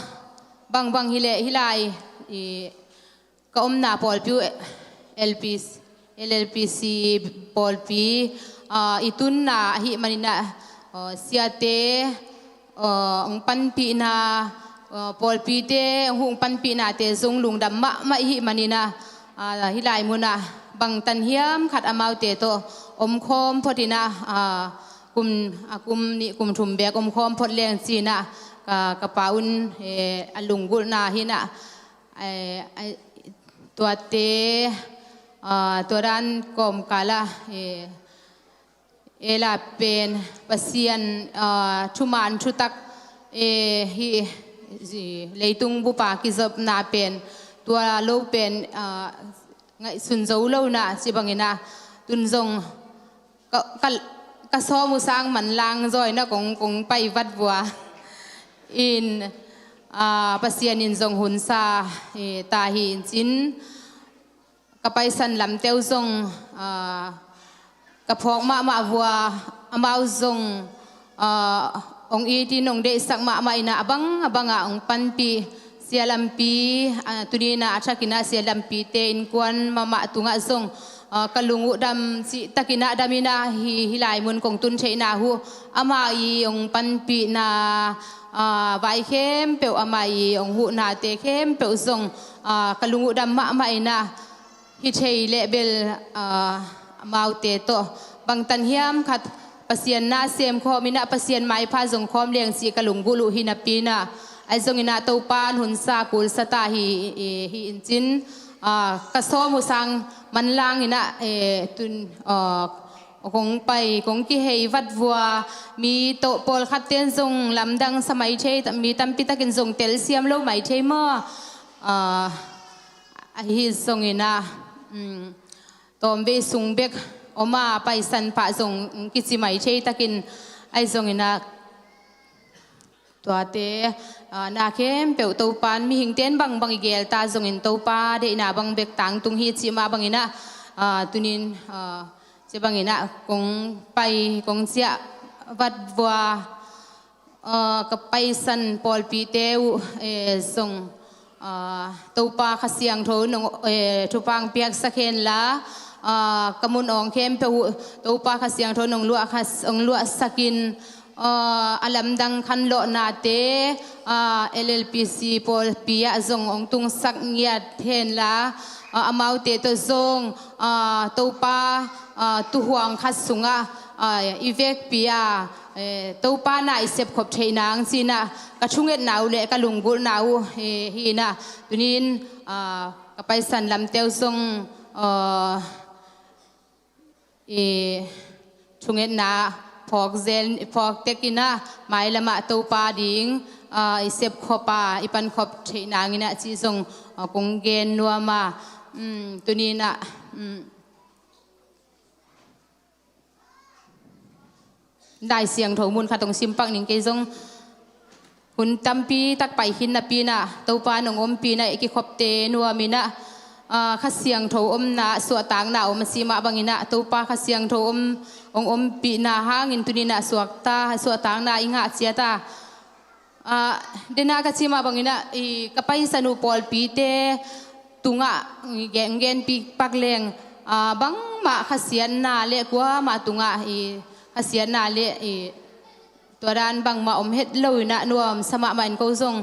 bang hilai ka na pol pi LLPC pol pi itun na hi manina siate ong panpi na pol pi te hung panpi na te zong lung dam ma hi manina hilai muna bang tan hiam khat amau te to om khom photina kum ni kum thum be om khom phot leng china ka paun alungul na hinaตัวเตตัวรันกอมกาลาลาเป็นปัสยันชุมานชุตักฮีเลยตุงบุปากิจบนาเป็นตัวโลเป็นไงสุนโจโลนะสิบังเงินะตุนจงก็ซ้อมุสังมันลางจอยนะกงไปวัดบัวอินปัสยันินจงหุนซาตาหินจินกับไปสันลำเตียวจงกับพอกมาวัวอามาจงองอีที่นงเดสักมาอินาบังองปันปีเสียลำปีตุนีนาชักินาเสียลำปีเตอินกวนมาตุงะจงกลุงอุดำสิตะกินาดามินาฮิลายมุนกงตุนเชนาหูอามาอีองปันปีนาไว้เข้มเปียวอามาอีองหูนาเตเข้มเปียวจงกลุงอุดำมาอินาฮิเชยเลเบลมาเตโตบางตันเฮียมขัดปัสยันนาเซมคอมินาปัสยันไม้พาจงคอมเลียงสีกลุงบุลุหินาปีนาไอจงอินาเตาปานหุนซากุลสตาฮีอินจินกระซ้อมุสังมันลางอินะตุนคงไปคงกี่เฮวัดวัวมีโตปอลขัดเตียนจงลำดังสมัยเชยมีตั้มปิตากินจงเตลเซียมโลไหมเชยมั่วฮิจงอินะตอมเวสุงเบกออกมาไปสันปะจงกิจิไหมเชยตะกินไอจงอินะตัวเตนาเข้มเปียวตัวปานมีหิงเต้นบังอีเกลตาจงอินตัวปาเดน่าบังเบกตังตุงฮีจิมาบังอินะตุนินจะบังอินะกงไปกงเสียวัดวัวกับไปสันปอลปีเตวส่งตัวปาขเสียงโถนทุปังเปียกสักเห็นละกมุนองเข้มเปียวตัวปาขเสียงโถนงลัวขัสองลัวสักินอาลัมดังคันโลนาเตLLPC ปอลปียะจงองตุงสักเงียดเห็นละอามาวเตตจงตัวปาตุห่วงขัดสุงอีเวกปียะตัวปาหน้าอิเสพขบเทนางสินะกระชุ่งเอ็ดหนาวเละกระลุงกุลหนาวฮีนะตัวนี้ก็ไปสันลำเตียวทรงชุ่งเอ็ดหนาพอกเซนพอกเตกินะหมายละมาตัวปาดิ่งอิเสพขบปาอีปันขบเทนางนี่นะจีทรงกงเกนนัวมาตัวนี้นะได้เสียงโถมุนค่ะตรงซิมปักหนิงเกจงหุ่นตั้มปีตักไปหินนะปีนะตัวปานงอมปีนะเอกิขบเตนัวมีนะข้าเสียงโถอมนะสวดต่างนะอมสีมาบังอินะตัวปาข้าเสียงโถอมปีนะหางินตุนีนะสวดตาสวดต่างนะอิงหะเสียตาเดน่าข้าสีมาบังอินะกระไปสนุปอลปีเตตุงะเกนปีปักเลง bang ma khasian na le kwa ma tunga i khasian na le iตัวด้านบางมาอมเฮ็ดเลยนะนวมสมัครมันก็ส่ง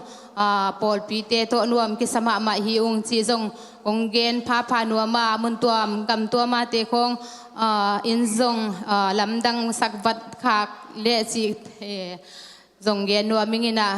ปอลปีเตโตนวมกิสมัครมาฮิองจีส่งองเกนพาพานวมมามุนตัวกำตัวมาเตคงอินส่งลำดังสักวัดขากเละจีส่งเกนนวมมิงินะ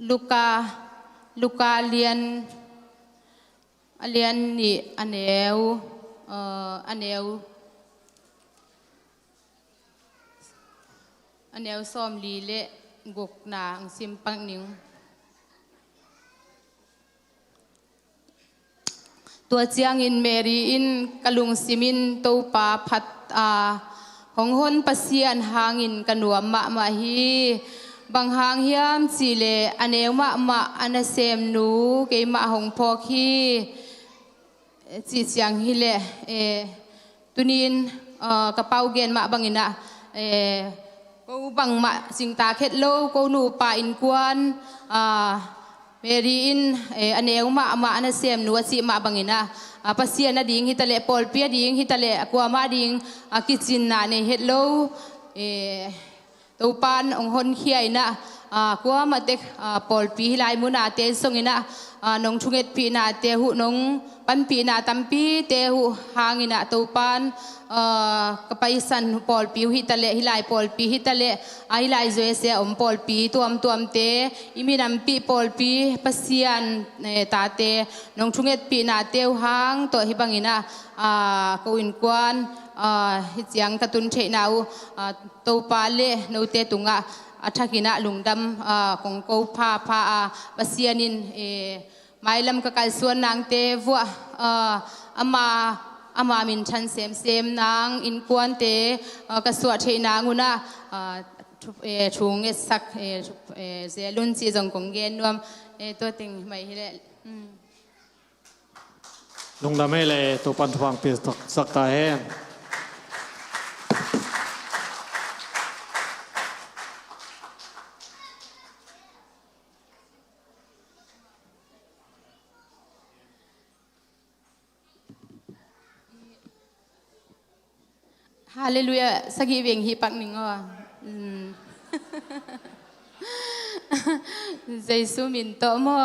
ลูกาเรียนนี่อันเอวซ้อมลีเละกกหนาซิมปังนิงตัวเจียงอินเมรีอินกะลุงซิมินตูปาพัดของหนปัสเซียนหางินกันหวมมาฮีบางหางเฮียมจีเลอันเอวมาอันเซมนูเกยมาหงพอคีจีเสียงฮิเลตุนินกระเป๋าเกนมาบางอินะกูบังมาสิงตาเข็ดโลกูหนูป่าอินกวนเมรีอินอันเอวมาอันเซมนูจีมาบางอินะปัสเซียนดิ่งฮิตาเลปอลเปียดิ่งฮิตาเลกัวมาดิ่งกิจินนาในเฮ็ดโลตัวปานองหนเขียนะกัวมาเด็กปอลปีลายมุนาเตส่งนะนงชุงเอ็ดปีนาเตหุนงปันปีนาตัมปีเตหุหางินะตัวปานกไปสันปอลปีฮิตาเลฮิลายปอลปีฮิตาเลฮิลายโซเอเซอมปอลปีตัวมเตอิมินัมปีปอลปีปัสเซียนตาเตนงชุงเอ็ดปีนาเตหางตัวฮิบังอินะกูอินกวนฮิตยังกระตุนเชนาวตัวปาเลนูเตตุงะอัฐกินะลุงดำของกูพาปัสเซียนินไม่ลำกะไกส่วนนางเตวัวอามามินชันเซมนางอินกวนเตกระสวดเชนางูนะชุงสักเซลุนซีจงกงเกนรวมตัวติงไม่เละลุงดำไม่เลยตัวปันทวังเปียสักตาแห้งฮาเลลูยาสักกี่เวียงฮีปักหนึ่งอ่ะใจสูมินโตมั่ว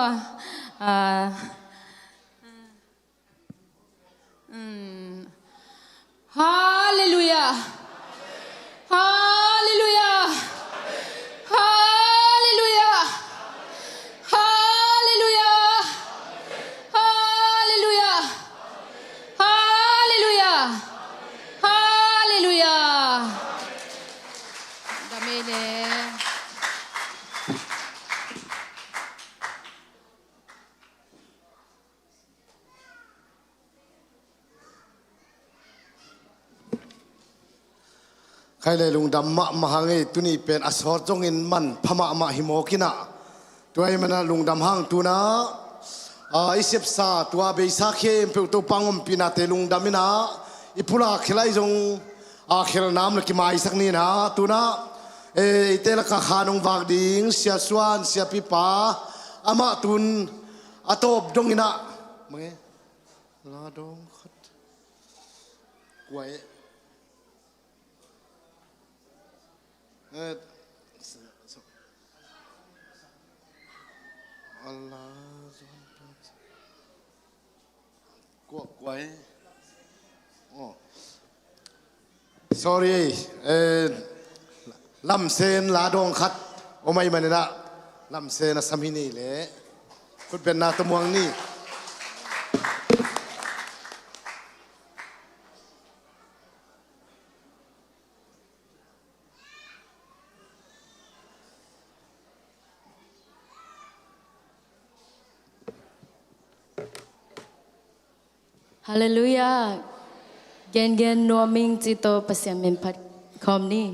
ฮาเลลูยาฮาเลลูยาฮาเลลูยาฮาเลลูยาฮาเลลูยาฮาเลลูยาฮาเลลูยาดาเมเนใครเลยลุงดำมหางเอตุนี่เป็นอสอจงอินมันพม่าหิโมกินะตัวไอ้มันลุงดำหางตัวนะอิเสพซาตัวเบย์ซาเคมเปิดตัวปังอมปีนาเตลุงดำมินะอิพุลาขลายจงขลน้ำเลยกิมาอิสักนี่นะตัวนะเตลกะขานงวากดิ่งเสียสวนเสียปิปาอามาตุนอตบดงอินะมั้งลาดงขัดไว้Allahกวไว้ sorry ลำเซนลาดงคัดโอไม่มันนะลำเซนสามีนี่แหละคุณเป็นนาตมวงนี่ฮาเลลูยาเกนนัวมิงจิโตปัสยามินพัดคอมนี่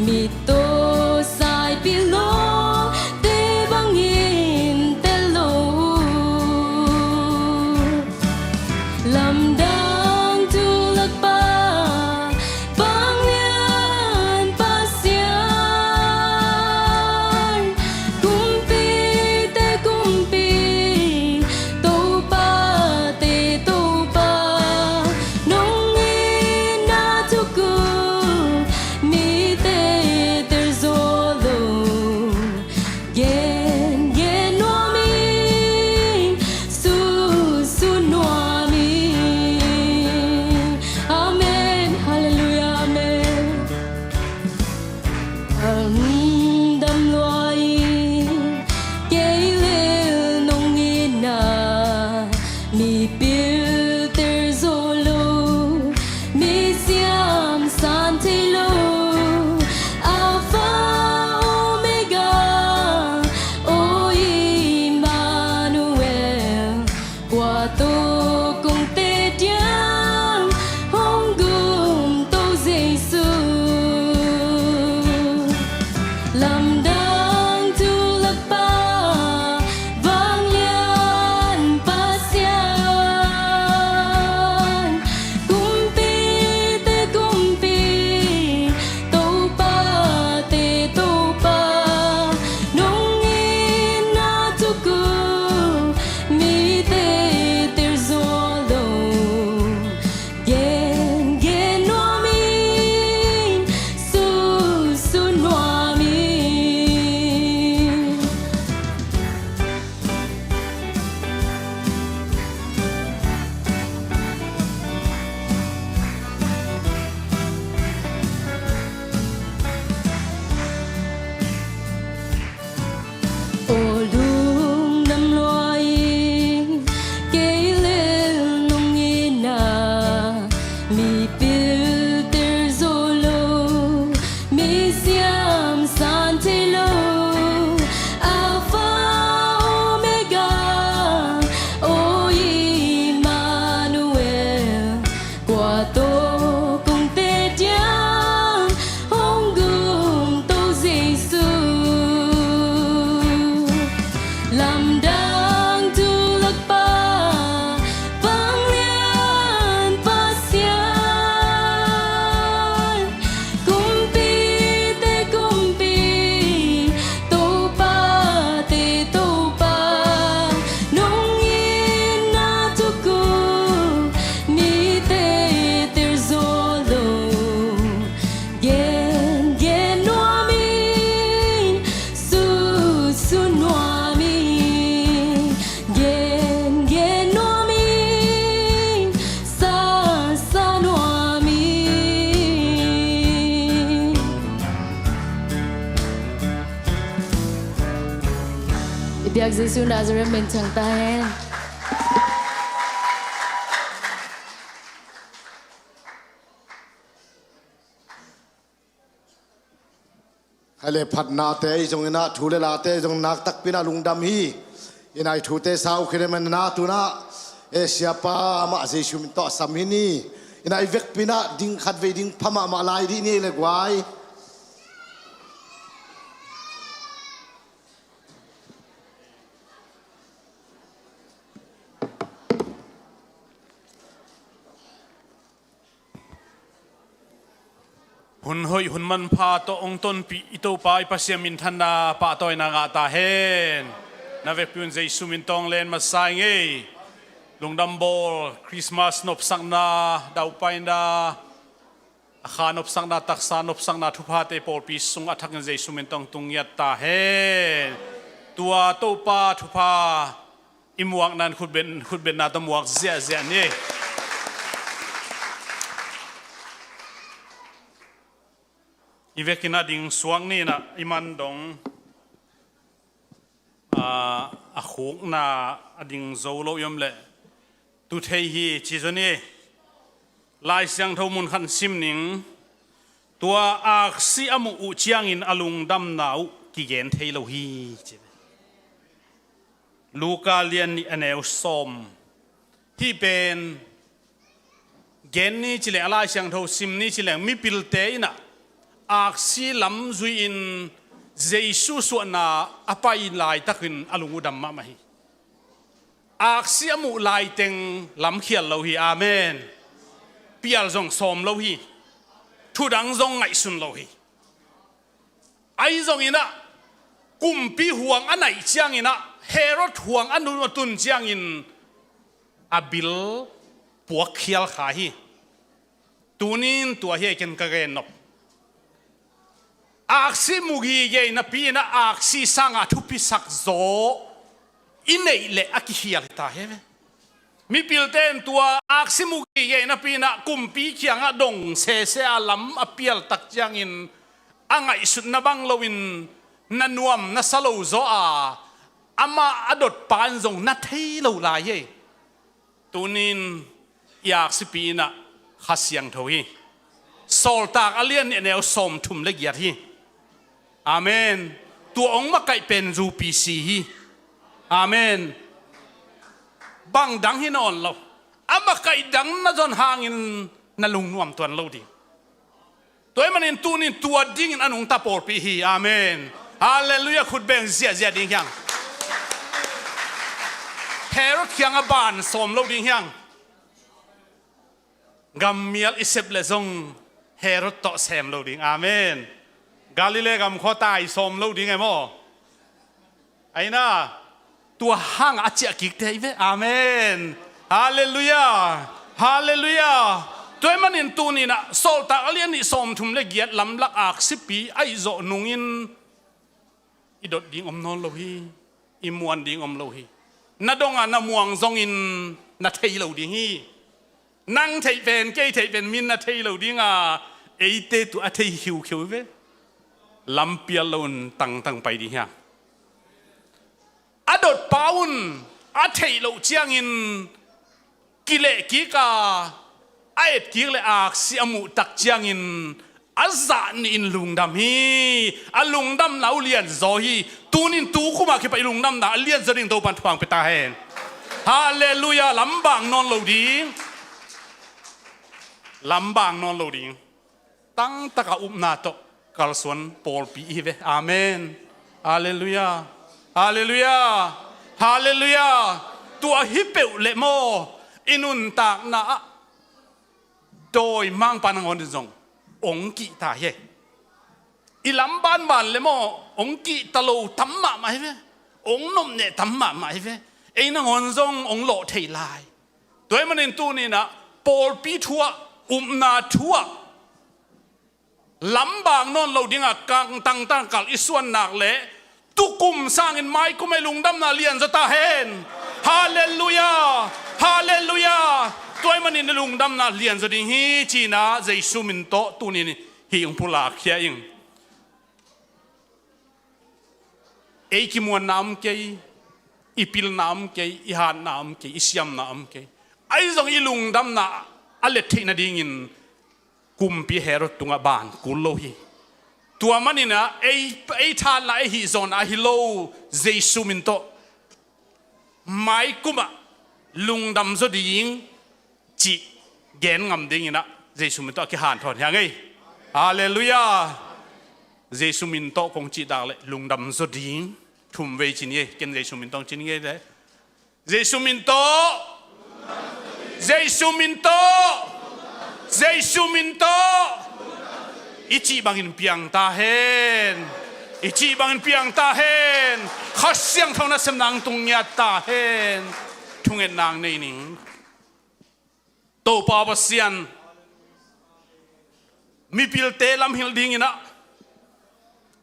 mi to sai pi lo te bang in te lo lam dang tu lak pa bang lian pa sian kumpi te kumpi to pa nong in na tu ku mi te ter zolo gen gen no mi su su no mi amen hallelujah amen dam loài cây lê nông in na mi bil ter zolo mi siam san te lo alpha omega o Emmanuel qua tô cùng tê tiang hong gum tô Giêsu lam dang tu lak pa vang lian pa sian kumpi te kumpi to pa nong in na tu ku mi te ter zolo gen gen no mi su su no mi ô lung năm loài cây lên nông in na mi bil ter zolo mi siam san te lo alpha omega o Emmanuel qua tô cùng tê tiang hong gum tô Giêsu lam dang tu lak pa vang lian pa sian kumpi te kumpi to pa nong in na tu ku mi te ter zolo gen gen no mi su su no mi gen gen no mi sa sa no mi Ibiag Giêsu Nazareth mình chẳng ta hen hay lệ phật na te trong ina thu le la te trong nak tak pina lung dam hi inai thu te sau khi men na tu na Asia pa ma Jesu min to sam hi ni inai vek pina ding khat ve ding phama ma lai di ni le gwai hun hoi hun man pha to ong ton pi ito pai pasiam min thana pa toy na nga ta hen na ve pyun Jesu min tong len ma sai nge lungdam bol Christmas nop sang na dau pai na kha nop sang na taksa nop sang na thu pha te por pi sung athak nge Jesu min tong tung yat ta hen tua to pa thu pha imuak nan khut ben na to muak zia zia ni ivekina ding suang ni na iman dong a khuk na ading zolo yom le tu thei hi chi zoni lai siang tho mun khan sim ning tua ak si amu u chiang in alung dam nau ki gen thei lo hi chi Luka lian ni aneu som hi pen gen ni chile ala siang tho sim ni chile mi pil te ina อักษีลำจุอินเจสุส่วนน่ะอภัยลายตะกินอลุงอุดัมมาไม่อักษีมุลายเต็งลำเขียนเราฮีอาเมนเปียลจงสมเราฮีทุดังจงไงสุนเราฮีไอจงอินะกุมปีห่วงอันไหนเจียงอินะเฮโรดห่วงอันนู้นตุนเจียงอินอาบิลปวกเขียลขาฮีตัวนี้ตัวเฮกันกระเกนนบอักษีมุกีเยนะปีนะอักษีสังอาทุพิสักโซอินเนยเละอักเฮียลตาเฮเวมีพิลเตนตัวอักษิมุกีเยนะปีนะกุมปีเขียงอะดงเซเซอาลัมอเปียลตักจังอินอ่างไอสุดนบังโลวินนันวมนัสโลโซอามาอดดปานจงนัทเทโลลายเยตัวนี้อยากสิปีนะขัดเสียงทวีโซลตากอเลียนเนวสมทุมเล็กยัดฮีอาเมนตัวองค์มาไก่เป็นรูปีซีฮีอาเมนบังดังฮินอนเราอามาไก่ดังน่าจนห่างอินนั่ลุงนวมตัวเราดีตัวมันอินตัวนี้ตัวดิ้งอันองตาโปรปีฮีอาเมนฮาเลลูยาขุดเบงเสียดิ้งยังเฮโรดยังอบานสมเราดิ้งยังกัมเมียลอิเซบเลซงเฮโรดโตเซมเราดิ้งอาเมนกาลิเลกัมข้อตายสมเราดิ้งไงโมไอ้น่าตัวห้างอาเจกิกเทเวอาเมนฮาเลลูยาฮาเลลูยาตัวมันอินตูนี่นะโซลตาเลียนนี่สมทุมเลเกียดลำลักอักสิปีไอโจนุงอินอีดดดิ้งอมนอนโลฮีอีมวนดิ้งอมโลฮีนาดงอ่ะนามวงซงอินนาเทยโลดิ้งฮีนั่งเทยเป็นเกยเทยเป็นมินนาเทยโลดิ้งอ่ะเอเตตัวเทยหิวเขียวเวลำเปียลนตั้งไปดิ้งฮะอดดปาวนอาเทยโลเจียงอินกิเลกิกาไอ้กิเลอักษิอมุตักเจียงอินอาจารย์อินลุงดำฮีอาลุงดำเราเลียนโซฮีตูนินตูคุมาคิดไปลุงดำนะเลียนจะดิ่งตัวปันทวงไปตาเห็นฮาเลลูยาลำบางนอนโลดีลำบางนอนโลดีตั้งตะกะอุปนาโตกัลสวนปอลปีเวอาเมนฮาเลลูยาฮาเลลูยาฮาเลลูยาตัวฮิปเปลเลโมอินุนตากนะโดยมังปานงอนจงองกิตาเฮอีลำบานบานเลโมองกิตะโลตัมมาไม่เวองนมเนี่ยตัมมาไม่เวไอ้นงอนจงองโลเทลายตัวมันเองตัวนี้นะปอลปีทัวนาทัวลำบางนอนเราดิ้งอ่ะกังตั้งกัลอิส่วนหนักเละตุกุมสร้างอินไม้ก็ไม่ลุงดำนาเลียนจะตาเห็นฮาเลลูยาฮาเลลูยาตัวมันอินลุงดำนาเลียนจะดิ้งฮีจีน่าเจสุมินโตตัวนี้ฮีงพูลาเขียงเอกิมวนน้ำเกยอีพิลน้ำเกยอีหานน้ำเกยอีเสียมน้ำเกยไอ้จงอีลุงดำนาอเลเทนาดิ้งกุมปีเฮโรตุงบานกุลโลฮีตัวมันนี่นะไอ้ทานละไอ้ฮิซอนไอ้ฮิโลเจสุมินโตไม่กุมะลุงดำจะดิ้งจีเกนงำดิ้งนะเจสุมินโตกี่หันถอนยังไงฮาเลลูยาเจสุมินโตคงจีดาเลยลุงดำจะดิ้งทุ่มเวจินี่เกนเจสุมินโตจินี่เลยเจสุมินโตเจสุมินโตเจสุมินโตอิจิบังอินเปียงตาเห็นอิจิบังอินเปียงตาเห็นข้าเสียงทองนั้นสำนักตรงยาตาเห็นทุ่งเอ็นนางในนิ่งโตปาบเสียนมีพิลเตลำหิลดิ้งนะ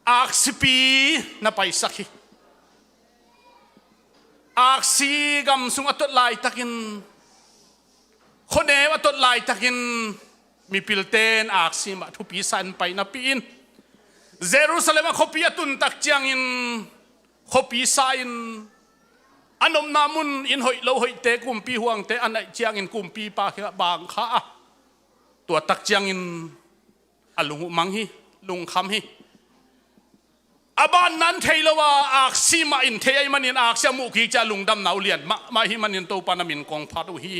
อักษิปีนับไปสักทีอักษิกำสุงอัตลายตักินคนเอวอัตลายตักินมีพิลเตนอักษิมาทุปีสันไปนับปีนเยรูซาเล็มขบีตุนตักจังอินขบีสันอันนมนามุนอินหอยโลหอยเตกุมปีห่วงเตอันไหนจังอินกุมปีปาเขบางข้าตัวตักจังอินอลุงมังฮีลุงคำฮีอาบานนั้นเทลว่าอักษิมาอินเทยมันอินอักษิมุกีจะลุงดำนาวเลียนมาฮิมันอินโตปานามินกองพัดฮี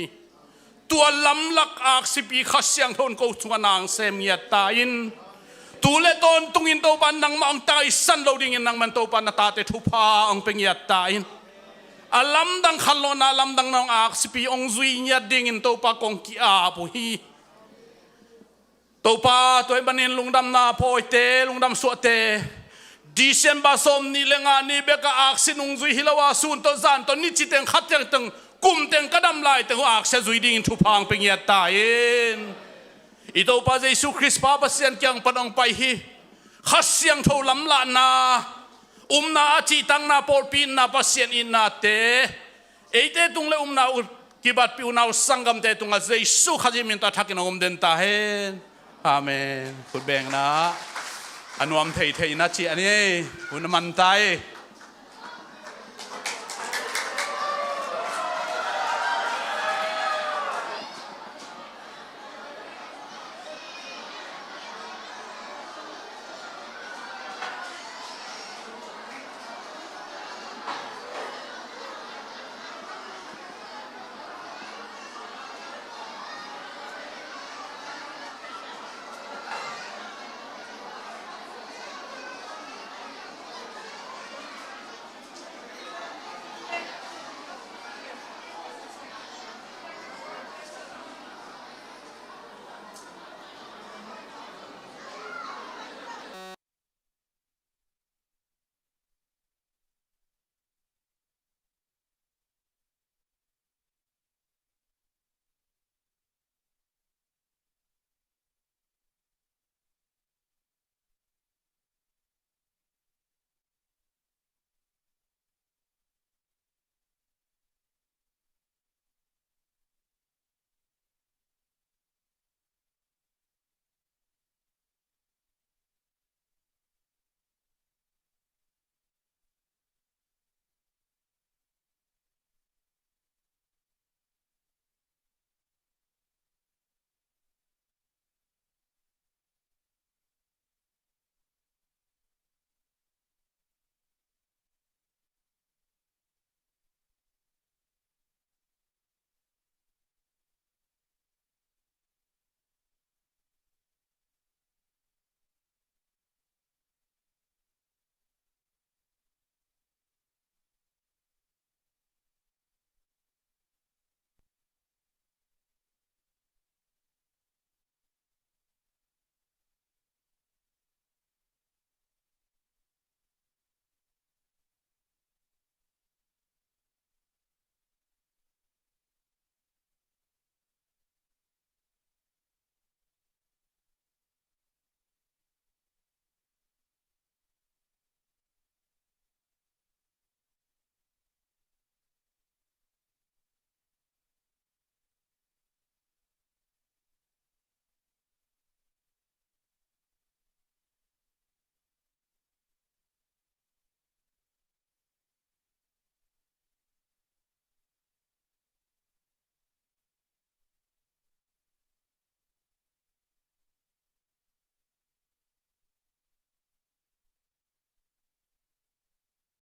ตัวลำลักอักษิปีขัดเสียงทนกูชวนนางเซมียตาอิน ตัว ตูเลตอนตุงอินโตปันนังมาองตายสันโลดิงอินนังมันโตปันนาตาเตทุพาองเป็งยัดตาอินอาลัมดังขันโลนาลัมดังนองอักสปีองซุยยัดดิงอินโตปากองกีอาปุฮีโตปาตัวบันินลุงดำนาโพยเตลุงดำสวเตดิเซมบาสมนี่เลงานี่เบกอักสินุงซุยฮิลาวาซุนโตซานโตนิจิเตงขัดเตงตึงกุมเตงกระดำลายเตงอักเซซุยดิงอินทุพางเป็งยัดตาอินito pa Yesu Christ pa pasian kyang panang pai hi khasyang tho lam la na na chi tang na por pin na pasian in na te eite tung le na kibat pi una sangam te tung a Yesu khajimin ta thakin den ta hen amen khut beng na anuam thei thei na chi ani hun man tai